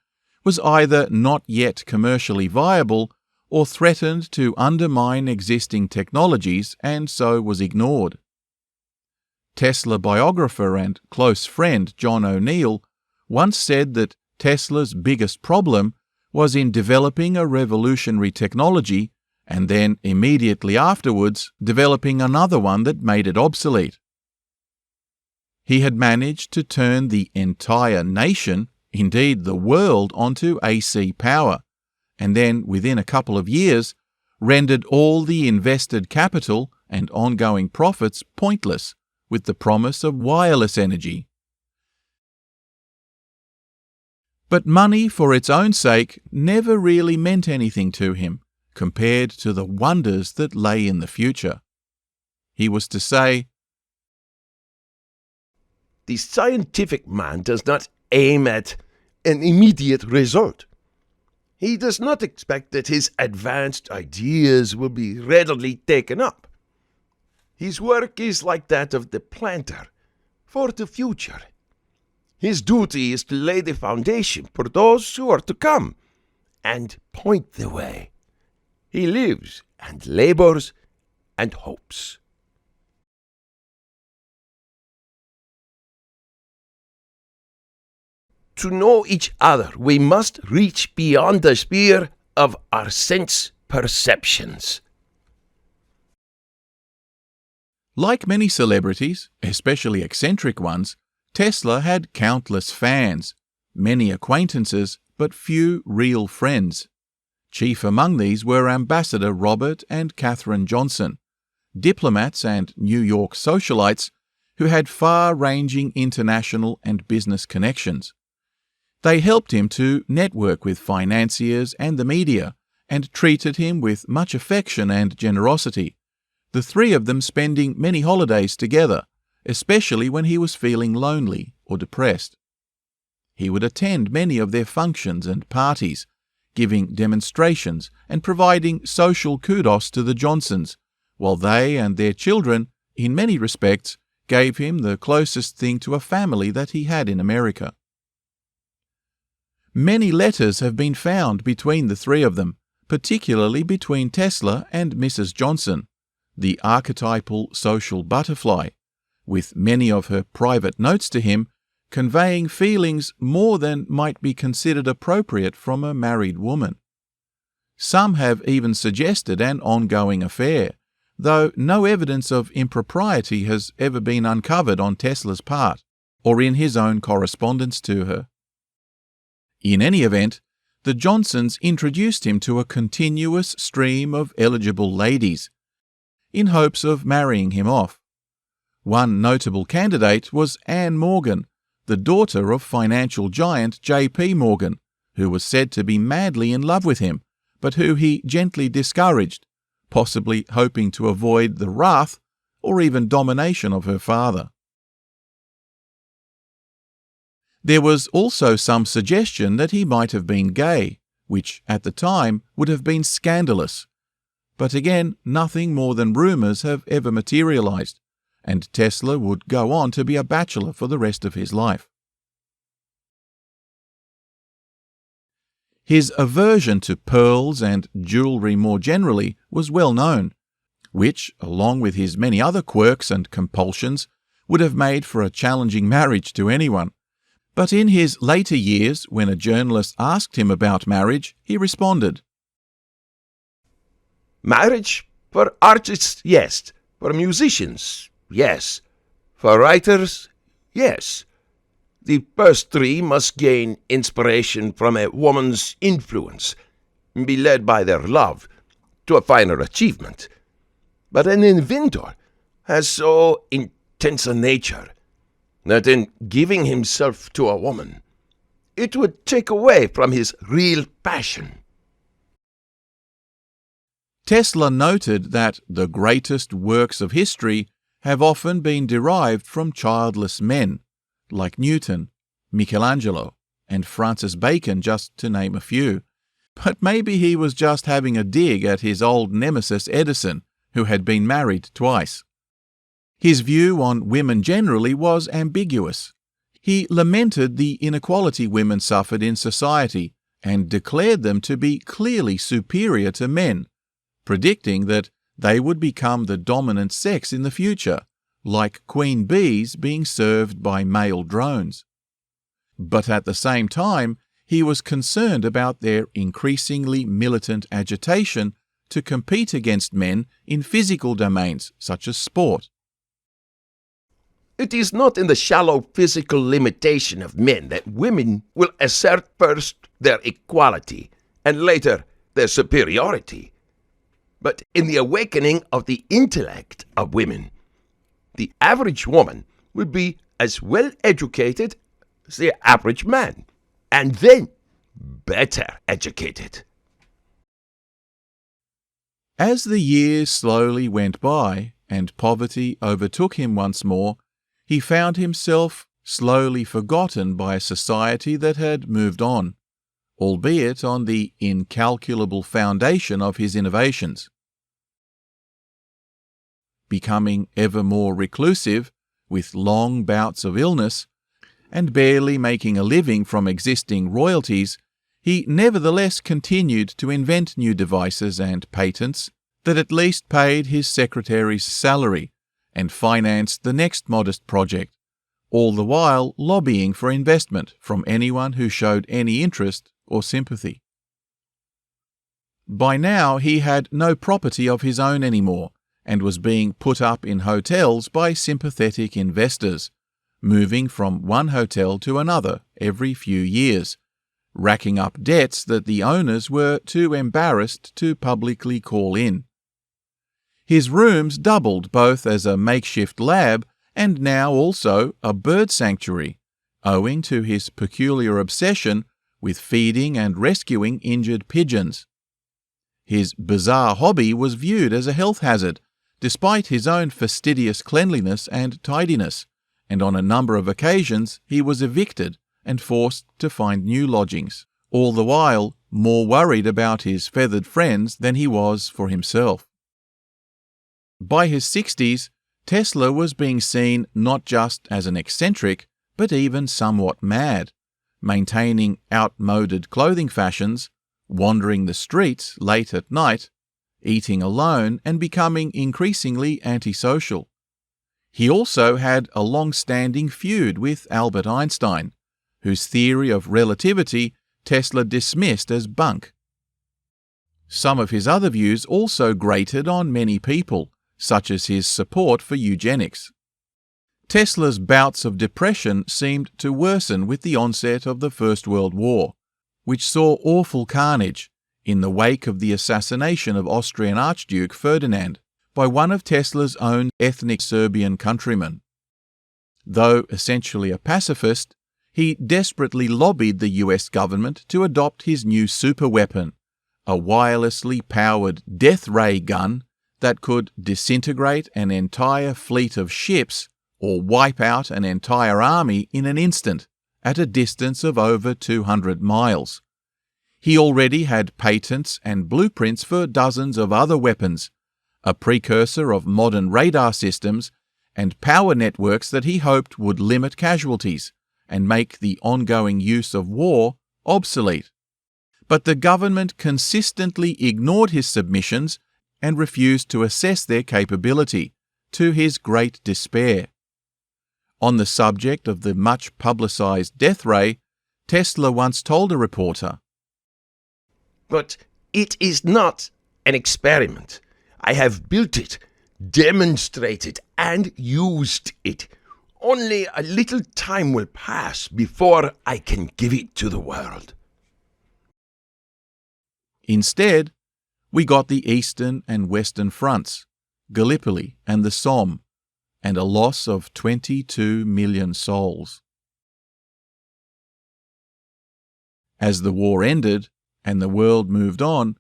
was either not yet commercially viable or threatened to undermine existing technologies and so was ignored. Tesla biographer and close friend John O'Neill once said that Tesla's biggest problem was in developing a revolutionary technology and then immediately afterwards developing another one that made it obsolete. He had managed to turn the entire nation, indeed the world, onto AC power, and then within a couple of years rendered all the invested capital and ongoing profits pointless with the promise of wireless energy. But money for its own sake never really meant anything to him compared to the wonders that lay in the future. He was to say, "The scientific man does not aim at an immediate result. He does not expect that his advanced ideas will be readily taken up. His work is like that of the planter for the future. His duty is to lay the foundation for those who are to come and point the way. He lives and labors and hopes." To know each other, we must reach beyond the sphere of our sense perceptions. Like many celebrities, especially eccentric ones, Tesla had countless fans, many acquaintances, but few real friends. Chief among these were Ambassador Robert and Katherine Johnson, diplomats and New York socialites who had far-ranging international and business connections. They helped him to network with financiers and the media, and treated him with much affection and generosity, the three of them spending many holidays together, especially when he was feeling lonely or depressed. He would attend many of their functions and parties, giving demonstrations and providing social kudos to the Johnsons, while they and their children, in many respects, gave him the closest thing to a family that he had in America. Many letters have been found between the three of them, particularly between Tesla and Mrs. Johnson, the archetypal social butterfly, with many of her private notes to him conveying feelings more than might be considered appropriate from a married woman. Some have even suggested an ongoing affair, though no evidence of impropriety has ever been uncovered on Tesla's part, or in his own correspondence to her. In any event, the Johnsons introduced him to a continuous stream of eligible ladies, in hopes of marrying him off. One notable candidate was Anne Morgan, the daughter of financial giant J.P. Morgan, who was said to be madly in love with him, but who he gently discouraged, possibly hoping to avoid the wrath or even domination of her father. There was also some suggestion that he might have been gay, which at the time would have been scandalous. But again, nothing more than rumours have ever materialised, and Tesla would go on to be a bachelor for the rest of his life. His aversion to pearls and jewellery more generally was well known, which, along with his many other quirks and compulsions, would have made for a challenging marriage to anyone. But in his later years, when a journalist asked him about marriage, he responded, "Marriage for artists, yes. For musicians, yes. For writers, yes. The first three must gain inspiration from a woman's influence, be led by their love to a finer achievement. But an inventor has so intense a nature that in giving himself to a woman, it would take away from his real passion." Tesla noted that the greatest works of history have often been derived from childless men, like Newton, Michelangelo, and Francis Bacon, just to name a few. But maybe he was just having a dig at his old nemesis Edison, who had been married twice. His view on women generally was ambiguous. He lamented the inequality women suffered in society and declared them to be clearly superior to men, predicting that they would become the dominant sex in the future, like queen bees being served by male drones. But at the same time, he was concerned about their increasingly militant agitation to compete against men in physical domains such as sport. It is not in the shallow physical limitation of men that women will assert first their equality and later their superiority, but in the awakening of the intellect of women. The average woman will be as well educated as the average man, and then better educated. As the years slowly went by and poverty overtook him once more, he found himself slowly forgotten by a society that had moved on, albeit on the incalculable foundation of his innovations. Becoming ever more reclusive, with long bouts of illness, and barely making a living from existing royalties, he nevertheless continued to invent new devices and patents that at least paid his secretary's salary and financed the next modest project, all the while lobbying for investment from anyone who showed any interest or sympathy. By now he had no property of his own anymore and was being put up in hotels by sympathetic investors, moving from one hotel to another every few years, racking up debts that the owners were too embarrassed to publicly call in. His rooms doubled both as a makeshift lab and now also a bird sanctuary, owing to his peculiar obsession with feeding and rescuing injured pigeons. His bizarre hobby was viewed as a health hazard, despite his own fastidious cleanliness and tidiness, and on a number of occasions he was evicted and forced to find new lodgings, all the while more worried about his feathered friends than he was for himself. By his 60s, Tesla was being seen not just as an eccentric, but even somewhat mad, maintaining outmoded clothing fashions, wandering the streets late at night, eating alone, and becoming increasingly antisocial. He also had a long-standing feud with Albert Einstein, whose theory of relativity Tesla dismissed as bunk. Some of his other views also grated on many people, such as his support for eugenics. Tesla's bouts of depression seemed to worsen with the onset of the First World War, which saw awful carnage in the wake of the assassination of Austrian Archduke Ferdinand by one of Tesla's own ethnic Serbian countrymen. Though essentially a pacifist, he desperately lobbied the US government to adopt his new superweapon, a wirelessly powered death ray gun that could disintegrate an entire fleet of ships or wipe out an entire army in an instant at a distance of over 200 miles. He already had patents and blueprints for dozens of other weapons, a precursor of modern radar systems, and power networks that he hoped would limit casualties and make the ongoing use of war obsolete. But the government consistently ignored his submissions and refused to assess their capability, to his great despair. On the subject of the much-publicized death ray, Tesla once told a reporter, "But it is not an experiment. I have built it, demonstrated, and used it. Only a little time will pass before I can give it to the world." Instead, we got the Eastern and Western fronts, Gallipoli and the Somme, and a loss of 22 million souls. As the war ended and the world moved on,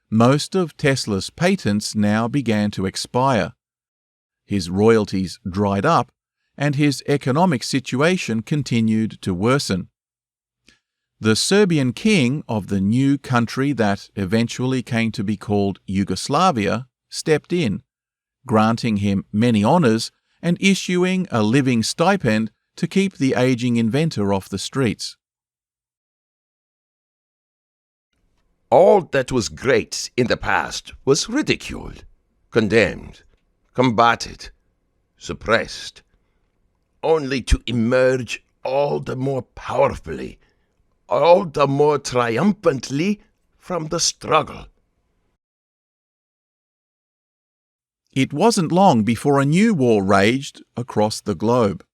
most of Tesla's patents now began to expire. His royalties dried up, and his economic situation continued to worsen. The Serbian king of the new country that eventually came to be called Yugoslavia stepped in, granting him many honors and issuing a living stipend to keep the aging inventor off the streets. All that was great in the past was ridiculed, condemned, combated, suppressed, only to emerge all the more powerfully, all the more triumphantly from the struggle. It wasn't long before a new war raged across the globe,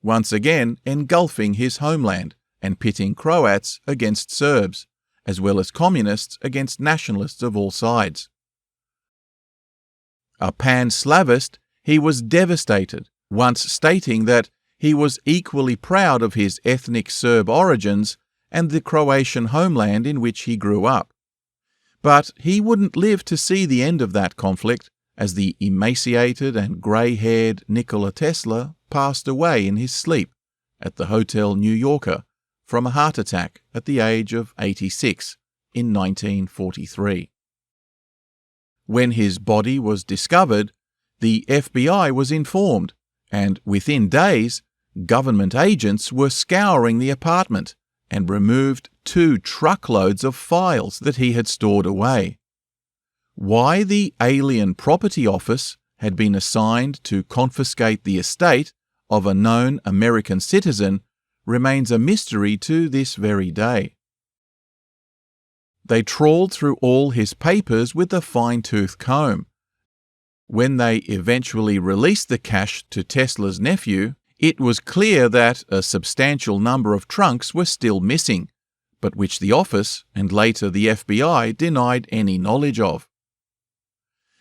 once again engulfing his homeland and pitting Croats against Serbs, as well as communists against nationalists of all sides. A pan-Slavist, he was devastated, once stating that he was equally proud of his ethnic Serb origins and the Croatian homeland in which he grew up. But he wouldn't live to see the end of that conflict, as the emaciated and grey-haired Nikola Tesla passed away in his sleep at the Hotel Eureka from a heart attack at the age of 86 in 1943. When his body was discovered, the FBI was informed, and within days, government agents were scouring the apartment and removed 2 truckloads of files that he had stored away. Why the Alien Property Office had been assigned to confiscate the estate of a known American citizen remains a mystery to this very day. They trawled through all his papers with a fine-tooth comb. When they eventually released the cash to Tesla's nephew, it was clear that a substantial number of trunks were still missing, but which the office and later the FBI denied any knowledge of.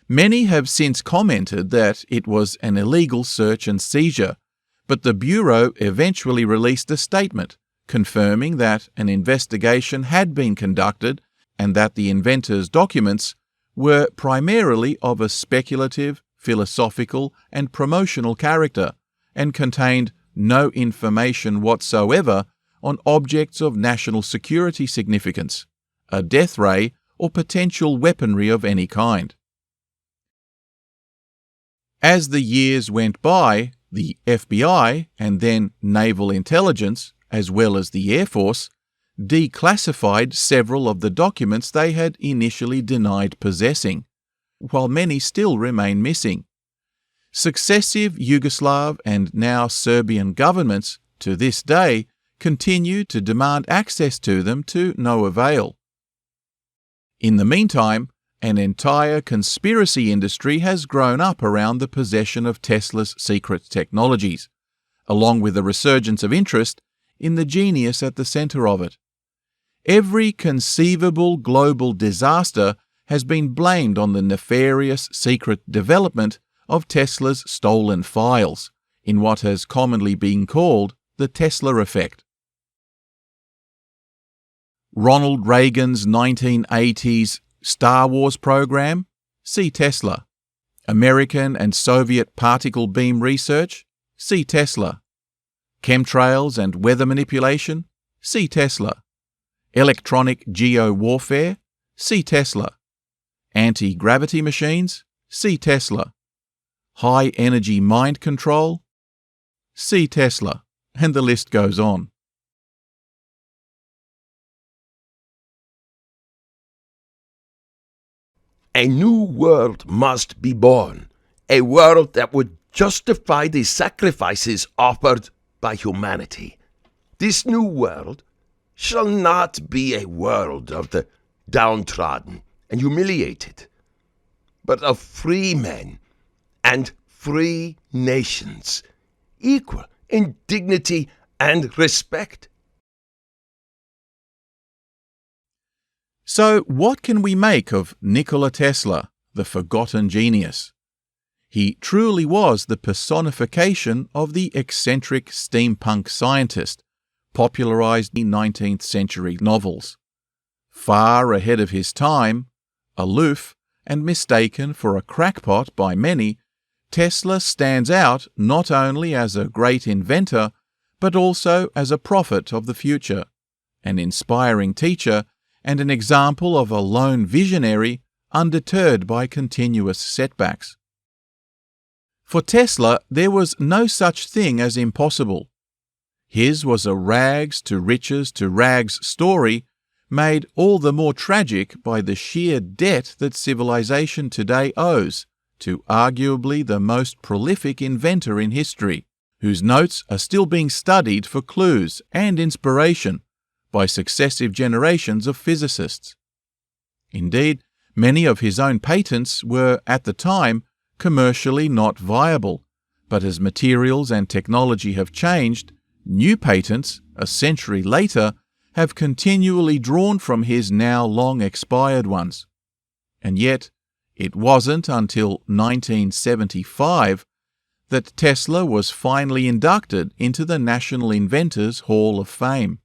Many have since commented that it was an illegal search and seizure, but the Bureau eventually released a statement confirming that an investigation had been conducted and that the inventor's documents were primarily of a speculative, philosophical, and promotional character, and contained no information whatsoever on objects of national security significance, a death ray, or potential weaponry of any kind. As the years went by, the FBI and then Naval Intelligence, as well as the Air Force, declassified several of the documents they had initially denied possessing, while many still remain missing. Successive Yugoslav and now Serbian governments, to this day, continue to demand access to them to no avail. In the meantime, an entire conspiracy industry has grown up around the possession of Tesla's secret technologies, along with a resurgence of interest in the genius at the center of it. Every conceivable global disaster has been blamed on the nefarious secret development of Tesla's stolen files, in what has commonly been called the Tesla effect. Ronald Reagan's 1980s Star Wars program? See Tesla. American and Soviet particle beam research? See Tesla. Chemtrails and weather manipulation? See Tesla. Electronic geo-warfare? See Tesla. Anti-gravity machines? See Tesla. High-energy mind control? See Tesla. And the list goes on. A new world must be born, a world that would justify the sacrifices offered by humanity. This new world shall not be a world of the downtrodden and humiliated, but of free men and free nations, equal in dignity and respect. So, what can we make of Nikola Tesla, the forgotten genius? He truly was the personification of the eccentric steampunk scientist, popularized in 19th century novels. Far ahead of his time, aloof, and mistaken for a crackpot by many, Tesla stands out not only as a great inventor, but also as a prophet of the future, an inspiring teacher, and an example of a lone visionary undeterred by continuous setbacks. For Tesla, there was no such thing as impossible. His was a rags to riches to rags story, made all the more tragic by the sheer debt that civilization today owes to arguably the most prolific inventor in history, whose notes are still being studied for clues and inspiration by successive generations of physicists. Indeed, many of his own patents were, at the time, commercially not viable, but as materials and technology have changed, new patents, a century later, have continually drawn from his now long expired ones. And yet, it wasn't until 1975 that Tesla was finally inducted into the National Inventors Hall of Fame.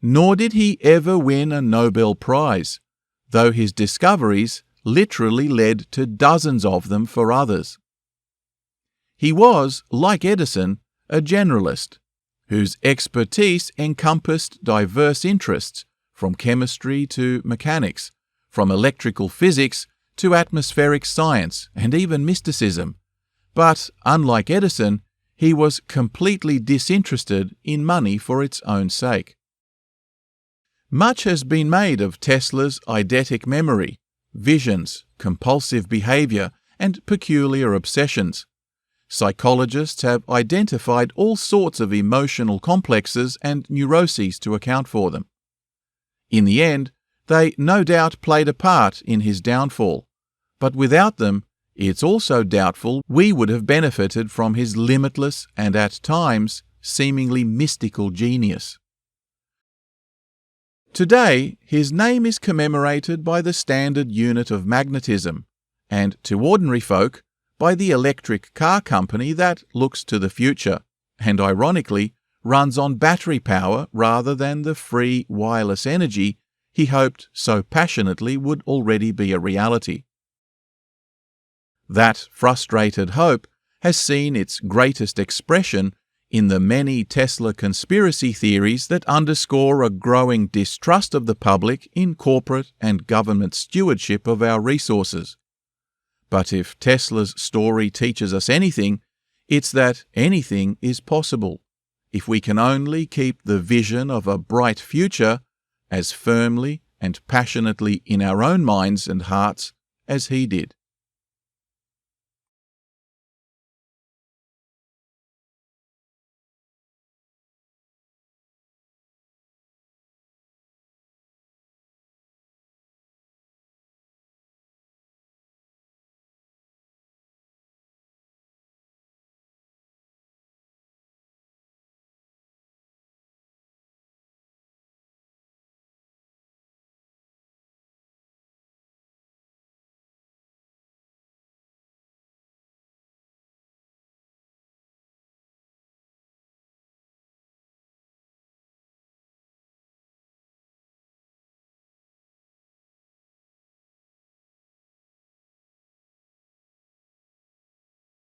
Nor did he ever win a Nobel Prize, though his discoveries literally led to dozens of them for others. He was, like Edison, a generalist, whose expertise encompassed diverse interests, from chemistry to mechanics, from electrical physics to atmospheric science and even mysticism. But, unlike Edison, he was completely disinterested in money for its own sake. Much has been made of Tesla's eidetic memory, visions, compulsive behavior, and peculiar obsessions. Psychologists have identified all sorts of emotional complexes and neuroses to account for them. In the end, they no doubt played a part in his downfall, but without them, it's also doubtful we would have benefited from his limitless and at times seemingly mystical genius. Today, his name is commemorated by the standard unit of magnetism, and to ordinary folk, by the electric car company that looks to the future, and ironically, runs on battery power rather than the free wireless energy he hoped so passionately would already be a reality. That frustrated hope has seen its greatest expression in the many Tesla conspiracy theories that underscore a growing distrust of the public in corporate and government stewardship of our resources. But if Tesla's story teaches us anything, it's that anything is possible, if we can only keep the vision of a bright future as firmly and passionately in our own minds and hearts as he did.